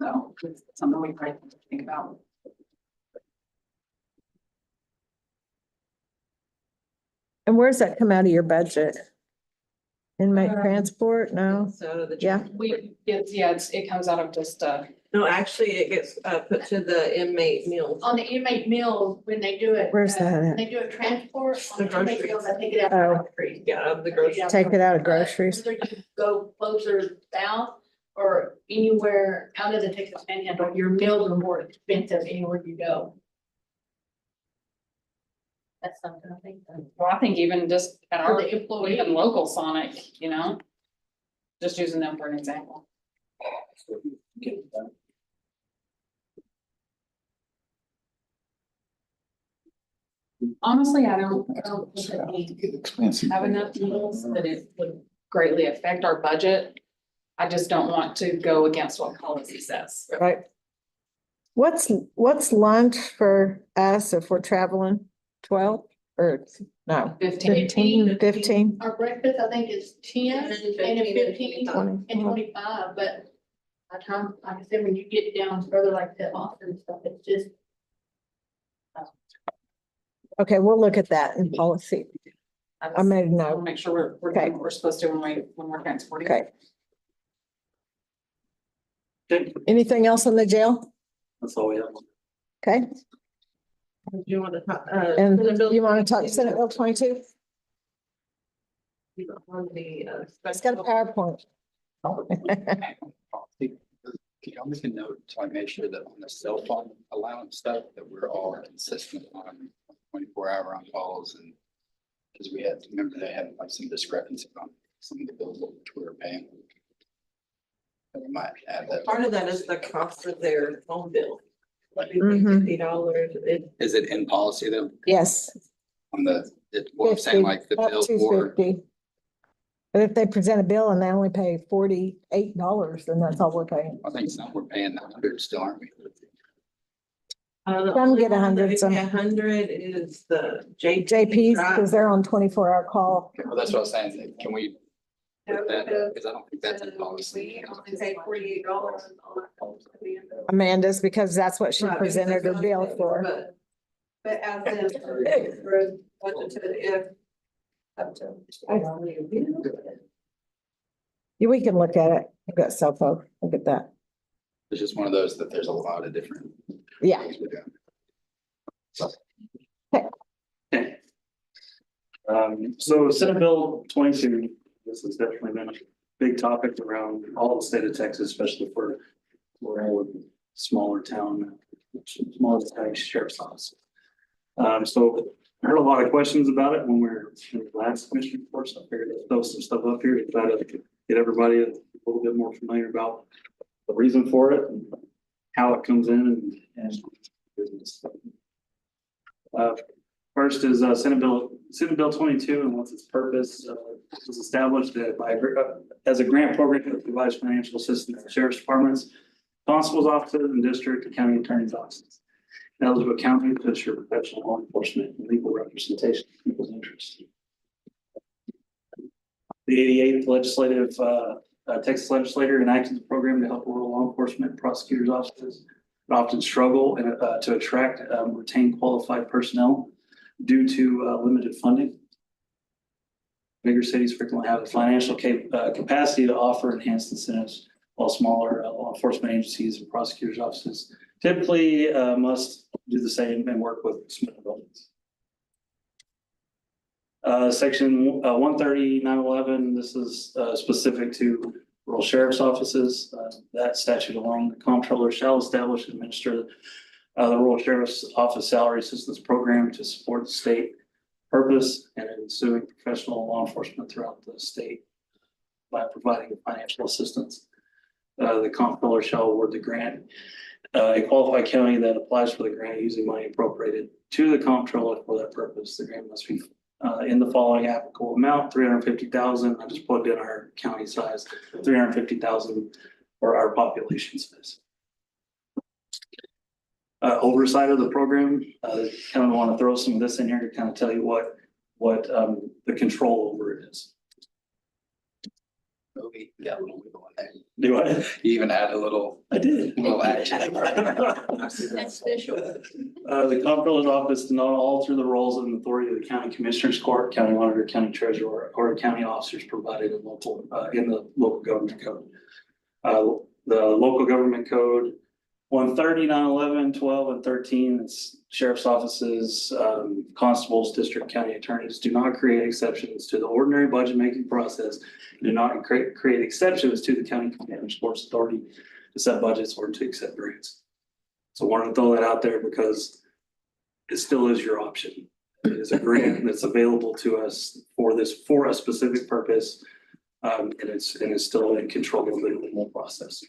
So it's something we probably have to think about. And where's that come out of your budget? Inmate transport? No? It's out of the. Yeah. It comes out of just, No, actually, it gets put to the inmate meals. On the inmate meals, when they do it. Where's that at? They do a transport. The On the inmate groceries. meals, I take it out. Oh. of the groceries. Yeah, out of the grocery. Take it out of groceries. Whether you go closer south or anywhere out of the Texas Panhandle, your meals are more expensive anywhere you go. That's something I think. well, I think even just at For our, the employee. even local Sonic, just using them for an example. Honestly, I don't think that we Get expensive. have enough meals that it would greatly affect our budget. I just don't want to go against what policy says. Right. What's lunch for us if we're traveling? 12 or no? 15. 15? Our breakfast, I think, is 10 and 15 20. and 25, but by the time, like I said, when you get down further like the Austin and stuff, it's just. Okay, we'll look at that in policy. I made a We'll note. make sure we're doing what we're supposed to when we're transporting. Okay. Okay, Anything else on the jail? that's all we have. Okay, Do you want to talk? and you want to talk Senate Bill 22? On the, It's got a PowerPoint. Can y'all make a note so I make sure that on the cell phone allowance stuff, that we're all consistent on 24-hour on calls and. Because we had, remember they had like some discrepancy on some of the bills which we were paying. And we might add that. Part of that is the cost of their phone bill. Like Mhm. $50, Is it in policy though? Yes. On the, what I'm saying, like the Up bill to for, 50. But if they present a bill and they only pay $48, then that's all we're paying. I think some we're paying 100 still, aren't we? Some get 100, some- 100 is the JPs, because they're on 24-hour call. Well, that's what I was saying. Can we put that, because I don't think that's in policy. We only pay $48. Amanda's, because that's what she presented her bill for. But as in, budgeted if. Up to. Yeah, we can look at it. I've got cell phone. Look at that. It's just one of those that there's a lot of different. Yeah. things we do. Okay. So Senate Bill 22, this has definitely been a big topic around all the state of Texas, especially for rural, smaller town, smaller county sheriff's office. So I heard a lot of questions about it when we were in the last commission report, so I figured I'd throw some stuff up here to try to get everybody a little bit more familiar about the reason for it and how it comes in and business. First is Senate Bill 22 and what's its purpose. It was established as a grant program that provides financial assistance to sheriff's departments, constables offices, and district and county attorney's offices. Eligible counties to ensure professional law enforcement and legal representation of people's interests. The 88th legislative Texas legislature enacted the program to help rural law enforcement and prosecutors' offices that often struggle and to attract retain qualified personnel due to limited funding. Bigger cities frequently have the financial capacity to offer enhanced incentives, while smaller law enforcement agencies and prosecutors' offices typically must do the same and work with smaller buildings. Section 130-911, this is specific to rural sheriff's offices. That statute alone, the comptroller shall establish and administer the rural sheriff's office salary assistance program to support the state purpose and ensuing professional law enforcement throughout the state by providing financial assistance. The comptroller shall award the grant. A qualified county that applies for the grant using money appropriated to the comptroller for that purpose. The grant must be in the following applicable amount: 350,000. I just put in our county size, 350,000 for our population size. Oversight of the program, kind of want to throw some of this in here to kind of tell you what the control over it is. Movie, yeah, a little wiggle in there. Do I? You even add a little. I did. Little action. That's visual. The comptroller's office to not alter the roles and authority of the county commissioner's court, county auditor, county treasurer, or county officers provided in the local government code. The local government code 130, 911, 12, and 13, it's sheriff's offices, constables, district county attorneys do not create exceptions to the ordinary budget making process. Do not create exceptions to the county commissioner's court's authority to set budgets or to accept grants. So I wanted to throw that out there because it still is your option. It is a grant that's available to us for a specific purpose. And it's still in control of the whole process.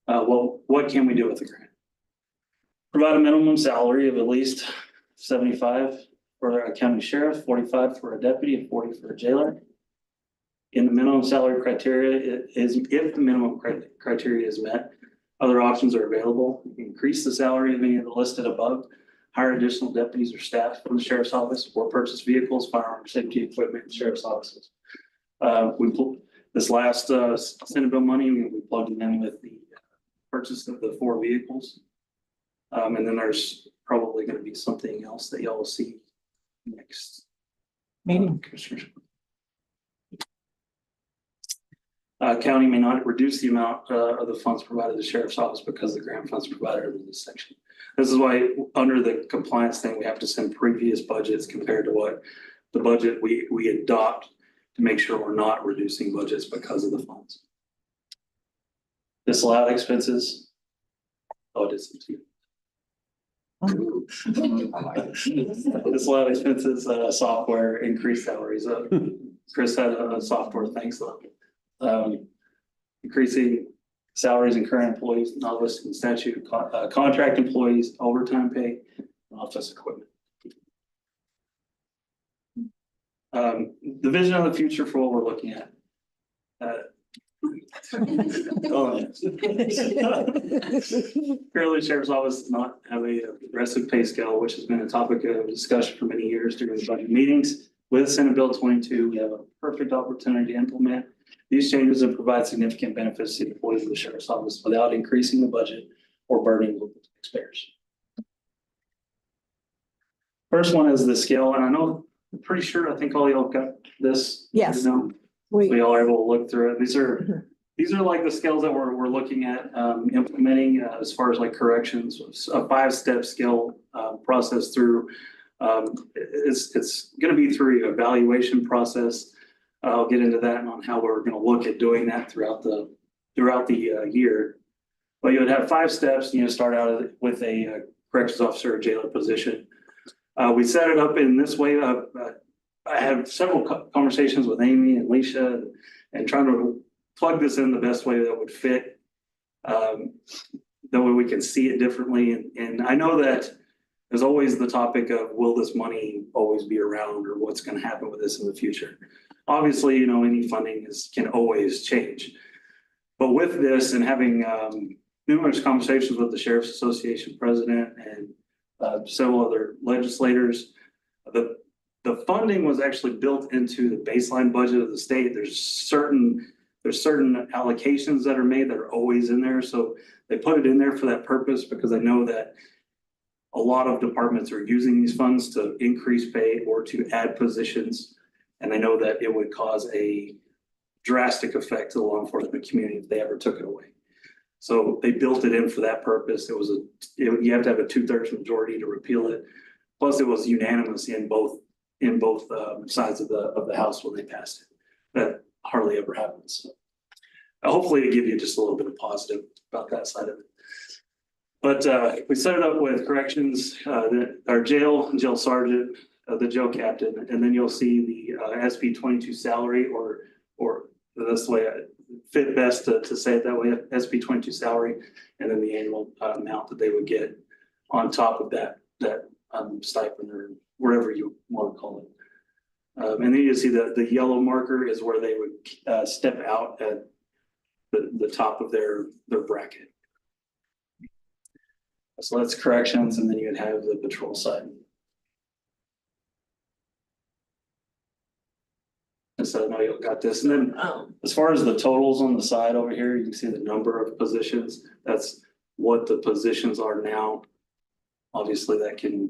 What can we do with the grant? Provide a minimum salary of at least 75 for a county sheriff, 45 for a deputy, and 40 for a jailer. in the minimum salary criteria is, if the minimum criteria is met, other options are available. You can increase the salary of any of the listed above, hire additional deputies or staff from the sheriff's office, or purchase vehicles, firearm safety equipment in sheriff's offices. This last Senate bill money, we plugged it in with the purchase of the 4 vehicles. And then there's probably gonna be something else that y'all will see next. Meeting. Commissioners. County may not reduce the amount of the funds provided to the sheriff's office because the grant funds provided under this section. This is why, under the compliance thing, we have to send previous budgets compared to what the budget we adopt to make sure we're not reducing budgets because of the funds. Disallowed expenses. Oh, it is. Disallowed expenses, software, increased salaries. Chris had a software, thanks. Increasing salaries and current employees, not listed in statute, contract employees, overtime pay, and office equipment. The vision of the future for what we're looking at. Currently, Sheriff's Office does not have a progressive pay scale, which has been a topic of discussion for many years during the budget meetings. With Senate Bill 22, we have a perfect opportunity to implement these changes and provide significant benefits to the employees of the Sheriff's Office without increasing the budget or burdening local taxpayers. First one is the scale, and I know, I'm pretty sure, I think all y'all got this. Yes. You know, we all are able to look through it. These are like the scales that we're looking at implementing as far as like corrections, a 5-step scale process through. It's going to be through an evaluation process. I'll get into that and on how we're going to look at doing that throughout the year. But you would have 5 steps. You know, start out with a corrections officer or jailer position. We set it up in this way. I have several conversations with Amy and Leisha and trying to plug this in the best way that would fit. That way we can see it differently. And I know that there's always the topic of, will this money always be around, or what's going to happen with this in the future? Obviously, you know, any funding can always change. But with this and having numerous conversations with the Sheriff's Association president and several other legislators, the funding was actually built into the baseline budget of the state. There's certain allocations that are made that are always in there. So they put it in there for that purpose because they know that a lot of departments are using these funds to increase pay or to add positions. And they know that it would cause a drastic effect to the law enforcement community if they ever took it away. So they built it in for that purpose. You have to have a 2/3 majority to repeal it. Plus it was unanimous in both sides of the House when they passed it. That hardly ever happens. So hopefully to give you just a little bit of positive about that side of it. But we set it up with corrections, our jail sergeant, the jail captain, and then you'll see the SB 22 salary, or that's the way I fit best to say it that way, SB 22 salary, and then the annual amount that they would get on top of that stipend or whatever you want to call it. And then you see the yellow marker is where they would step out at the top of their bracket. So that's corrections, and then you'd have the patrol side. And so I know you got this. And then as far as the totals on the side over here, you can see the number of positions. That's what the positions are now. Obviously that can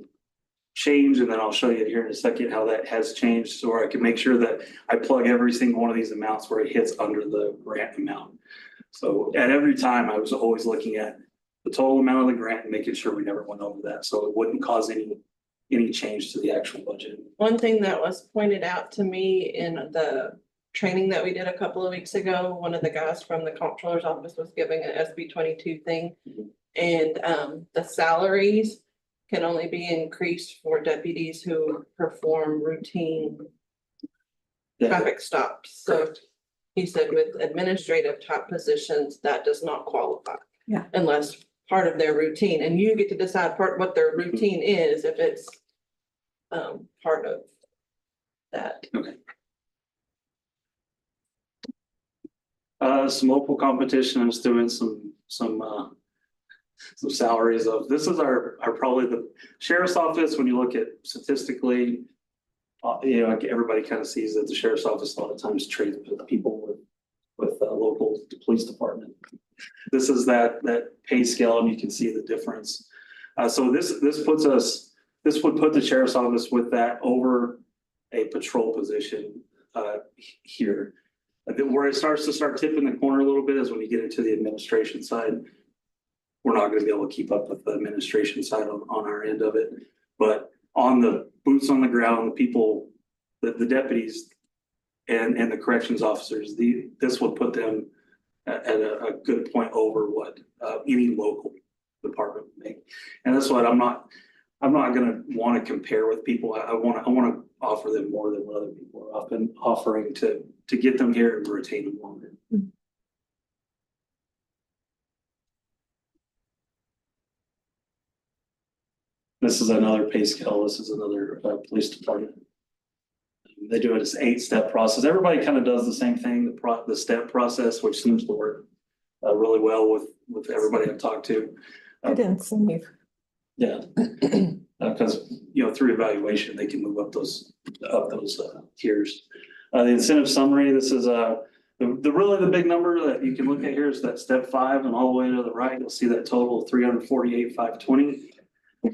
change, and then I'll show you here in a second how that has changed, so I can make sure that I plug every single one of these amounts where it hits under the grant amount. So at every time I was always looking at the total amount of the grant and making sure we never went over that, so it wouldn't cause any change to the actual budget. One thing that was pointed out to me in the training that we did a couple of weeks ago, one of the guys from the comptroller's office was giving an SB 22 thing. And the salaries can only be increased for deputies who perform routine traffic stops. So he said with administrative type positions, that does not qualify. Yeah. Unless part of their routine, and you get to decide what their routine is, if it's part of that. Okay. Some local competition, I was doing some salaries of, this is our probably the sheriff's office, when you look at statistically, like everybody kind of sees that the sheriff's office a lot of times trades with people with local police department. This is that pay scale, and you can see the difference. So this would put the sheriff's office with that over a patrol position here. Where it starts to tipping the corner a little bit is when you get into the administration side. We're not gonna be able to keep up with the administration side on our end of it. But on the boots on the ground, the people, the deputies and the corrections officers, this would put them at a good point over what any local department would make. And that's what I'm not gonna want to compare with people. I want to offer them more than what other people are often offering to get them here and retain them longer. This is another pay scale. This is another police department. They do it as 8-step process. Everybody kind of does the same thing, the step process, which seems to work really well with everybody I've talked to. I didn't see. Yeah, because through evaluation they can move up those tiers. The incentive summary. This is the big number that you can look at here is that step 5, and all the way to the right you'll see that total of 348,520.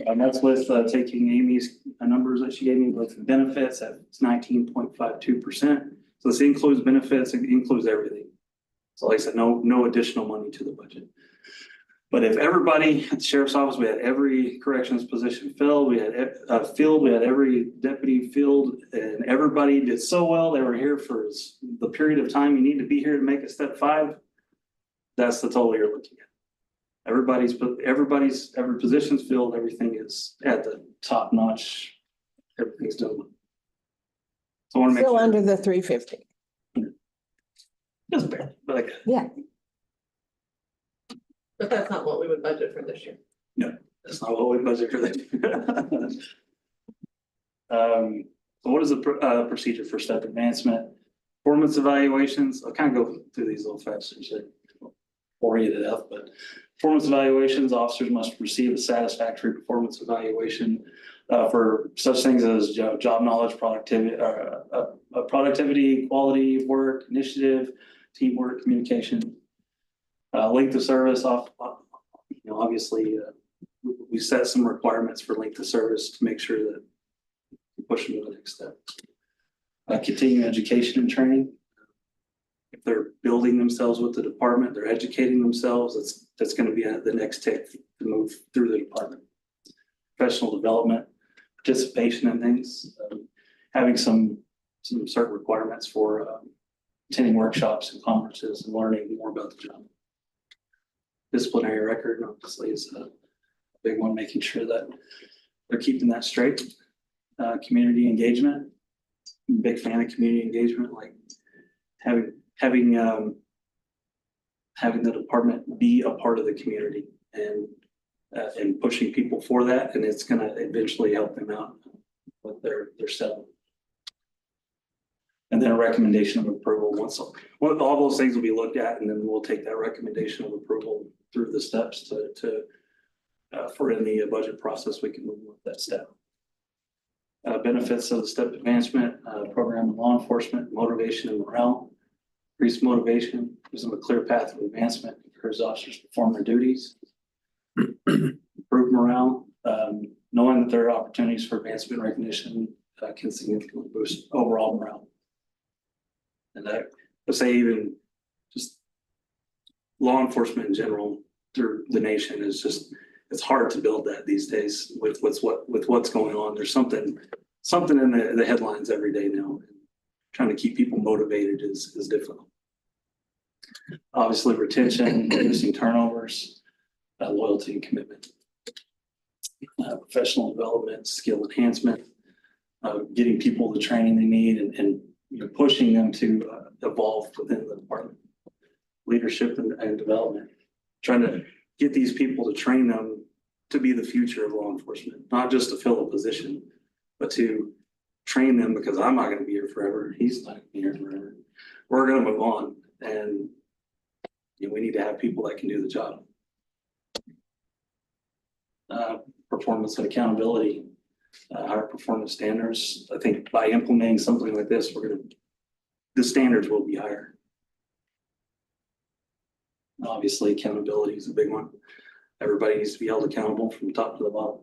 And that's with taking Amy's numbers that she gave me with benefits at 19.52%. So this includes benefits, it includes everything. So like I said, no additional money to the budget. But if everybody at the sheriff's office, we had every corrections position filled, we had every deputy filled, and everybody did so well, they were here for the period of time you need to be here to make it step 5. That's the total you're looking at. Every position's filled, everything is at the top notch, everything's done. So I want to make Still sure. under the 350. Just barely, but like. Yeah. But that's not what we would budget for this year. No, that's not what we budget for that. So what is the procedure for step advancement? Performance evaluations. I'll kind of go through these a little faster, so bore you to death, but performance evaluations, officers must receive a satisfactory performance evaluation for such things as job knowledge, productivity, quality of work, initiative, teamwork, communication, length of service. Obviously, we set some requirements for length of service to make sure that we push them to the next step. Continuing education and training. If they're building themselves with the department, they're educating themselves, that's going to be the next tick to move through the department. Professional development, participation in things, having some certain requirements for attending workshops and conferences and learning more about the job. Disciplinary record, obviously, is a big one, making sure that they're keeping that straight. Community engagement, I'm a big fan of community engagement, like having the department be a part of the community and pushing people for that, and it's going to eventually help them out with their selling. And then a recommendation of approval. All those things will be looked at, and then we'll take that recommendation of approval through the steps for in the budget process, we can move with that step. Benefits of the step advancement program in law enforcement, motivation and morale. Increased motivation, gives them a clear path of advancement, encourages officers to perform their duties. Improve morale, knowing that there are opportunities for advancement and recognition can significantly boost overall morale. And let's say even just law enforcement in general through the nation is just, it's hard to build that these days with what's going on. There's something in the headlines every day now. Trying to keep people motivated is difficult. Obviously, retention, reducing turnovers, loyalty and commitment, professional development, skill enhancement, getting people the training they need, and pushing them to evolve within the department. Leadership and development, trying to get these people to train them to be the future of law enforcement, not just to fill a position, but to train them, because I'm not going to be here forever. He's not going to be here forever. We're going to move on, and we need to have people that can do the job. Performance and accountability, higher performance standards. I think by implementing something like this, the standards will be higher. Obviously, accountability is a big one. Everybody needs to be held accountable from the top to the bottom.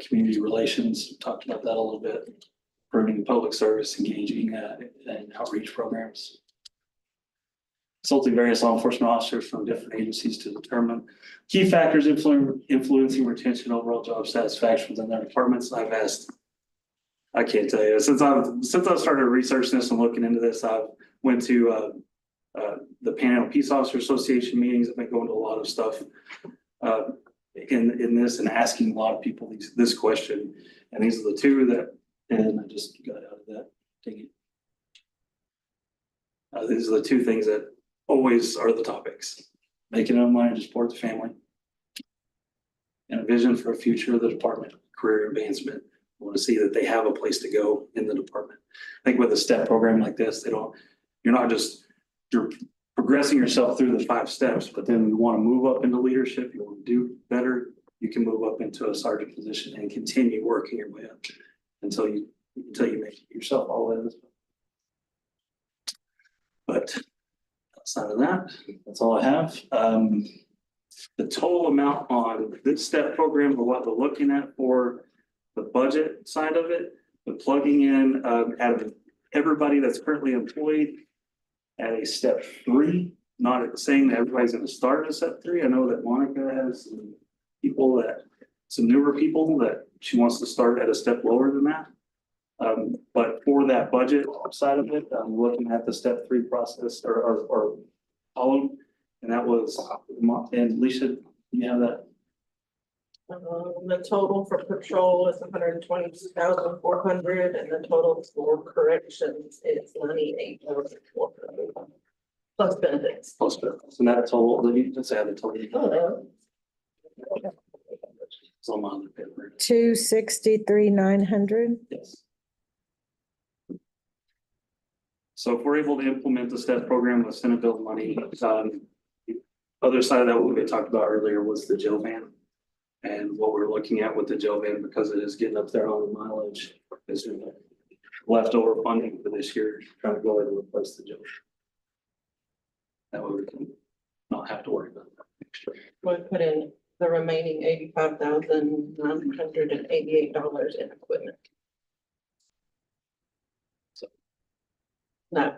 Community relations, talked about that a little bit. Improving public service, engaging in outreach programs. Consulting various law enforcement officers from different agencies to determine key factors influencing retention, overall job satisfaction within their departments. I've asked, I can't tell you, since I've started researching this and looking into this, I've went to the Panhandle Peace Officer Association meetings. I've been going to a lot of stuff in this and asking a lot of people this question. And these are the two that, and I just got out of that. Dang it. These are the two things that always are the topics. Making enough money to support the family. And a vision for a future of the department, career advancement. I want to see that they have a place to go in the department. I think with a STEP program like this, you're progressing yourself through the 5 steps, but then you want to move up into leadership, you want to do better, you can move up into a sergeant position and continue working your way up until you make it yourself all the way to this point. But outside of that, that's all I have. The total amount on this STEP program, or what we're looking at for the budget side of it, the plugging in out of everybody that's currently employed at a step 3, not saying that everybody's going to start at step 3. I know that Monica has some newer people that she wants to start at a step lower than that. But for that budget side of it, I'm looking at the step 3 process or column, and that was, and Alicia, you have that? The total for patrol is 122,400, and the total for corrections is 98,400 plus benefits. Plus benefits, and that total, let me just add the total. It's on my other paper. 263,900. Yes. So if we're able to implement the STEP program with Senate bill money, the other side of that, what we talked about earlier was the jail van. And what we're looking at with the jail van, because it is getting up there on the mileage, is leftover funding for this year, trying to go ahead and replace the jail. That way we can not have to worry about that next year. We put in the remaining $85,988 in equipment. So. No,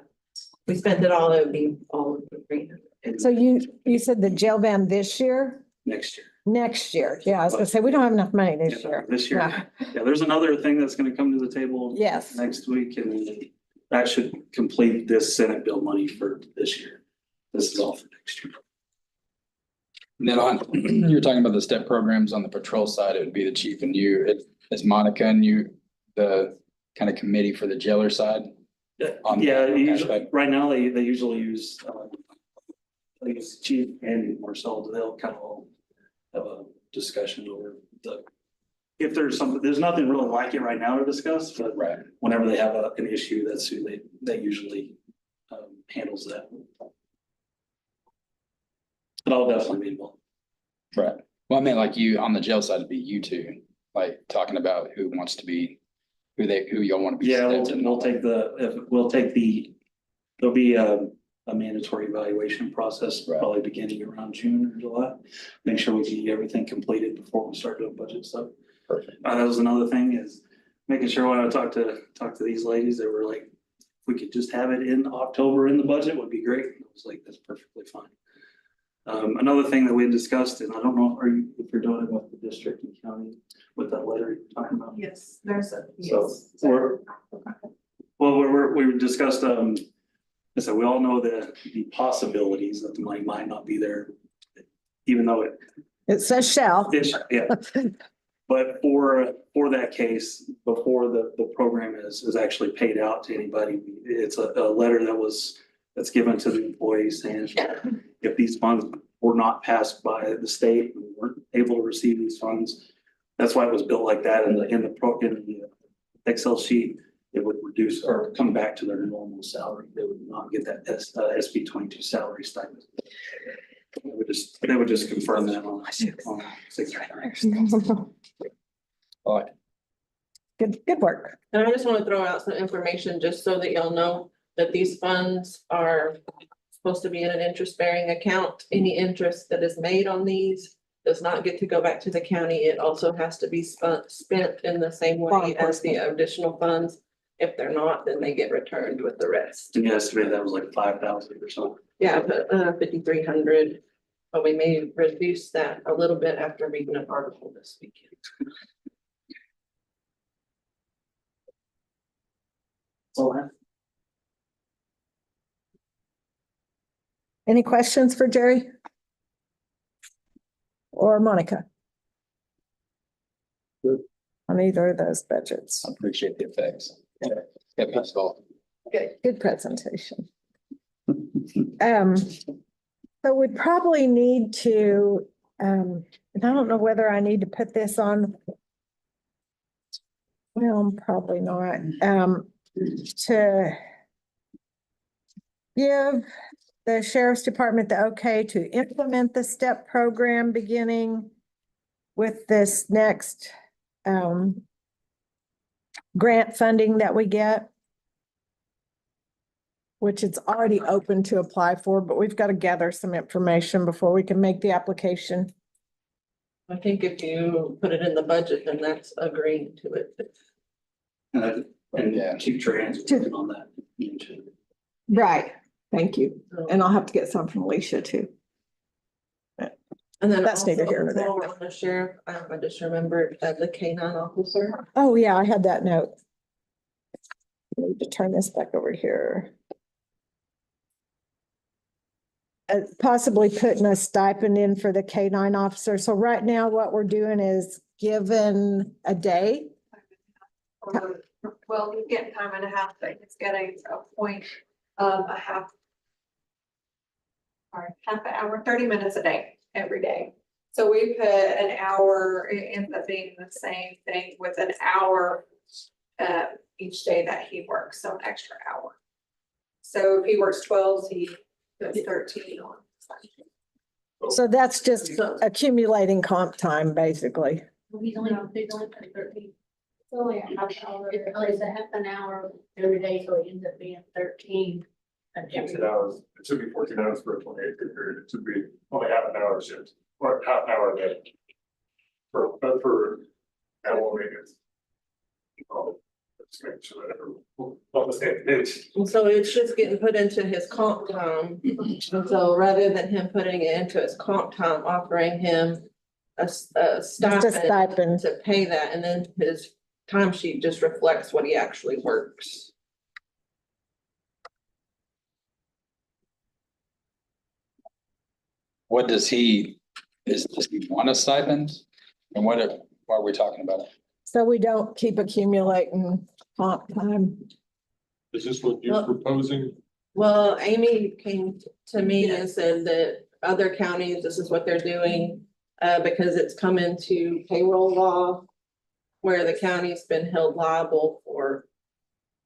we spent it all, it would be all of the 300. So you said the jail van this year? Next year. Next year. Yeah, I was gonna say, we don't have enough money this year. This year. Yeah. Yeah, there's another thing that's gonna come to the table. Yes. Next week, and then that should complete this Senate bill money for this year. This is all for next year. And then you're talking about the STEP programs on the patrol side, it would be the chief and you, is Monica and you, the kind of committee for the jailer side? Yeah, usually, right now, they usually use, chief and Marcel, they'll kind of all have a discussion over if there's nothing really like it right now to discuss, but whenever they have an issue, that's who they usually handles that. But I'll definitely be involved. Right. Well, I mean, like you on the jail side, it'd be you two, like talking about who wants to be, who y'all want to be. Yeah, there'll be a mandatory evaluation process, probably beginning around June or July. Make sure we get everything completed before we start doing budget stuff. Perfect. That was another thing, is making sure when I talked to these ladies, they were like, if we could just have it in October in the budget would be great. I was like, that's perfectly fine. Another thing that we discussed, and I don't know if you're doing it with the district and county with that letter you're talking about. Yes, there's a, So yes. we discussed, I said, we all know the possibilities that the money might not be there, even though it says shall. Yeah. But for that case, before the program is actually paid out to anybody, it's a letter that's given to the employees saying if these funds were not passed by the state, we weren't able to receive these funds. That's why it was built like that in the Excel sheet. it would reduce or come back to their normal salary. They would not get that SB 22 salary stipend. They would just confirm that on. All right. Good work. And I just want to throw out some information just so that y'all know that these funds are supposed to be in an interest-bearing account. Any interest that is made on these does not get to go back to the county. It also has to be spent in the same way as the additional funds. If they're not, then they get returned with the rest. And yesterday, that was like 5,000 or something. Yeah, but 5,300, but we may reduce that a little bit after reading an article this weekend. Any questions for Jerry? Or Monica? Good. On either of those budgets. I appreciate the effects. Yeah, that's all. Good presentation. So we probably need to, and I don't know whether I need to put this on. Well, probably not, to give the sheriff's department the okay to implement the STEP program beginning with this next, grant funding that we get, which it's already open to apply for, but we've got to gather some information before we can make the application. I think if you put it in the budget, then that's agreeing to it. And Chief Trans working on that. Right, thank you. And I'll have to get some from Alicia too. And then That's neither here nor there. also on the sheriff, I just remembered the K-9 officer. Oh, yeah, I had that note. I need to turn this back over here. Possibly putting a stipend in for the K-9 officer. So right now what we're doing is given a day. Well, he's getting time and a half, but he's getting a point of a half. Or half an hour, 30 minutes a day, every day. So we put an hour, it ends up being the same thing with an hour each day that he works, so an extra hour. So if he works 12, he puts 13 on. So that's just accumulating comp time, basically. He's only putting 13. It's only a half hour. It's a half an hour every day, so it ends up being 13. 14 hours, it should be 14 hours for a 28 day period, it should be only half an hour shift, or half an hour a day. For animal maintenance. Just make sure that everyone on the same page. And so it's just getting put into his comp time. And so rather than him putting it into his comp time, offering him a stipend to pay that, and then his timesheet just reflects what he actually works. What does he want a stipend? And why are we talking about it? So we don't keep accumulating comp time. Is this what you're proposing? Well, Amy came to me and said that other counties, this is what they're doing, because it's come into payroll law, where the county's been held liable for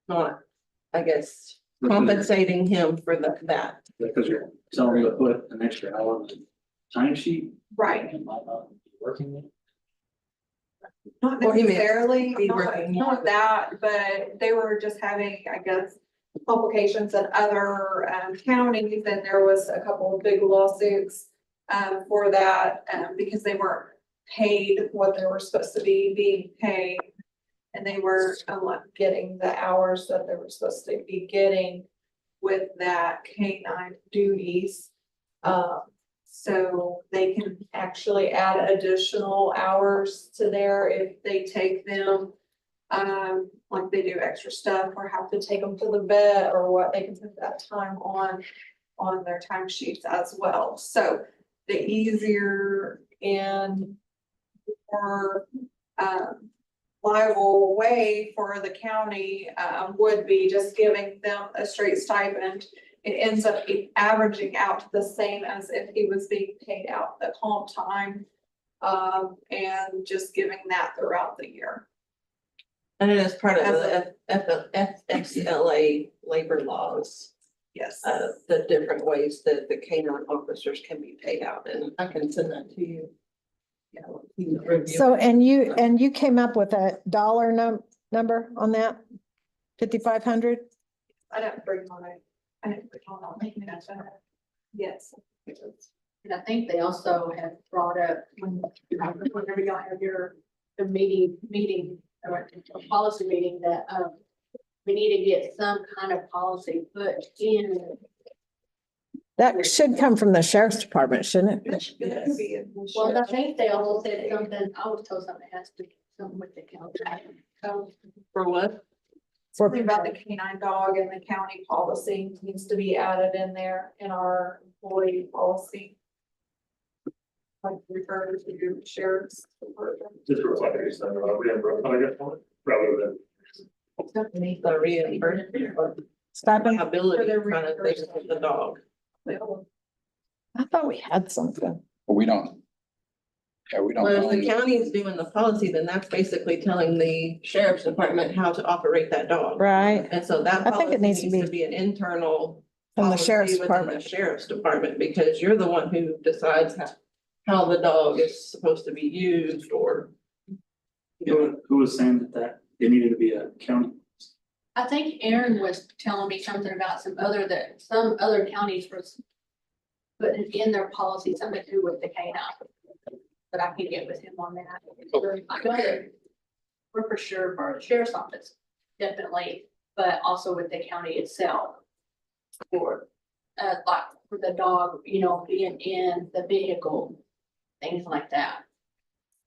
not, I guess, compensating him for that. Because you're telling me to put an extra hour on the timesheet. Right. And might not be working it. Not Or he may necessarily, be working more. not that, but they were just having, I guess, complications in other counties, and there was a couple of big lawsuits for that, because they weren't paid what they were supposed to be being paid. And they were getting the hours that they were supposed to be getting with that K-9 duties. So they can actually add additional hours to there if they take them. Like they do extra stuff or have to take them to the vet or what, they can put that time on their timesheets as well. So the easier and more liable way for the county would be just giving them a straight stipend. It ends up averaging out the same as if he was being paid out the comp time, and just giving that throughout the year. And it is part of the FSLA labor laws, Yes. the different ways that the canine officers can be paid out, and I can send that to you. You know, you can review. So, and you came up with a dollar number on that? 5,500? I didn't bring my. Yes. And I think they also have brought up whenever y'all have your meeting, or a policy meeting, that, we need to get some kind of policy put in. That should come from the sheriff's department, shouldn't it? Well, I think they also said something, I was told something has to be something with the county. For what? Something about the canine dog and the county policy needs to be added in there in our employee policy. Like refer to sheriff's. Just reflect it, we have, I guess, rather than. Underneath the reimbursement. Stipend? Ability kind of thing with the dog. I thought we had something. But we don't. Yeah, we don't. Well, if own the county is doing the policy, then that's basically telling the sheriff's department how to operate that dog. Right. And so that I think it policy needs to be an internal. from the policy sheriff's within department. The sheriff's department, because you're the one who decides how the dog is supposed to be used or. Who was saying that it needed to be a county? I think Aaron was telling me something about some other counties was putting in their policy, something to do with the canine. But I can get with him on that. I know that we're for sure for the sheriff's office, definitely, but also with the county itself. For, like for the dog, you know, being in the vehicle, things like that.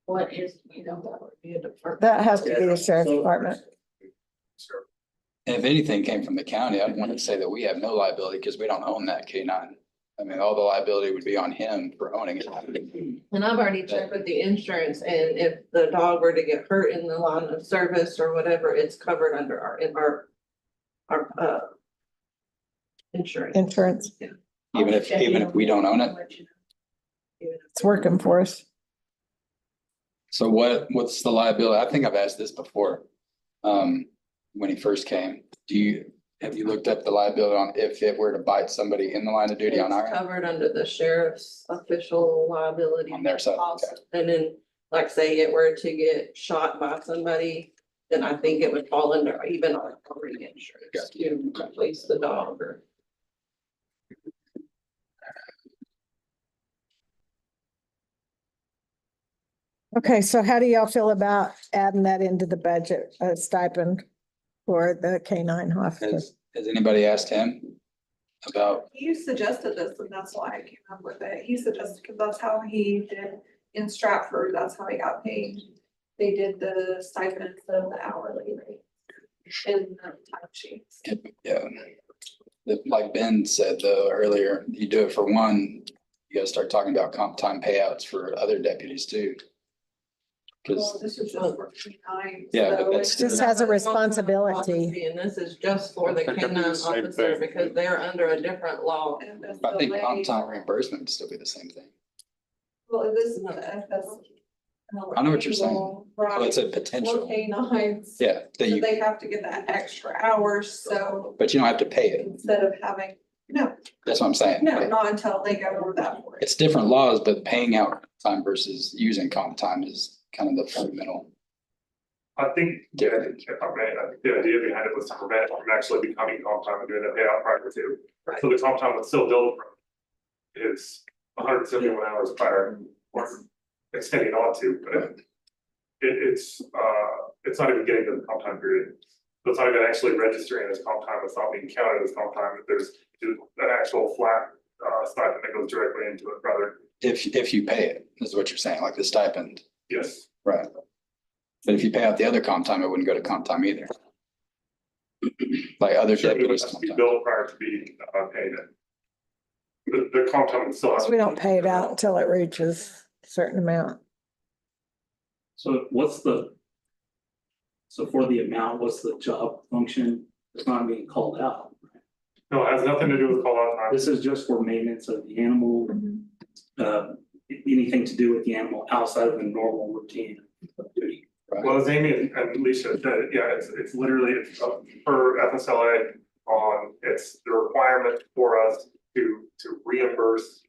What is, you know, that would be a department. That has to be the sheriff's department. And if anything came from the county, I'd want to say that we have no liability because we don't own that canine. I mean, all the liability would be on him for owning it. And I've already checked with the insurance, and if the dog were to get hurt in the line of service or whatever, it's covered under our insurance. Insurance. Even if we don't own it. It's working for us. So what's the liability? I think I've asked this before. When he first came, have you looked up the liability on if it were to bite somebody in the line of duty on our It's end? covered under the sheriff's official liability. On their side, okay. And then, like, say it were to get shot by somebody, then I think it would fall under even our insurance to replace the dog or. Okay, so how do y'all feel about adding that into the budget, stipend for the canine officer? Has anybody asked him about? You suggested this and that's why I came up with it. He suggested, because that's how he did in Stratford, that's how he got paid. They did the stipends of the hourly rate in the time sheets. Yeah. Like Ben said though earlier, you do it for one, you gotta start talking about comp time payouts for other deputies too. Well, Cause this is just for canine. Yeah, but so that's- it's Just has a responsibility. And this is just for the I think that'd be canine the same officer thing. because they're under a different law. and that's I think the comp way- time reimbursement would still be the same thing. Well, this is the FS. I know what you're saying. Well, Well, it's a right, potential. for canines. Yeah, that So you, they have to get that extra hours, so but you don't have to pay it. instead of having, no, That's what I'm saying. no, not until they go over that for it. It's different laws, but paying out time versus using comp time is kind of the fundamental. I think, yeah, I think the idea behind it was to prevent from actually becoming comp time and doing a payout prior to. So the comp time would still build from is 171 hours prior or extending on to, but it's not even getting to the comp time period. So it's not even actually registering as comp time. It's not being counted as comp time. There's an actual flat stipend that goes directly into it rather. If you pay it, is what you're saying, like the stipend, Yes. right? But if you pay out the other comp time, it wouldn't go to comp time either. Like other Sure, it would deputies. have to be billed prior to being paid. The comp time would still have. We don't pay it out until it reaches a certain amount. So so for the amount, what's the job function? It's not being called out. No, it has nothing to do with call out time. This is just for maintenance of the animal, anything to do with the animal outside of the normal routine of duty. Right. Well, as Amy and Alicia said, yeah, it's literally, it's per FSLA it's the requirement for us to reimburse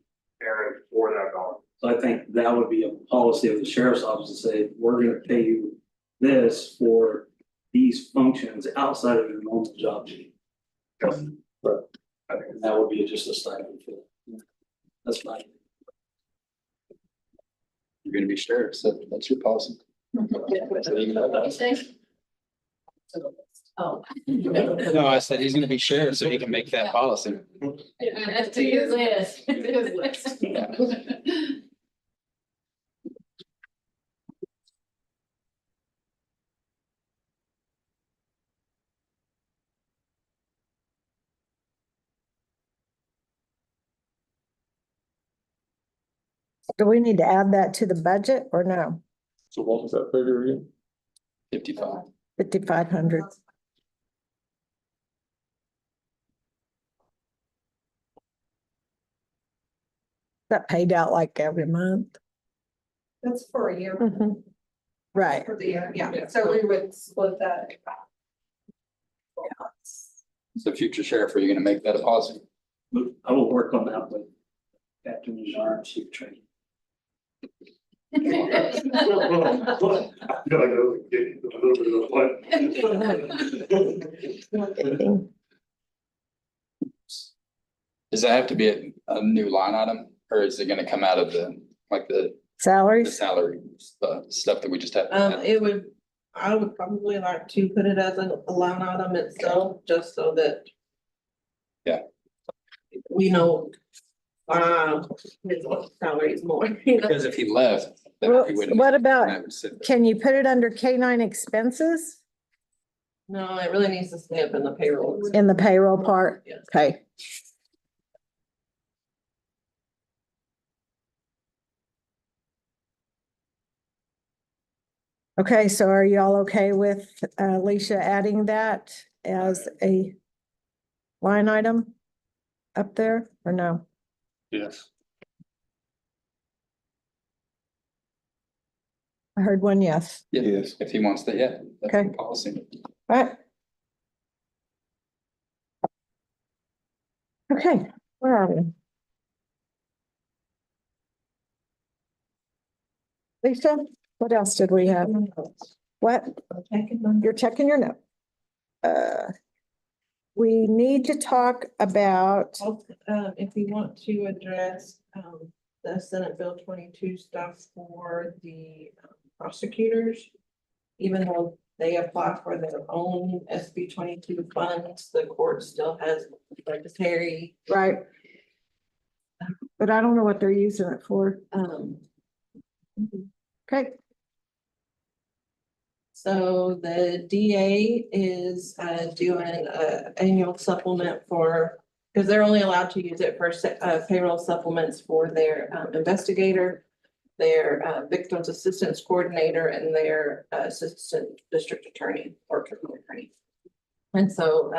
Aaron for that dollar. So I think that would be a policy of the sheriff's office to say, we're gonna pay you this for these functions outside of your normal job duty. Yes, right. I think that would be just a stipend for that. That's fine. You're gonna be sheriff, so that's your policy. So you can have that. Oh. No, I said he's gonna be sheriff, so he can make that policy. That's to his list. His list. Do we need to add that to the budget or no? So what was that figure again? 55. 5,500. That paid out like every month. That's for a year, Right. for the year, yeah, so we would split that. So future sheriff, are you gonna make that a policy? I will work on that with Captain Jean, chief training. I feel like I was getting a little bit of what. Does that have to be a new line item, or is it gonna come out of the Salaries? salary stuff that we just have? I would probably like to put it as a line item itself, just so that. Yeah. We know, his salary is more, you know? Because if he left, then Well, he wouldn't. what that about, would sit there. can you put it under K-9 expenses No, it really needs to stay up in the payroll. in the payroll part? Yes. Okay. Okay, so are y'all okay with Alicia adding that as a line item up there or no? Yes. I heard one yes. Yeah, Yes. if he wants that, yeah, that's Okay. the policy. All right. Okay, where are we? Lisa, what else did we have? What? You're checking your note. We need to talk about, If we want to address, the Senate Bill 22 stuff for the prosecutors. Even though they apply for their own SB 22 funds, the court still has budgetary. right? But I don't know what they're using it for. Okay, So the DA is doing an annual supplement for, because they're only allowed to use it for payroll supplements for their investigator, their victims assistance coordinator, and their assistant district attorney or criminal attorney. And so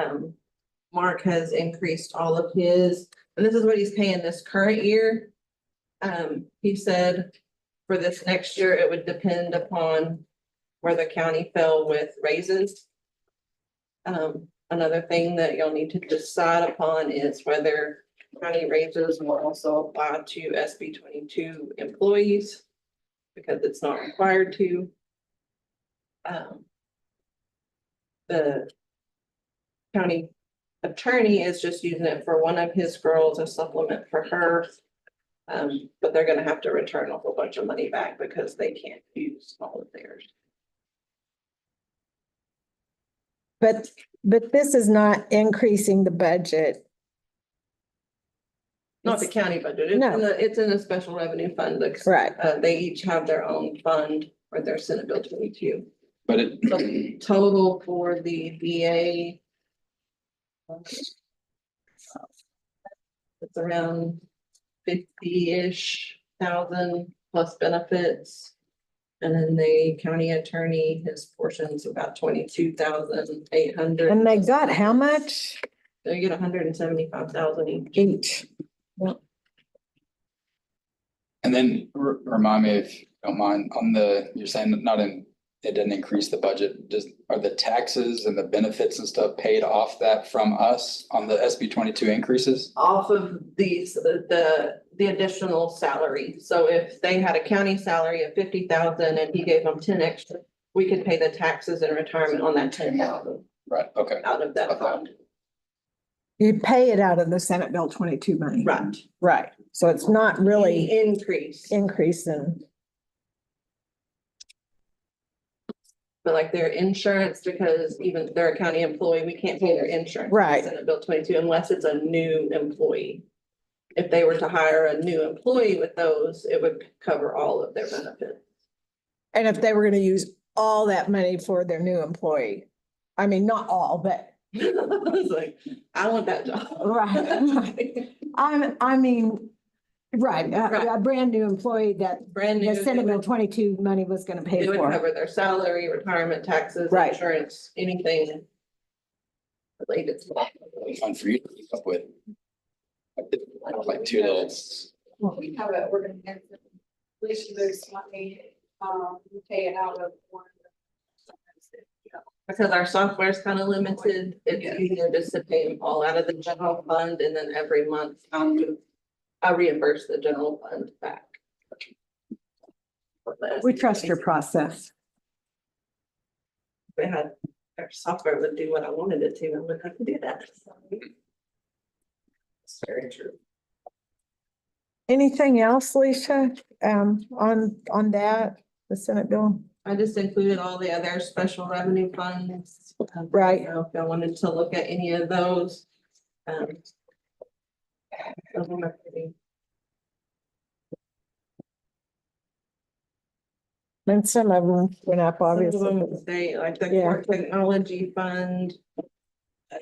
Mark has increased all of his, and this is what he's paying this current year. He said for this next year, it would depend upon where the county fell with raises. Another thing that you'll need to decide upon is whether county raises will also apply to SB 22 employees, because it's not required to. The county attorney is just using it for one of his girls, a supplement for her. But they're gonna have to return a whole bunch of money back because they can't use all of theirs. but this is not increasing the budget. Not the county budget, No. it's in a special revenue fund, like, Right. they each have their own fund for their Senate Bill 22. But it, So total for the VA. It's around 50-ish thousand plus benefits. And then the county attorney, his portion's about 22,800. And they got how much? They get 175,000 each. Each. and then remind me if you don't mind, on the, you're saying not in it didn't increase the budget, are the taxes and the benefits and stuff paid off that from us on the SB 22 increases? Off of these, the additional salary. So if they had a county salary of 50,000 and he gave them 10 extra, we could pay the taxes and retirement on that 10,000 Right, okay. out of that fund. You pay it out of the Senate Bill 22 money. Right. Right. So it's not really Increase. increase in. But like their insurance, because even if they're a county employee, we can't pay their insurance. Right. Senate Bill 22 unless it's a new employee. If they were to hire a new employee with those, it would cover all of their benefits. And if they were gonna use all that money for their new employee, I mean, not all, but. I was like, I want that job. Right. I mean, right, a brand new employee that Brand new. the Senate Bill 22 money was gonna pay It would for. cover their salary, retirement, taxes, Right. insurance, anything related to that. It'd be fun for you to keep up with. Like two little. Well, we have a, we're gonna get, at least there's money, we pay it out of one. Because our software is kind of limited, it's easier just to pay them all out of the general fund and then every month I reimburse the general fund back. We trust your process. If we had, our software would do what I wanted it to, I wouldn't have to do that. It's very true. Anything else, Alicia, on that, the Senate bill? I just included all the other special revenue funds. Right. You know, if I wanted to look at any of those. Those are my pretty- And some of them went up, Some of obviously. them stay, like the Yeah. court technology fund.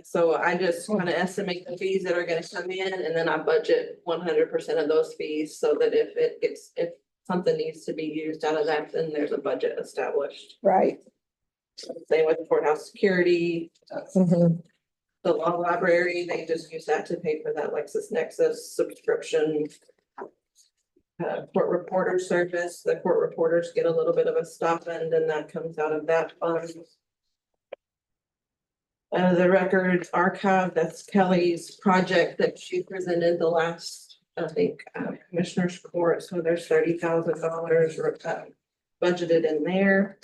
So I just kind of estimate the fees that are gonna come in and then I budget 100% of those fees so that if something needs to be used out of that, then there's a budget established. Right. Same with courthouse security, Mhm. the law library, they just use that to pay for that LexisNexis subscription. Court reporter service, the court reporters get a little bit of a stipend and that comes out of that fund. The records archive, that's Kelly's project that she presented the last, I think, commissioner's court, so there's $30,000 budgeted in there.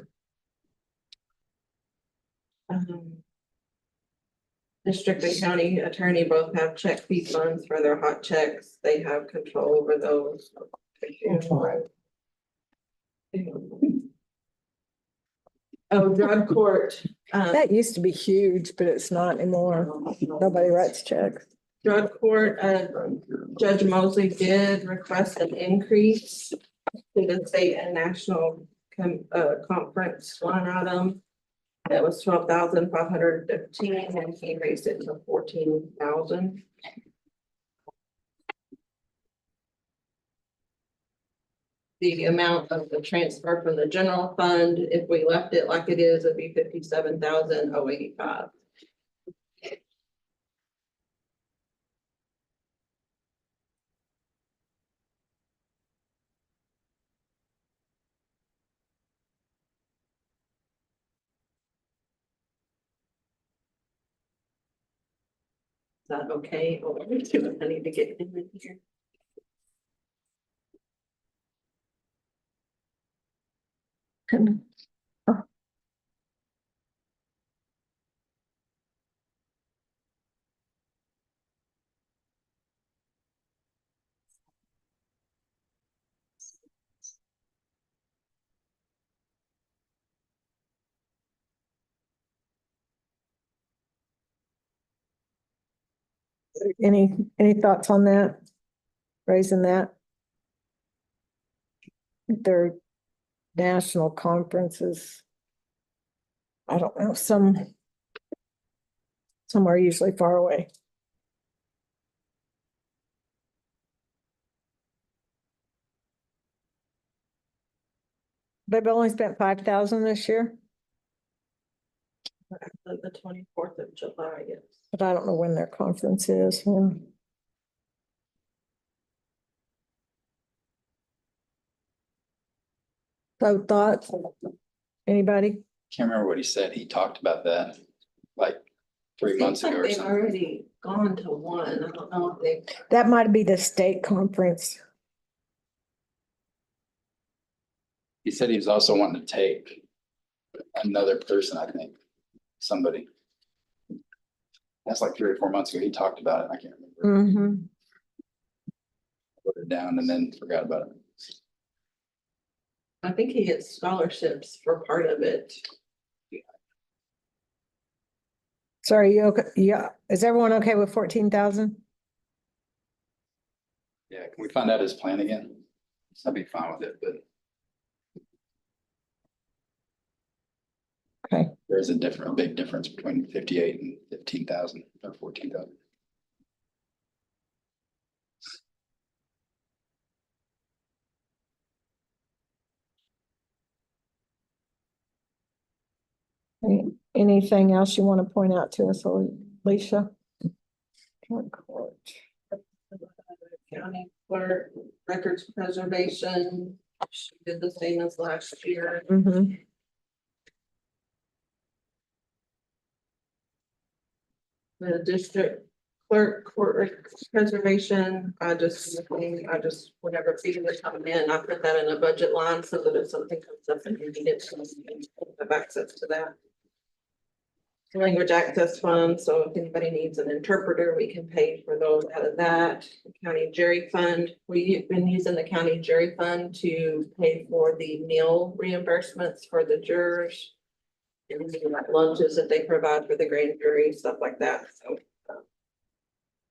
District and county attorney both have check fee funds for their hot checks, they have control over those. Oh, drug court. That used to be huge, but it's not anymore. Nobody writes checks. Drug court, Judge Mosley did request an increase to the state and national conference line item. That was 12,515 and he raised it to 14,000. The amount of the transfer from the general fund, if we left it like it is, it'd be 57,085. Is that okay? Or I need to get in here. Any thoughts on that? Raising that? Their national conferences. I don't know, some are usually far away. They've only spent 5,000 this year, The 24th of July, yes. but I don't know when their conference is. Yeah. So thoughts? Anybody? Can't remember what he said. He talked about that like 3 months Seems like ago or they've something. already gone to one. I don't know if they. That might be the state conference. He said he was also wanting to take another person, I think, somebody. That's like 3 or 4 months ago. He talked about it. I can't remember. Mm-hmm. Put it down and then forgot about it. I think he gets scholarships for part of it. Sorry, you okay? Yeah, is everyone okay with 14,000? Yeah, can we find out his plan again? I'd be fine with it, but Okay. there's a big difference between 58 and 15,000 or 14,000. Anything else you want to point out to us, Alicia? Court. County clerk, records preservation, she did the same as last year. Mm-hmm. The district clerk, court records preservation, whenever fees are coming in, I put that in a budget line so that if something comes up and you need it, so you can have access to that. Language access fund, so if anybody needs an interpreter, we can pay for those out of that. The county jury fund, we've been using the county jury fund to pay for the meal reimbursements for the jurors. And the lunches that they provide for the grand jury, stuff like that, so.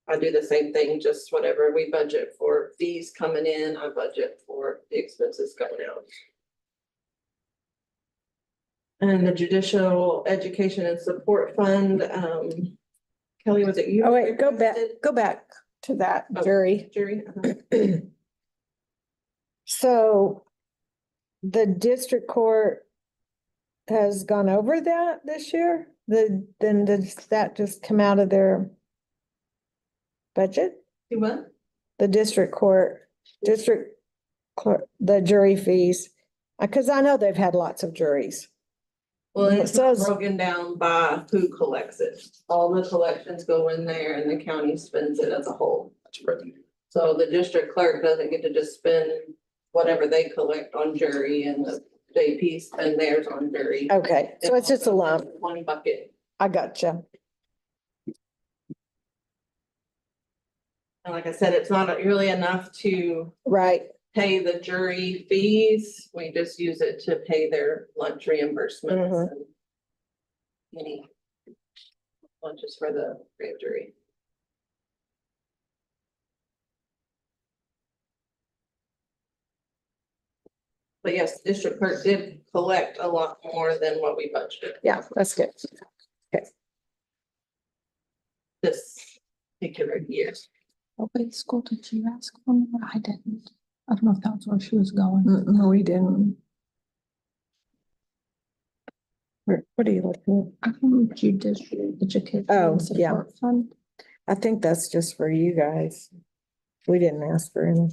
I do the same thing, just whatever we budget for fees coming in, I budget for the expenses going out. And the judicial education and support fund, Kelly, was it you? Oh, wait, go back to that jury. Jury. So the district court has gone over that this year? Then does that just come out of their budget? You what? The district court, the jury fees, because I know they've had lots of juries. Well, It it's not says- broken down by who collects it. All the collections go in there and the county spends it as a whole. That's revenue. So the district clerk doesn't get to just spend whatever they collect on jury and the JP spend theirs on jury. Okay, so it's just a lump. One bucket. I gotcha. And like I said, it's not really enough to Right. pay the jury fees. We just use it to pay their lunch reimbursements and any lunches for the grand jury. But yes, district clerk did collect a lot more than what we budgeted Yeah, that's good. this particular year. What grade school did you ask for? I didn't. I don't know if that was where she was going. No, we didn't. What are you looking I don't know, judicial education. Oh, and yeah. support fund. at? I think that's just for you guys. We didn't ask for any.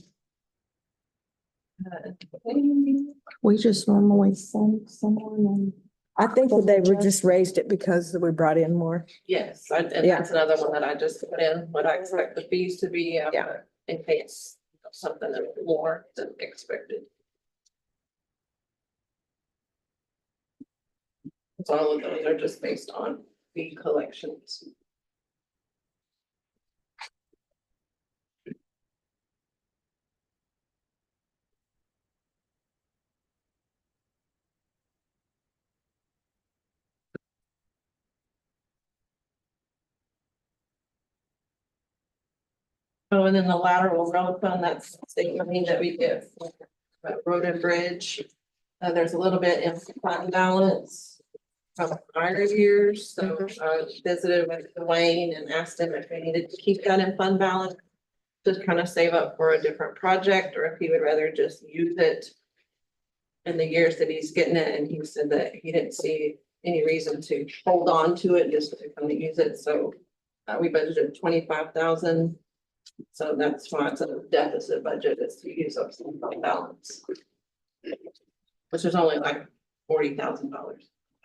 We just normally send someone and. I think that they were just raised it because we brought in more. Yes, and Yeah. that's another one that I just put in, what I expect the fees to be, in case something more than expected. So all of those are just based on fee collections. Oh, and then the lateral road fund, that's state money that we get for road and bridge. There's a little bit in fund balance from prior years, so I visited with Dwayne and asked him if we needed to keep that in fund balance. Just kind of save up for a different project, or if he would rather just use it in the years that he's getting it, and he said that he didn't see any reason to hold on to it, just to come to use it, so we budgeted 25,000. So that's why it's a deficit budget, is to use up some fund balance. Which is only like $40,000.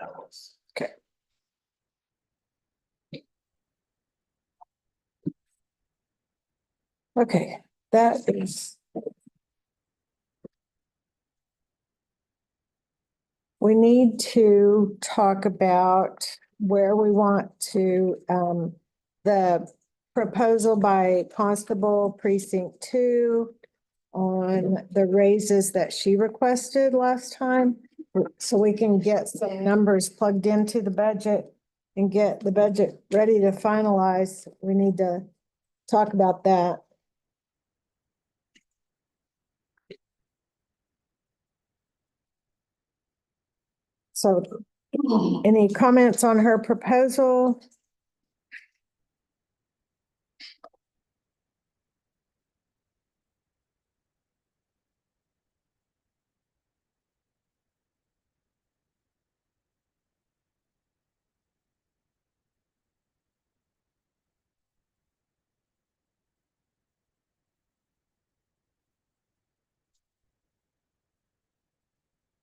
That was. Okay. Okay, that is. We need to talk about where we want to, the proposal by Constable Precinct 2 on the raises that she requested last time. So we can get some numbers plugged into the budget and get the budget ready to finalize. We need to talk about that. So any comments on her proposal?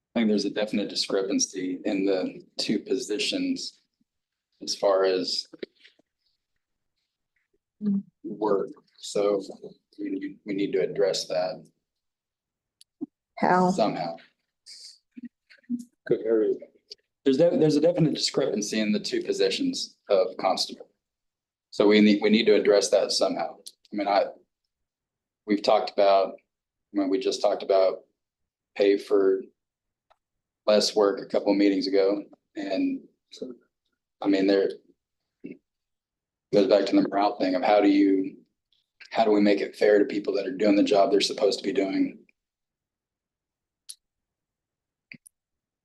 I think there's a definite discrepancy in the two positions as far as work. So we need to address that How? somehow. Good area. There's a definite discrepancy in the two positions of constable. So we need to address that somehow. I mean, we just talked about pay for less work a couple of meetings ago. And I mean, there goes back to the morale thing of how do we make it fair to people that are doing the job they're supposed to be doing?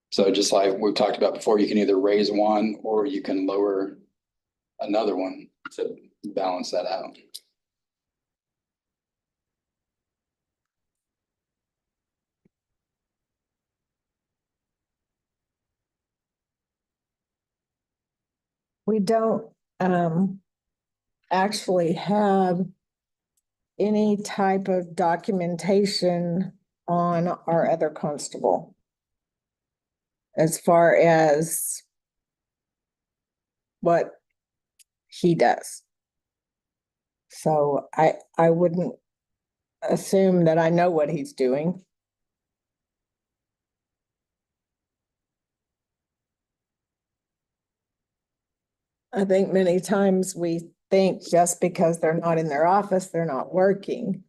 So just like we've talked about before, you can either raise one or you can lower another one to balance that out. We don't actually have any type of documentation on our other constable as far as what he does. So I wouldn't assume that I know what he's doing. I think many times we think just because they're not in their office, they're not working.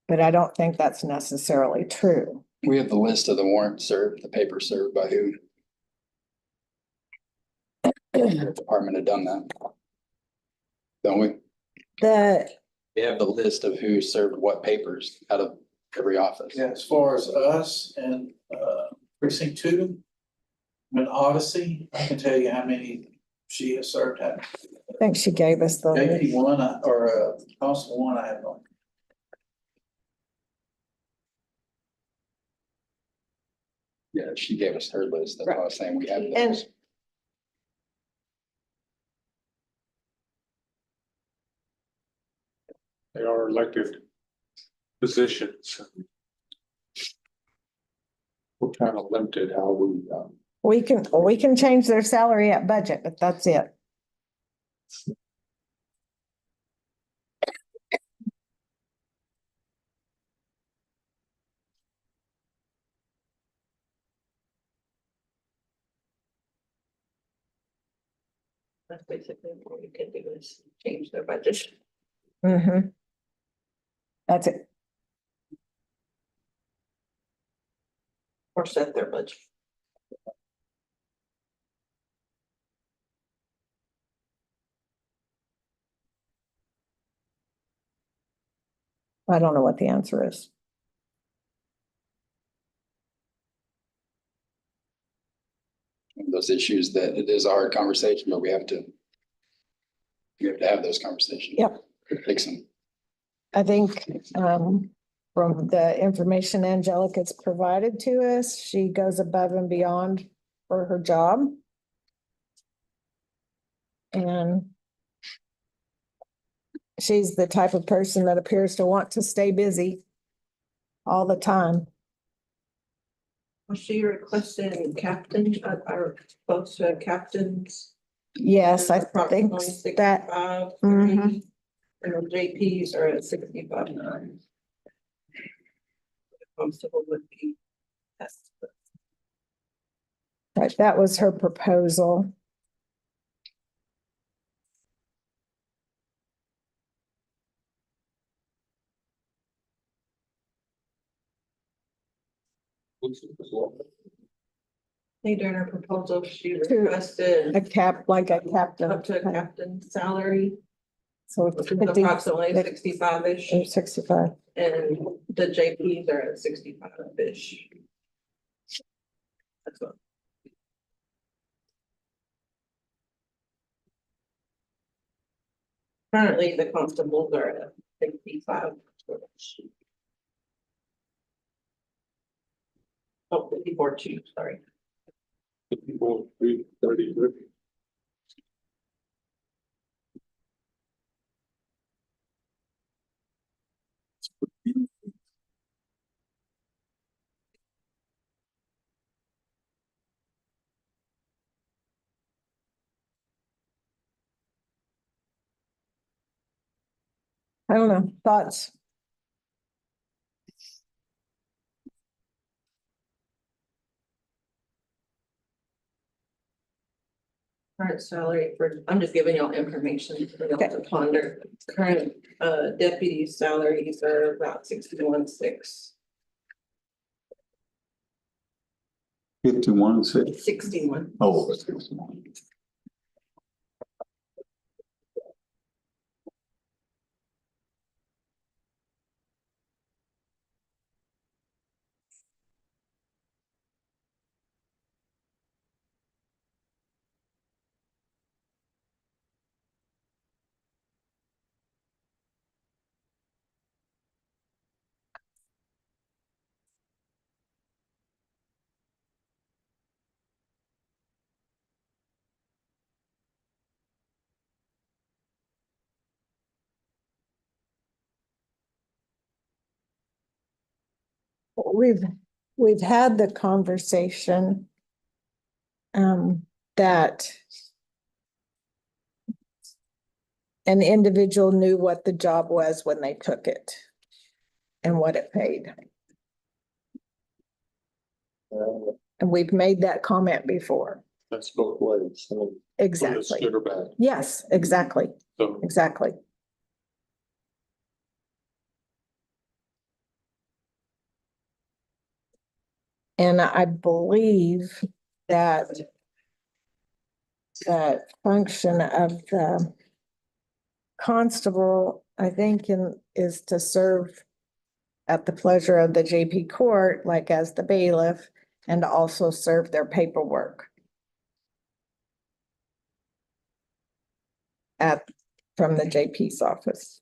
But I don't think that's necessarily true. We have the list of the warrants served, the paper served by who. The department had done that. Don't we? We have the list of who served what papers out of every office. Yeah, as far as us and precinct 2, and Odyssey, I can tell you how many she has served at. I think she gave us the. JP 1 or Constable 1, I have no. Yeah, she gave us her list. That's why I was saying we have And those. They are elected positions. We're kind of limited how we can change their salary at budget, but that's it. That's basically what you can do is change their budget Mm-hmm. That's it. or set their budget. I don't know what the answer is. Those issues that it is a hard conversation, but we have to have those conversations. Yep. Fix them. I think from the information Angelica's provided to us, she goes above and beyond for her job. And she's the type of person that appears to want to stay busy all the time. Was she requesting captain, or close to captains? Yes, I think Approximately that, 65, Mhm. 30, and the JPs are at 65.9. Constable would be. That's right, that was her proposal. during her proposal, she To- requested A cap, like a captain. up to a captain salary, So which it's is 50 approximately or 65-ish, 65. and the JPs are at 65-ish. That's what. Currently, the constables are at 55. Oh, 54 too, sorry. 54, 33. I don't know, thoughts? Current salary for, I'm just giving y'all information for y'all to ponder. Current deputy salaries are about 61.6. 51, 6. 61. Oh, 61. We've had the conversation that an individual knew what the job was when they took it and what it paid. And we've made that comment before. That's both ways. So whether it's Exactly. good or bad. Yes, exactly, So exactly. And I believe that that function of the constable, I think, is to serve at the pleasure of the JP court, like as the bailiff, and also serve their paperwork from the JP's office.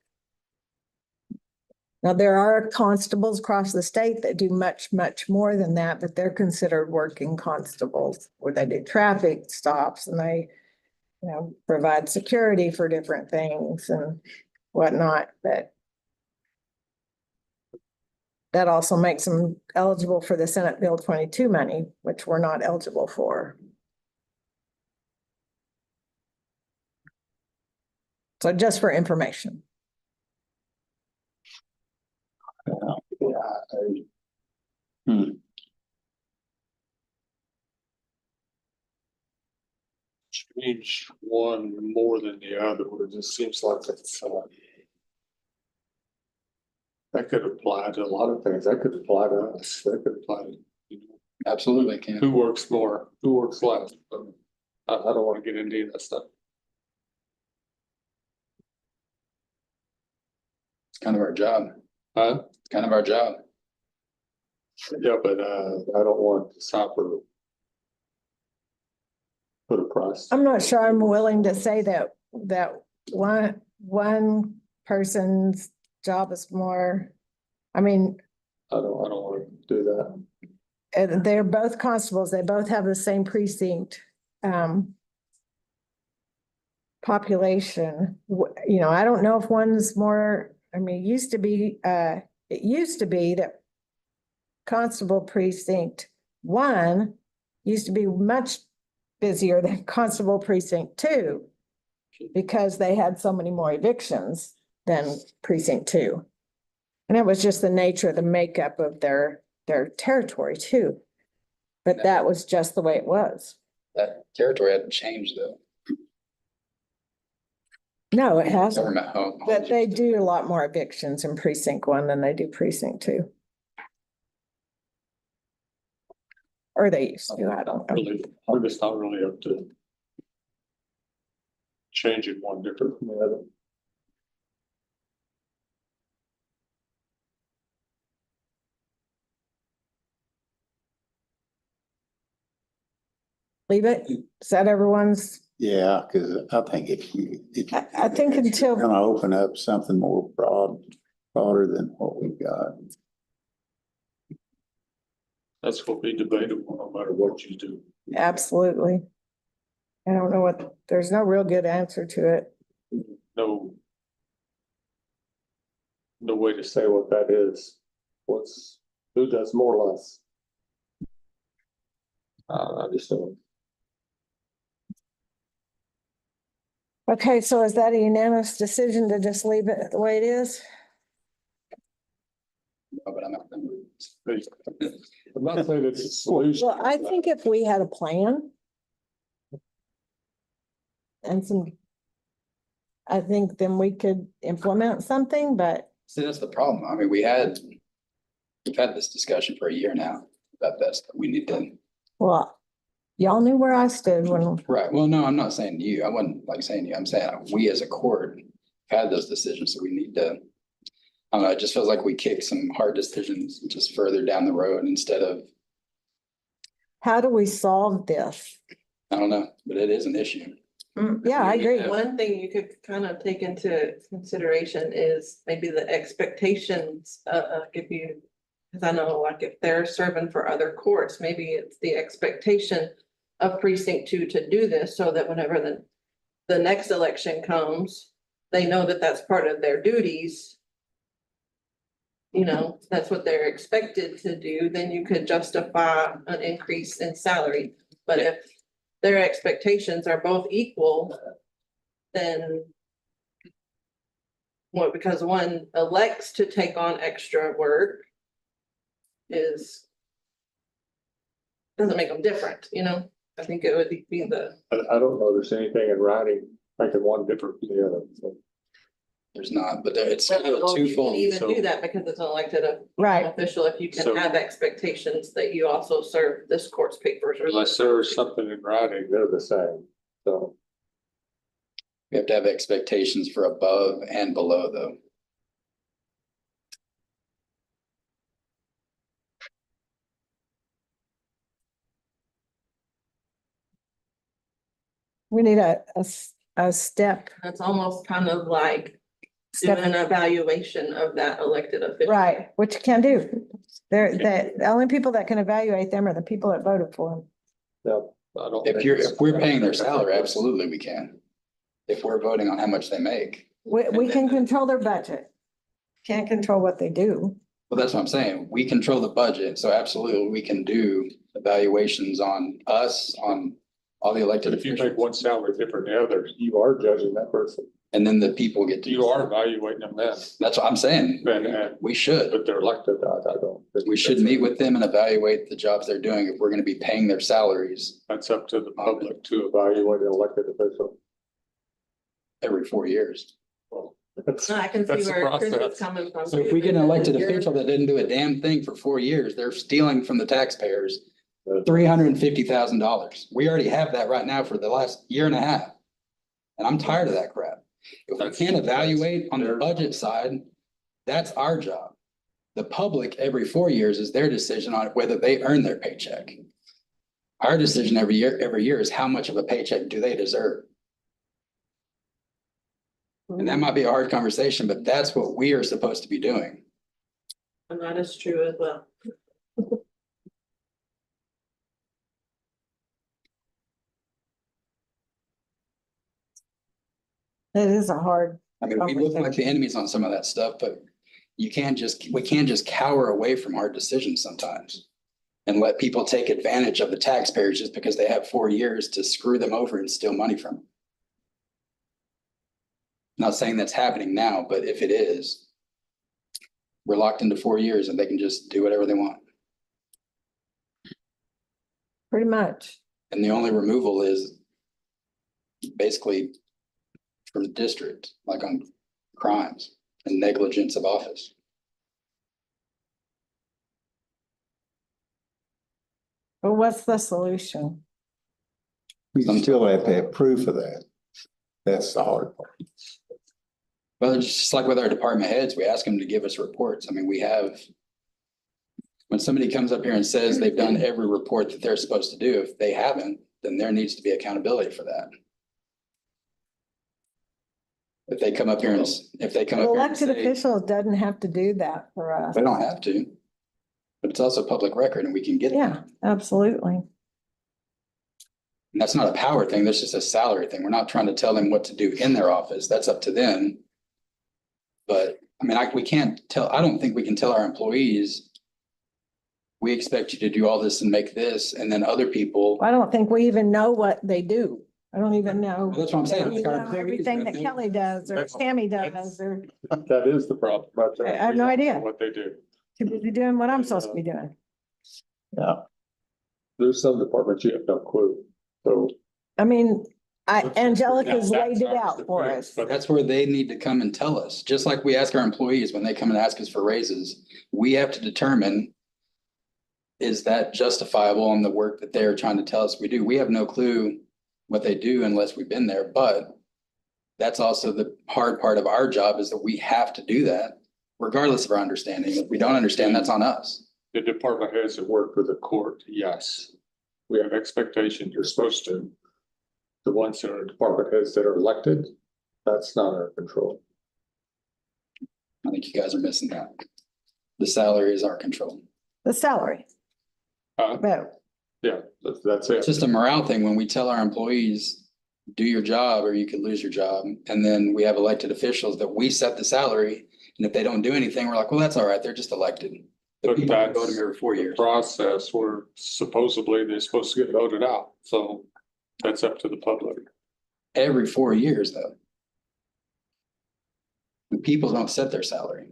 Now, there are constables across the state that do much, much more than that, but they're considered working constables, where they do traffic stops and they, provide security for different things and whatnot, but that also makes them eligible for the Senate Bill 22 money, which we're not eligible for. So just for information. change one more than the other, it just seems like it's that could apply to a lot of things. That could apply to us. That could apply to Absolutely can. who works more, who works less. But I don't want to get into any of that stuff. It's kind of our job. Huh? It's kind of our job. Yeah, but I don't want to stop or put a price. I'm not sure I'm willing to say that one person's job is more, I mean, I don't want to do that. and they're both constables. They both have the same precinct population. I don't know if one's more, I mean, it used to be that constable precinct one used to be much busier than Constable Precinct 2 because they had so many more evictions than Precinct 2. And it was just the nature of the makeup of their territory too. But that was just the way it was. That territory hadn't changed though. No, it hasn't. Government home. But they do a lot more evictions in Precinct 1 than they do Precinct 2. Or they used to, I don't know. Really, I'm just not really up to changing one different from the other. Leave it? Is that everyone's? Yeah, because I think if you. I think until. Gonna open up something more broader than what we've got. That's what we debatable no matter what you do. Absolutely. I don't know what, there's no real good answer to it. No way to say what that is. Who does more or less? I just don't. Okay, so is that a unanimous decision to just leave it the way it is? No, but I'm not. I'm not saying it's a solution. Well, I think if we had a plan and I think then we could implement something, but See, that's the problem. I mean, we've had this discussion for a year now about this. We need to. well, y'all knew where I stood when, Right. Well, no, I'm not saying you. I wasn't like saying you. I'm saying we as a court had those decisions, so we need to. I don't know, it just feels like we kick some hard decisions just further down the road instead of, how do we solve this? I don't know, but it is an issue. Yeah, I agree. One thing you could kind of take into consideration is maybe the expectations, if you, because I know like if they're serving for other courts, maybe it's the expectation of Precinct 2 to do this so that whenever the next election comes, they know that that's part of their duties. You know, that's what they're expected to do, then you could justify an increase in salary. But if their expectations are both equal, then what, because one elects to take on extra work doesn't make them different, you know? I think it would be I don't know there's anything in writing making one different from the other. So. There's not, but it's kind of a Well, you can twofold. even so- do that because it's an elected Right. official, if you So- can have expectations that you also serve this court's papers or. Unless there's something in writing, they're the same. So We have to have expectations for above and below though. We need a step. That's almost kind of like Step. doing an evaluation of that elected official. Right, which you can do. The only people that can evaluate them are the people that voted for them. yeah, I don't. If we're paying their salary, absolutely we can. If we're voting on how much they make. We can control their budget. Can't control what they do. Well, that's what I'm saying. We control the budget, so absolutely we can do evaluations on us, on all the elected But if you officials. make one salary different than the other, you are judging that person. And then the people get to. You are evaluating them then. That's what I'm saying. And, We should. but they're elected, I don't. We should meet with them and evaluate the jobs they're doing if we're gonna be paying their salaries That's up to the public to evaluate an elected official. every 4 years. I can see That's the where Chris is process. coming from. So if we get an elected You're- official that didn't do a damn thing for 4 years, they're stealing from the taxpayers $350,000. We already have that right now for the last year and a half. And I'm tired of that crap. If we can't evaluate on the budget side, that's our job. The public every 4 years is their decision on whether they earn their paycheck. Our decision every year is how much of a paycheck do they deserve? And that might be a hard conversation, but that's what we are supposed to be doing. And that is true as well. It is a hard. I mean, we look like the enemies on some of that stuff, but we can't just cower away from hard decisions sometimes. and let people take advantage of the taxpayers just because they have 4 years to screw them over and steal money from them. Not saying that's happening now, but if it is, we're locked into 4 years and they can just do whatever they want. Pretty much. And the only removal is basically from the district, like on crimes and negligence of office. But what's the solution? We still have to have proof of that. That's the hard part. Well, it's just like with our department heads, we ask them to give us reports. I mean, we have, when somebody comes up here and says they've done every report that they're supposed to do, if they haven't, then there needs to be accountability for that. If they come up here and, if they come up here and Elected say, officials doesn't have to do that for us. they don't have to, but it's also public record and we can get Yeah, that. absolutely. And that's not a power thing, that's just a salary thing. We're not trying to tell them what to do in their office. That's up to them. But I mean, we can't tell, I don't think we can tell our employees, we expect you to do all this and make this, and then other people. I don't think we even know what they do. I don't even know. Well, that's what I'm saying. We know everything that Kelly does or Tammy does, or That is the problem. But I have no we don't idea. know what they do. too busy doing what I'm supposed to be doing. Yeah. There's some departments you have no clue, so. I mean, Angelica's laid it out for us. But that's where they need to come and tell us, just like we ask our employees when they come and ask us for raises, we have to determine. Is that justifiable on the work that they're trying to tell us we do? We have no clue what they do unless we've been there, but. That's also the hard part of our job is that we have to do that regardless of our understanding. If we don't understand, that's on us. The department heads that work with the court, yes. We have expectations, you're supposed to. The ones that are department heads that are elected, that's not our control. I think you guys are missing that. The salary is our control. The salary. But Yeah, that's it. It's just a morale thing when we tell our employees, do your job or you could lose your job. And then we have elected officials that we set the salary. And if they don't do anything, we're like, well, that's all right. They're just elected. The But people that's vote them every 4 years. process where supposedly they're supposed to get voted out, so that's up to the public. Every 4 years, though. The people don't set their salary.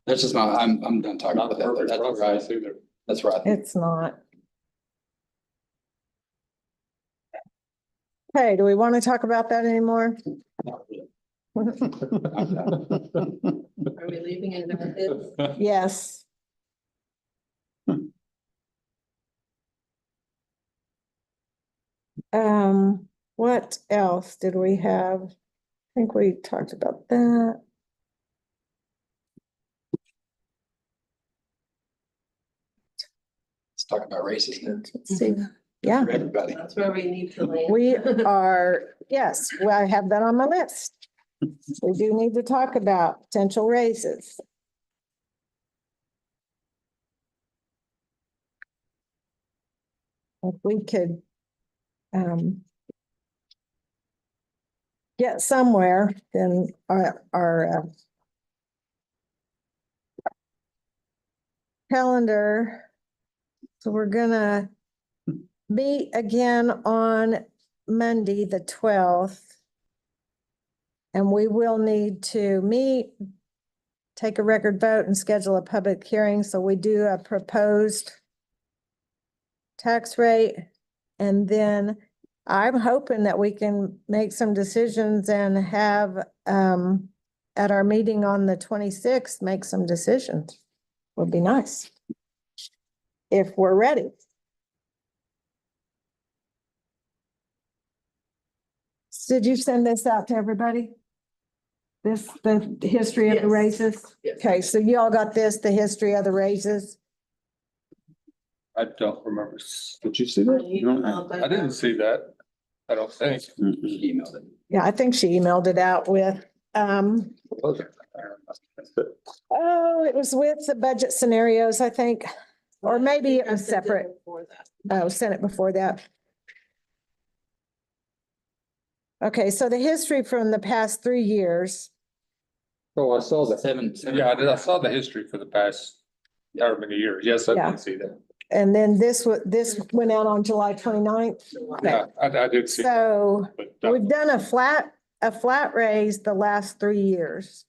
That's just I'm done talking Not about the that. perfect That's right. process either. That's right. it's not. Hey, do we want to talk about that anymore? Are we leaving it as it is? Yes. What else did we have? I think we talked about that. Let's talk about racism. Let's see. Yeah, For everybody. That's where we need to land. we are, yes, well, I have that on my list. We do need to talk about potential raises. If we could get somewhere, then our calendar. So we're gonna meet again on Monday, the 12th. And we will need to meet, take a record vote and schedule a public hearing. So we do a proposed tax rate. And then I'm hoping that we can make some decisions and have, at our meeting on the 26th, make some decisions. Would be nice. If we're ready. Did you send this out to everybody? The history of the Yes. raises? Yes. Okay, so you all got this, the history of the raises? I don't remember. Did you see that? I didn't see that. I don't think. He emailed it. Yeah, I think she emailed it out with, Okay. oh, it was with the budget scenarios, I think. Or maybe it was separate. Before that. Oh, sent it before that. Okay, so the history from the past 3 years. Oh, I saw that. Seven. Yeah, I did. I saw the history for the past however many years. Yes, I Yeah. did see that. And then this went out on July 29th. Yeah, I did see. So But we've done a flat raise the last 3 years.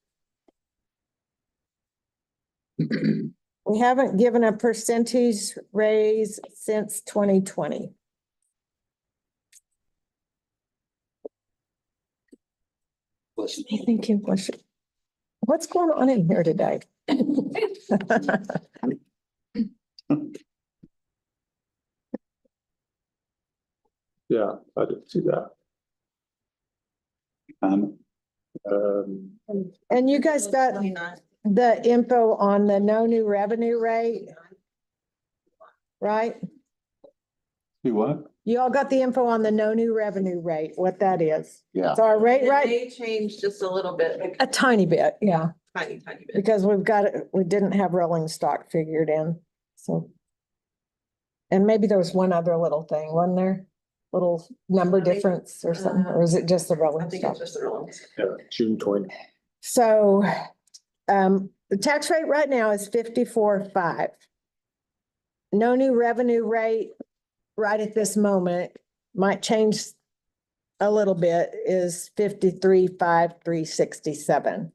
We haven't given a percentage raise since 2020. Thank you. Bless you. What's going on in here today? yeah, I did see that. Um, And you guys got the info on the no new revenue rate, right? Do what? You all got the info on the no new revenue rate, what that is. Yeah. So our rate, It right? may change just a little bit, like A tiny bit, yeah, tiny, tiny bit. because we didn't have rolling stock figured in, so. And maybe there was one other little thing, wasn't there? Little number difference or something, or is it just the I rolling think stock? it's just a rolling. yeah, June 20. So, the tax rate right now is 54.5. No new revenue rate right at this moment might change a little bit, is 53.5,367.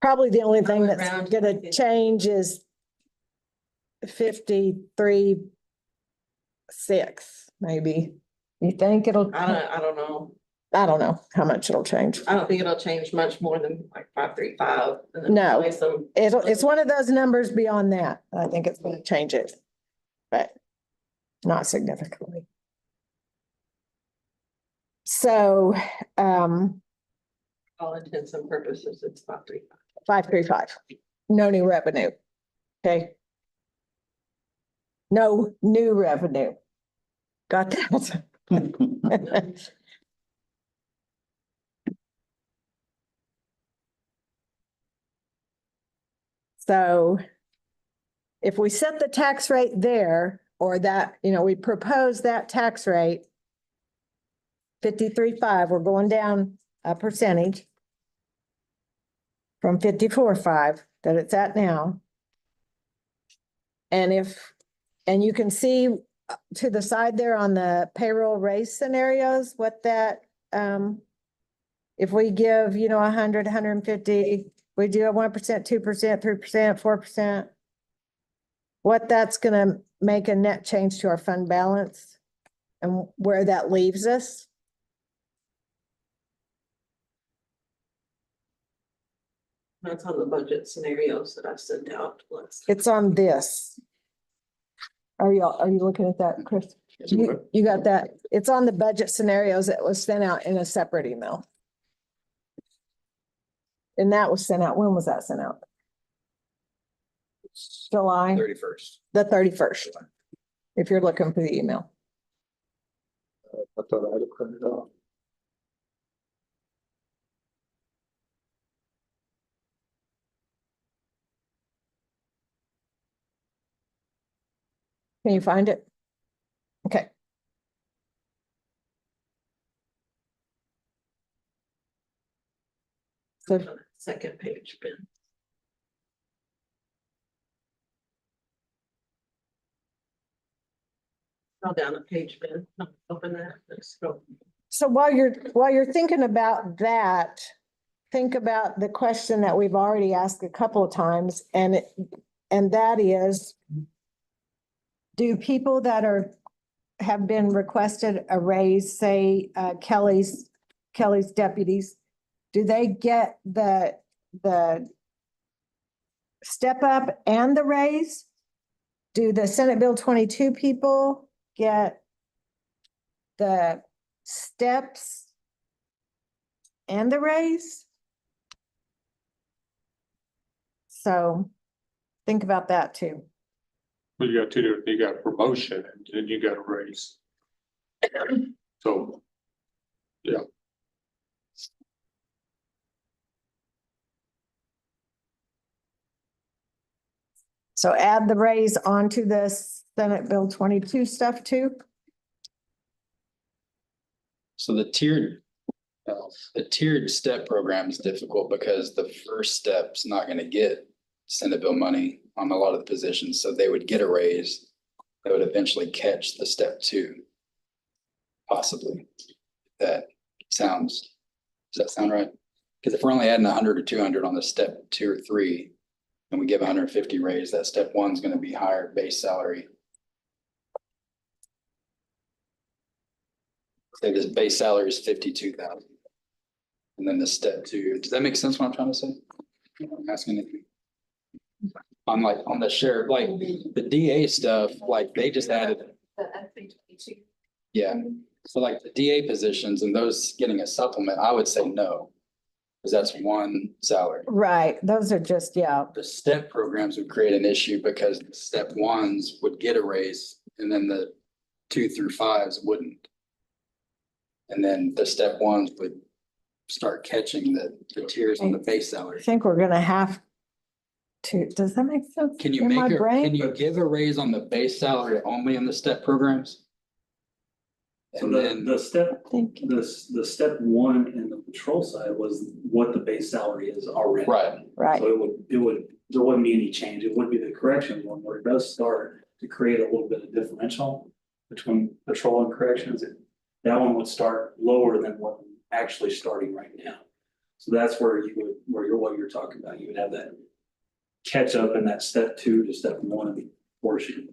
Probably the only thing that's Around gonna 50. change is 53.6, maybe. You think it'll? I don't know. I don't know how much it'll change. I don't think it'll change much more than like 535. and then No. probably some. It's one of those numbers beyond that. I think it's gonna change it. But not significantly. So, All intents and purposes, it's 535. 535, no new revenue. Okay. No new revenue. Got that? So if we set the tax rate there, or that, we propose that tax rate, 53.5, we're going down a percentage from 54.5 that it's at now. And you can see to the side there on the payroll raise scenarios, what that, if we give, 100, 150, we do a 1%, 2%, 3%, 4%. What that's gonna make a net change to our fund balance and where that leaves us. That's on the budget scenarios that I've sent out. It's on this. Are you looking at that, Chris? You got that? It's on the budget scenarios that was sent out in a separate email. And that was sent out, when was that sent out? July? 31st. The 31st. If you're looking for the email. I thought I had it printed off. Can you find it? Okay. So Second page, Ben. Scroll down the page, Ben. Open that. Let's go. So while you're thinking about that, think about the question that we've already asked a couple of times, and that is, do people that have been requested a raise, say, Kelly's deputies, do they get the step up and the raise? Do the Senate Bill 22 people get the steps and the raise? So think about that too. Well, you got two different, you got a promotion and then you got a raise. So, yeah. So add the raise onto the Senate Bill 22 stuff too. So the tiered step program is difficult because the first step's not gonna get Senate bill money on a lot of the positions, so they would get a raise. That would eventually catch the step two. Possibly. That sounds, does that sound right? Because if we're only adding 100 or 200 on the step 2 or 3, and we give 150 raise, that step 1 is going to be higher base salary. Say this base salary is 52,000. And then the step 2, does that make sense what I'm trying to say? I'm asking anything. On the sheriff, like the DA stuff, like they just added. Yeah, so like the DA positions and those getting a supplement, I would say no. Because that's one salary. Right, those are just, yeah, The step programs would create an issue because the step 1s would get a raise and then the 2 through 5s wouldn't. And then the step 1s would start catching the tiers on the base I salary. think we're gonna have to, does that make sense? Can you in my make it, brain? can you give a raise on the base salary only in the step programs? So And the, then, the step, Thank you. the step 1 in the patrol side was what the base salary is already. right, Right, So there wouldn't be any change. It would be the correction one where it does start to create a little bit of differential between patrol and corrections. That one would start lower than what we're actually starting right now. So that's where what you're talking about, you would have that catch up in that step 2 to step 1 portion.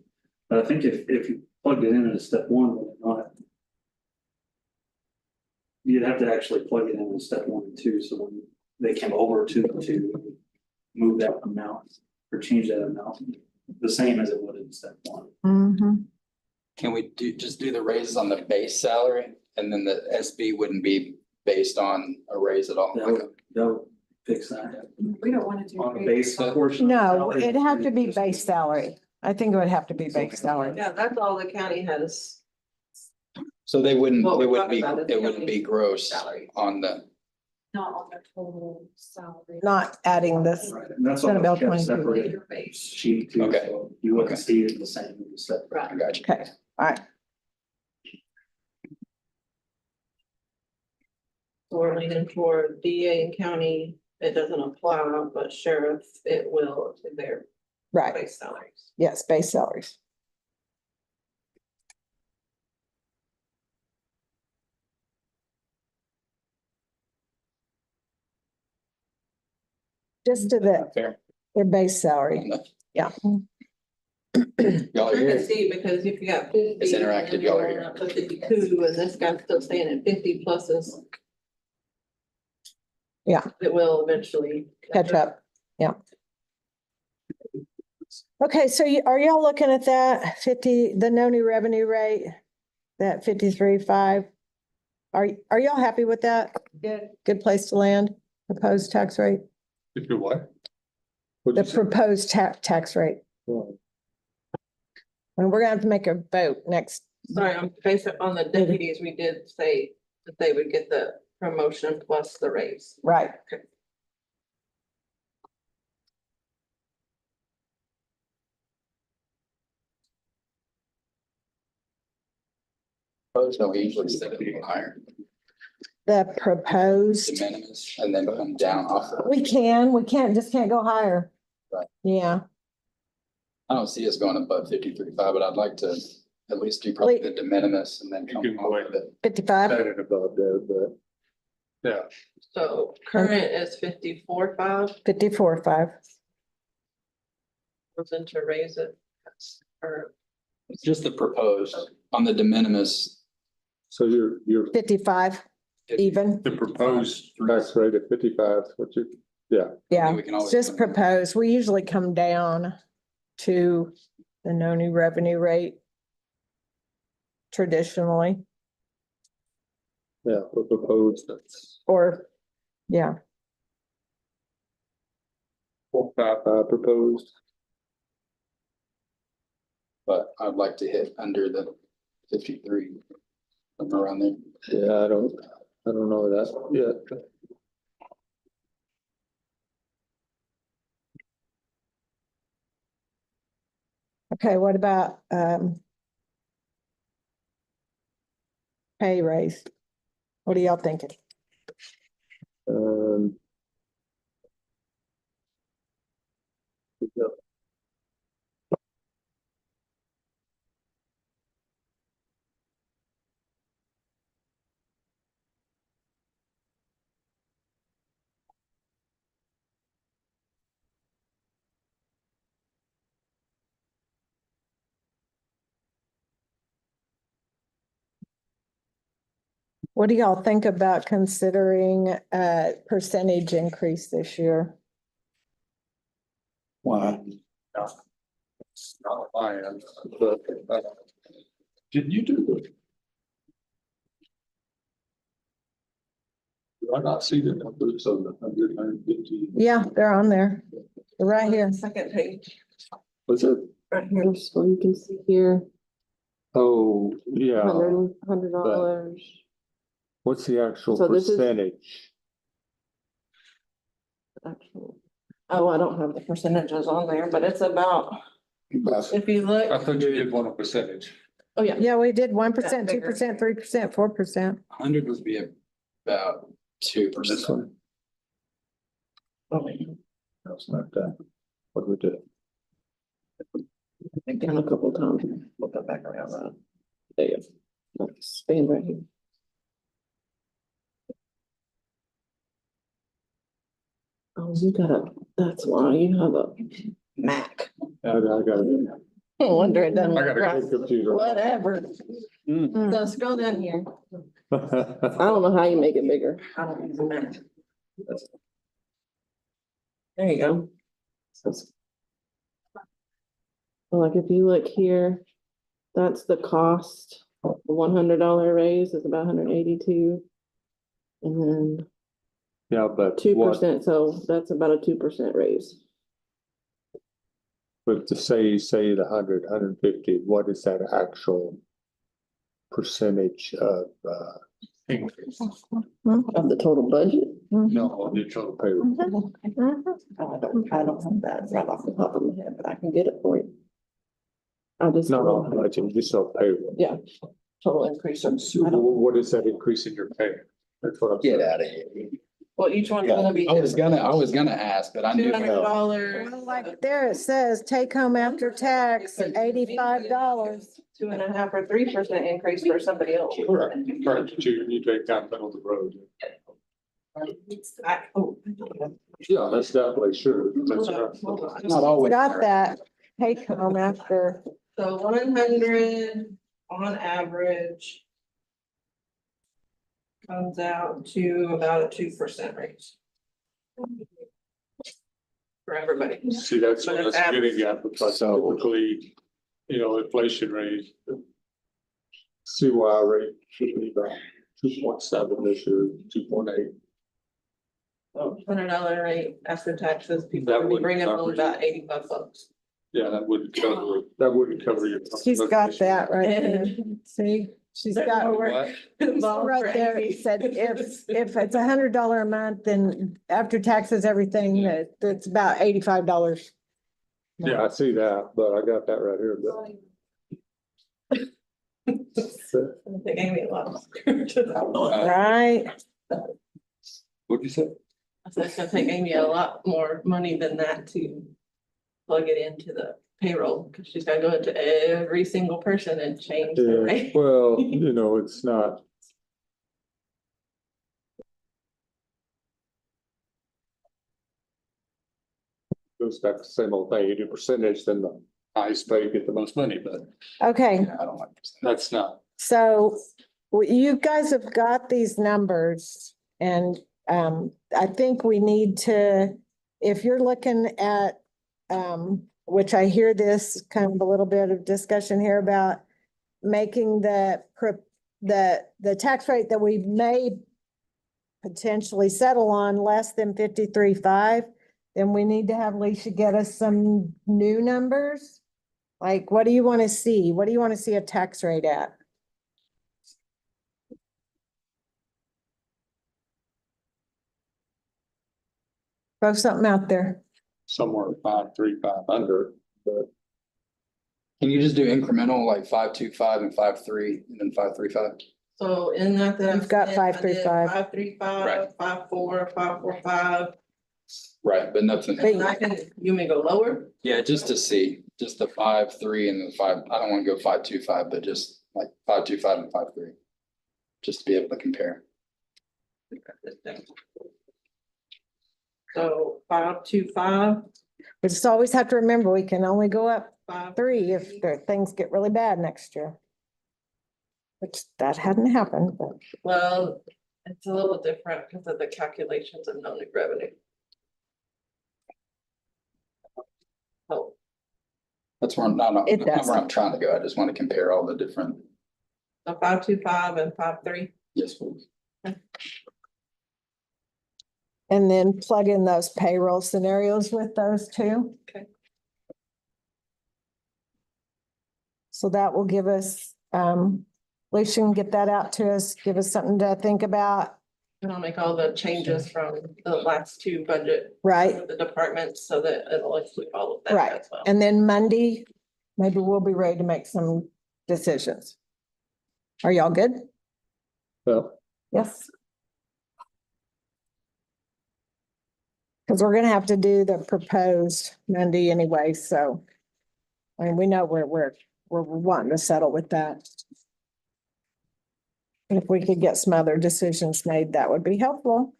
But I think if you plugged it in at step 1, would it not? You'd have to actually plug it in at step 1 and 2, so when they came over to the 2, move that amount or change that amount, the same as it would in step 1. mm-hmm. can we just do the raises on the base salary and then the SB wouldn't be based on a raise at all? That would fix that. We don't want to do. On the base portion. No, it'd have to be base salary. I think it would have to be base salary. Yeah, that's all the county has. So they wouldn't, What it we're wouldn't be, talking about is it wouldn't be county gross salary. on the, Not on their total salary. Not adding this. Right, and that's Senate what Bill was kept 22. separate Your base. sheet too, Okay. so you wouldn't Okay. see it the same as the step. Right. I got you. Okay, all right. So we're leaning toward DA and county, it doesn't apply, but sheriff, it will to their Right, base salaries. yes, base salaries. Just to Fair. their base salary, yeah. Y'all are I can here. see, because if you got 50. It's interactive, and then y'all are you're here. up to 52, and this guy's still staying at 50 pluses. Yeah. It will eventually. Catch up, yeah. Okay, so are y'all looking at that 50, the no new revenue rate? That 53.5? Are y'all happy with that? Good place to land, proposed tax rate, If you what? the proposed tax rate. And we're gonna have to make a vote next. Sorry, I'm based on the deputies, we did say that they would get the promotion plus the raise. Right, Opposed, no, we usually set it a little higher, the proposed, de minimis, and then come down off. we can't, just can't go higher. Right. Yeah, I don't see us going above 53.5, but I'd like to at least do probably the de minimis and then come You can go off of it. 55, Set it above there, but. Yeah, So current is 54.5, 54.5. looking to raise it. Or Just the proposed on the de minimis. so you're 55 even, the proposed tax rate at 55, what you, yeah. yeah, We can always it's just come down. proposed. We usually come down to the no new revenue rate traditionally, Yeah, the proposed, that's or, yeah, 455 proposed. But I'd like to hit under the 53, somewhere around there. Yeah, I don't know that yet. okay, what about, pay raise? What are y'all thinking? Um. What do y'all think about considering a percentage increase this year? Why? Not my end, but, did you do it? Do I not see the numbers of the 150? Yeah, they're on there. They're right here. Second page, Was it? right here. So you can see here, Oh, yeah. $100. What's the actual So this is- percentage? Oh, I don't have the percentages on there, but it's about, if you look, I thought you did want a percentage. oh, yeah. Yeah, we did 1%, That bigger. 2%, 3%, 4%. 100 would be about 2%. That's not that. What we did. Down a couple times, we'll go back around that. There you go. Stand right here. Oh, you got a, that's why you have a Mac. I got it. No wonder it I doesn't. got a work. good computer. Whatever. Mm. So scroll down here. I don't know how you make it bigger. I don't use a Mac. There you go. So like if you look here, that's the cost. The $100 raise is about 182. And then Yeah, but 2%, so that's about a 2% raise. but to say the 150, what is that actual percentage of, increase? Of the total budget? No, on the total payroll. I don't have that right off the top of my head, but I can get it for you. I just. Not on budget, just on payroll. Yeah, total increase of. What is that increase in your pay? That's what I'm. Get out of here. Well, each one's gonna be. I was gonna ask, but I knew. $200. Well, like there it says, take home after tax, $85. 2.5 or 3% increase for somebody else. Correct, correct, but you take down middle of the road. Yeah, that's definitely true. That's right. Not always. Got that, take home after. So 100 on average comes out to about a 2% raise. For everybody. See, that's what But that's it's average. getting at, because typically, inflation rate. CY rate should be about 2.7 this year, 2.8. So $100 rate after taxes, people That will be would bringing cover home you. about $85. Yeah, that wouldn't cover your. She's got that right there. See, she's There's got. more work involved Right for there, Amy. it said if it's $100 a month, then after taxes, everything, that's about $85. Yeah, I see that, but I got that right here, but. They gave me a lot. Right? What'd you say? I said, it's gonna take Amy a lot more money than that to plug it into the payroll, because she's gotta go into every single person and change the Yeah, rate. well, it's not. Goes back to the same old thing, you do percentage, then the highest pay get the most money, but Okay, I don't like. that's not. so you guys have got these numbers and I think we need to, if you're looking at which I hear this kind of a little bit of discussion here about making the tax rate that we may potentially settle on less than 53.5, then we need to have Alicia get us some new numbers. Like, what do you want to see? What do you want to see a tax rate at? Throw something out there. Somewhere 5.3, 500, but Can you just do incremental, like 5.25 and 5.3 and then 5.35? So in that. You've got 5.35. 5.35, Right. 5.4, 5.45, Right, but nothing. and I can, you may go lower. Yeah, just to see, just the 5.3 and the 5, I don't want to go 5.25, but just like 5.25 and 5.3. Just to be able to compare. So 5.25. We just always have to remember, we can only go up 5. 3 if things get really bad next year. which that hadn't happened, but Well, it's a little different because of the calculations of no new revenue. Oh, That's where I'm not, It not does. where I'm trying to go. I just want to compare all the different, so 525 and 53. yes, please. and then plug in those payroll scenarios with those two. Okay. So that will give us, Alicia can get that out to us, give us something to think about, And I'll make all the changes from the last two budget. right? for the departments so that it'll include all of that Right. as well. And then Monday, maybe we'll be ready to make some decisions. Are y'all good? Well, Yes. Because we're gonna have to do the proposed Monday anyway, so. I mean, we know we're wanting to settle with that. If we could get some other decisions made, that would be helpful.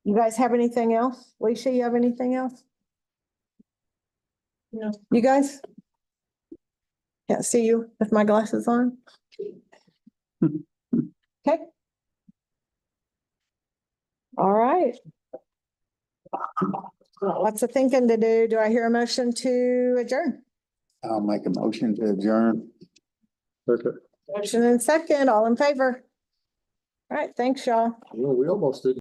You guys have anything else? Alicia, you have anything else? No. You guys? Can't see you with my glasses on. Okay. All right. Lots of thinking to do. Do I hear a motion to adjourn? I'll make a motion to adjourn. Motion and second, all in favor? All right, thanks, y'all. well, we almost did.